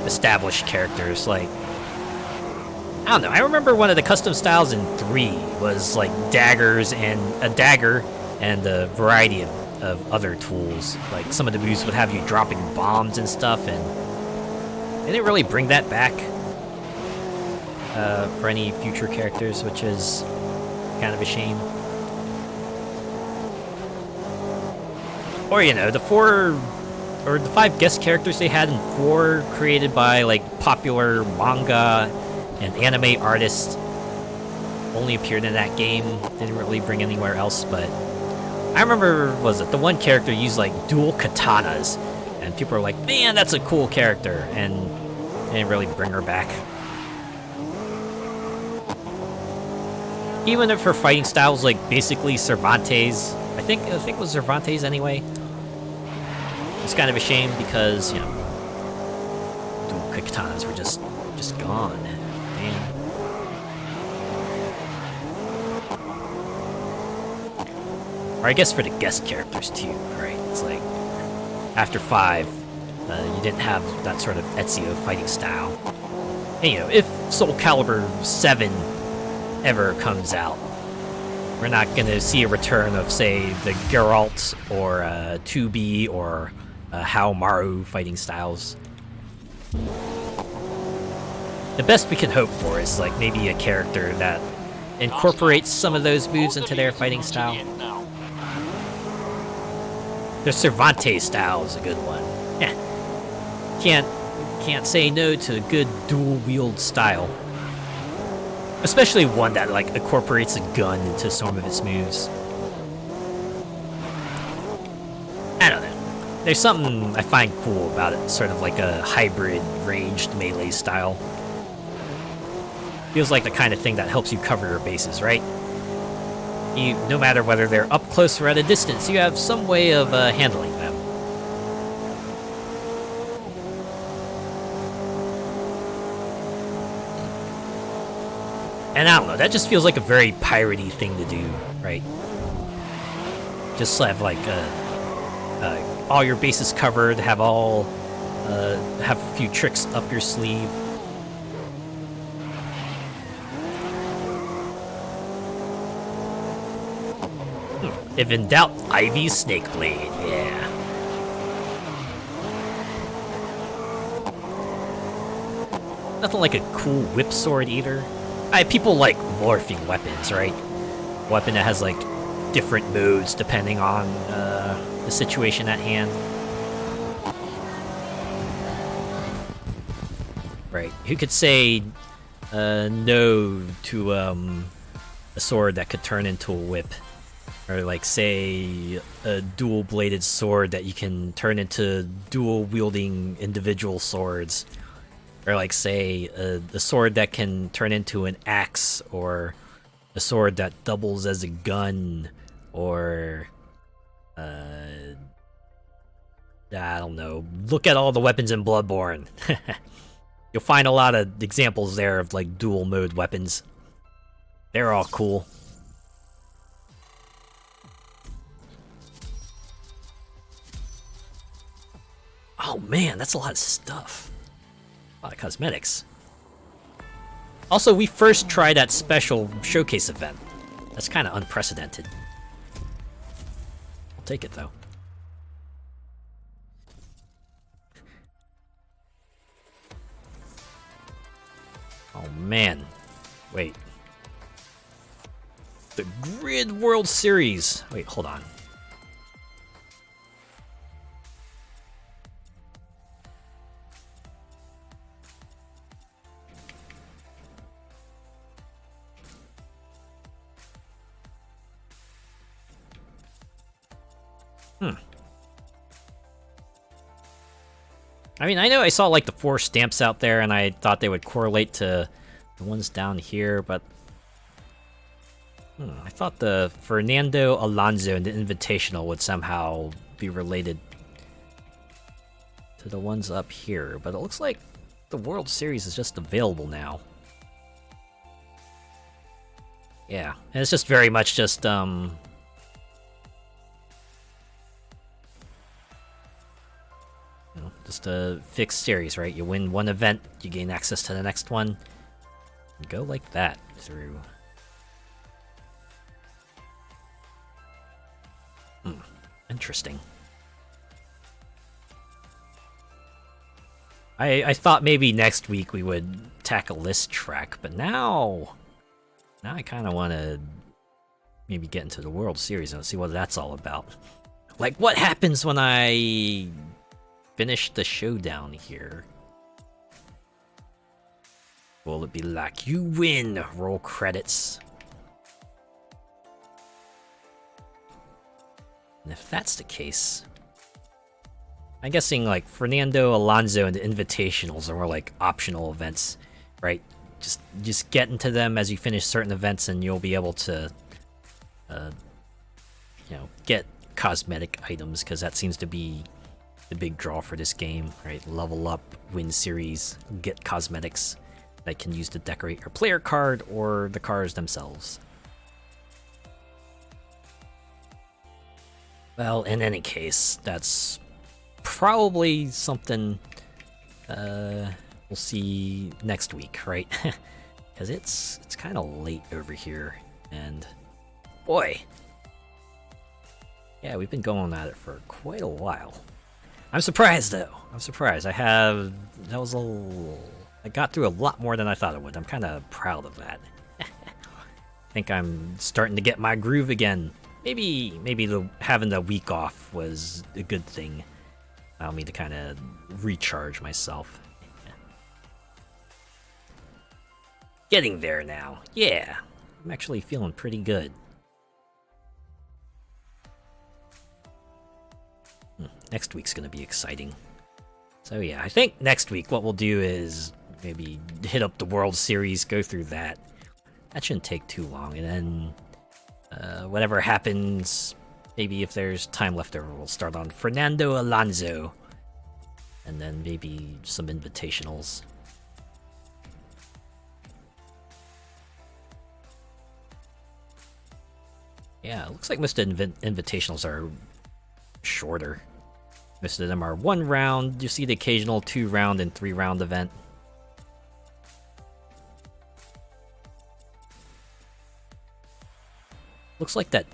established characters. Like, I don't know. I remember one of the custom styles in 3 was like daggers and a dagger and a variety of other tools. Like some of the moves would have you dropping bombs and stuff, and they didn't really bring that back for any future characters, which is kind of a shame. Or, you know, the 5 guest characters they had in 4 created by, like, popular manga and anime artists only appeared in that game. Didn't really bring anywhere else, but I remember, the one character used, like, dual katanas, and people were like, man, that's a cool character, and they didn't really bring her back. Even if her fighting style was, like, basically Cervantes, I think it was Cervantes anyway. It's kind of a shame because, you know, dual katanas were just gone. Man. Or I guess for the guest characters too, right? It's like after 5, you didn't have that sort of Ezio fighting style. And, you know, if Soul Calibur 7 ever comes out, we're not going to see a return of, say, the Geralt or 2B or Haomaru fighting styles. The best we can hope for is, like, maybe a character that incorporates some of those moves into their fighting style. The Cervantes style is a good one. Yeah. Can't say no to a good dual wield style. Especially one that like incorporates a gun into some of its moves. I don't know. There's something I find cool about it, sort of like a hybrid ranged melee style. Feels like the kind of thing that helps you cover your bases, right? No matter whether they're up close or at a distance, you have some way of handling them. And I don't know, that just feels like a very piratey thing to do, right? Just have like all your bases covered, have have a few tricks up your sleeve. If in doubt, Ivy's Snake Blade, yeah. Nothing like a cool whip sword either. People like morphing weapons, right? A weapon that has like different modes depending on the situation at hand. Right. Who could say no to a sword that could turn into a whip? Or like, say, a dual-bladed sword that you can turn into dual-wielding individual swords. Or like, say, a sword that can turn into an axe, or a sword that doubles as a gun, or... I don't know. Look at all the weapons in Bloodborne. You'll find a lot of examples there of, like, dual-mode weapons. They're all cool. Oh man, that's a lot of stuff. A lot of cosmetics. Also, we first tried that special showcase event. That's kind of unprecedented. I'll take it though. Oh man. Wait. The Grid World Series. Wait, hold on. I mean, I know I saw like the 4 stamps out there, and I thought they would correlate to the ones down here, but I thought the Fernando Alonso and the Invitational would somehow be related to the ones up here, but it looks like the World Series is just available now. Yeah, and it's just very much just just a fixed series, right? You win one event, you gain access to the next one. And go like that through. Interesting. I thought maybe next week we would tackle this track, but now I kind of want to maybe get into the World Series and see what that's all about. Like, what happens when I finish the showdown here? Will it be like, you win, roll credits? And if that's the case, I'm guessing like Fernando Alonso and the Invitationals are more like optional events, right? Just get into them as you finish certain events, and you'll be able to, get cosmetic items, because that seems to be the big draw for this game, right? Level up, win series, get cosmetics that can use to decorate your player card or the cars themselves. Well, in any case, that's probably something we'll see next week, right? Because it's kind of late over here, and boy, yeah, we've been going at it for quite a while. I'm surprised though. I'm surprised. I got through a lot more than I thought I would. I'm kind of proud of that. I think I'm starting to get my groove again. maybe the having the week off was a good thing. Allow me to kind of recharge myself. Getting there now. Yeah, I'm actually feeling pretty good. Next week's gonna be exciting. So yeah, I think next week what we'll do is maybe hit up the World Series, go through that. That shouldn't take too long, and then whatever happens, maybe if there's time left over, we'll start on Fernando Alonso, and then maybe some invitationals. Yeah, it looks like most of the invitationals are shorter. Most of them are 1 round. You see the occasional 2 round and 3 round event. Looks like that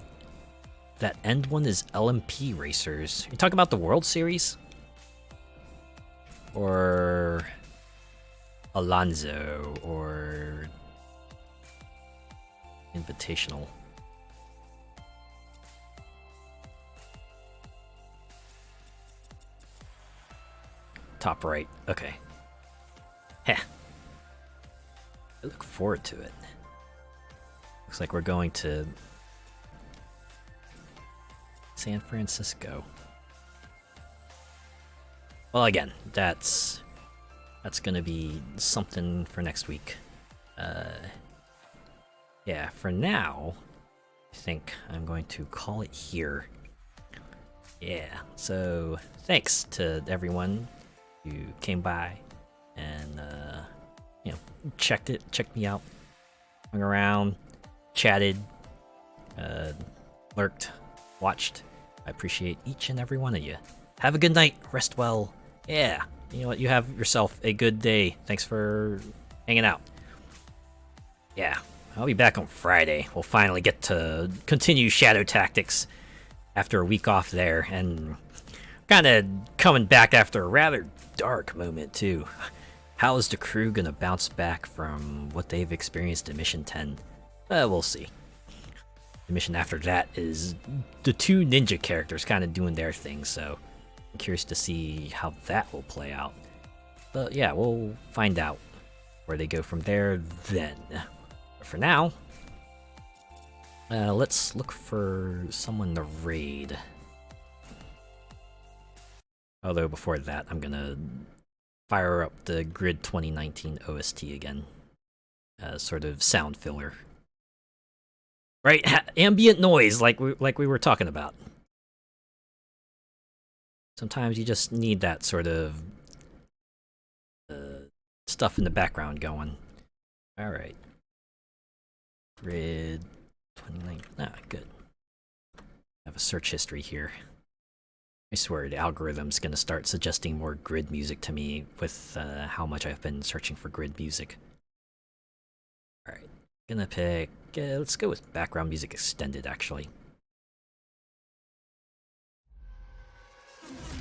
end one is LMP racers. You talking about the World Series? Or Alonso or Invitational? Top right. Okay. Heh. I look forward to it. Looks like we're going to San Francisco. Well, again, that's gonna be something for next week. Yeah, for now, I think I'm going to call it here. Yeah, so thanks to everyone who came by and checked me out, hung around, chatted, lurked, watched. I appreciate each and every one of you. Have a good night, rest well. Yeah, you know what, you have yourself a good day. Thanks for hanging out. Yeah, I'll be back on Friday. We'll finally get to continue Shadow Tactics after a week off there, and kind of coming back after a rather dark moment too. How is the crew gonna bounce back from what they've experienced in Mission 10? We'll see. The mission after that is the 2 ninja characters kind of doing their thing, so I'm curious to see how that will play out. But yeah, we'll find out where they go from there then. But for now, let's look for someone to raid. Although before that, I'm gonna fire up the Grid 2019 OST again. Sort of sound filler. Right? Ambient noise, like we were talking about. Sometimes you just need that sort of stuff in the background going. Alright. Grid 2019. Ah, good. I have a search history here. I swear the algorithm's gonna start suggesting more Grid music to me with how much I've been searching for Grid music. Alright, gonna pick... let's go with background music extended, actually.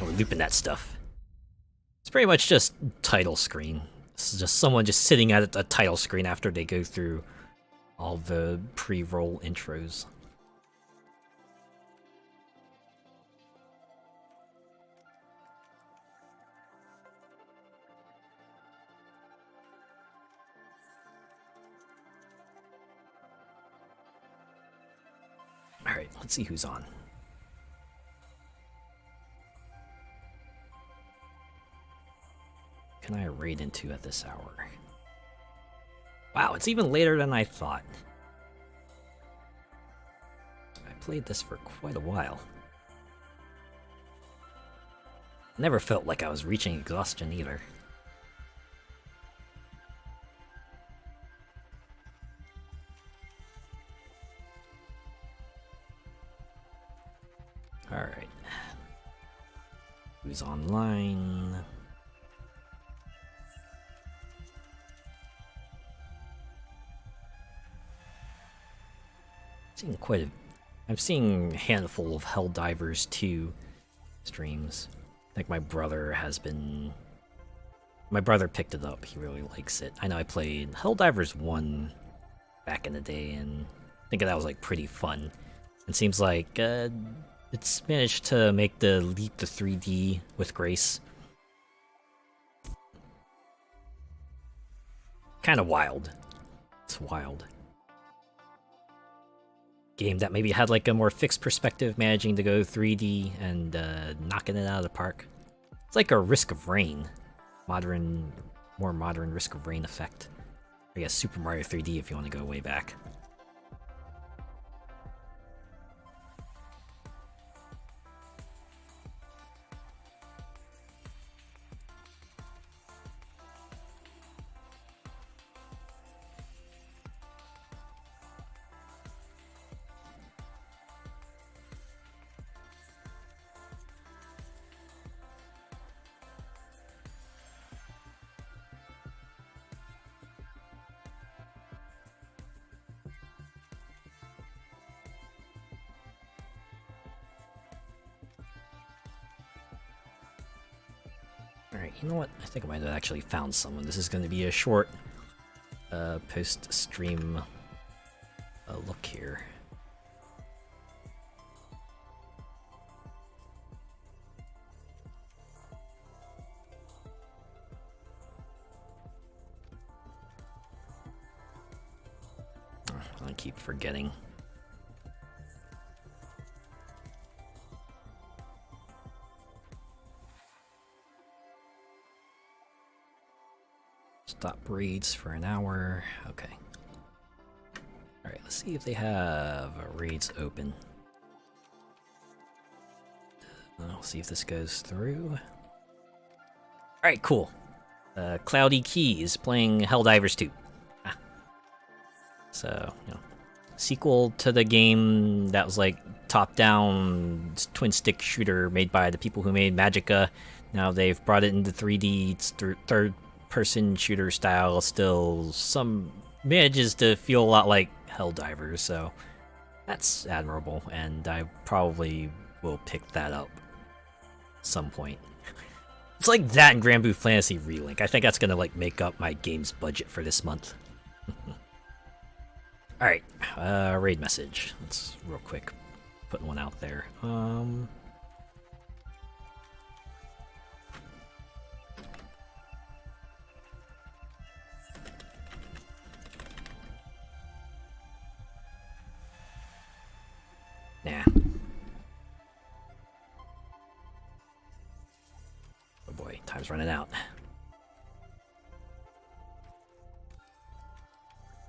Oh, we're looping that stuff. It's pretty much just title screen. This is just someone just sitting at a title screen after they go through all the pre-roll intros. Alright, let's see who's on. Can I raid into at this hour? Wow, it's even later than I thought. I played this for quite a while. Never felt like I was reaching exhaustion either. Alright. Who's online? I'm seeing a handful of Helldivers 2 streams. I think my brother has been... My brother picked it up, he really likes it. I know I played Helldivers 1 back in the day, and I think that was like pretty fun. It seems like it's managed to make the leap to 3D with grace. Kind of wild. It's wild. Game that maybe had like a more fixed perspective, managing to go 3D and knocking it out of the park. It's like a Risk of Rain. More modern Risk of Rain effect. I guess Super Mario 3D if you want to go way back. Alright, you know what? I think I might have actually found someone. This is going to be a short post-stream look here. I keep forgetting. Stop raids for an hour. Okay. Alright, let's see if they have raids open. I'll see if this goes through. Alright, cool. Cloudy Keys playing Helldivers 2. Ah. So, you know, sequel to the game that was like top-down twin stick shooter made by the people who made Magicka. Now they've brought it into 3D. It's third-person shooter style. Still, some manages to feel a lot like Helldivers, so that's admirable, and I probably will pick that up some point. It's like that and Grand Blue Fantasy Relink. I think that's gonna like make up my game's budget for this month. Alright, raid message. Let's real quick put one out there. Nah. Oh boy, time's running out.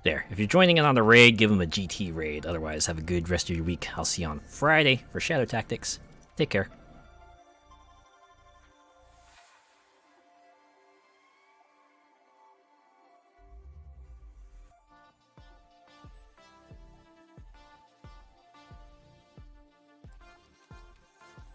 There, if you're joining in on the raid, give them a GT raid. Otherwise, have a good rest of your week. I'll see you on Friday for Shadow Tactics. Take care.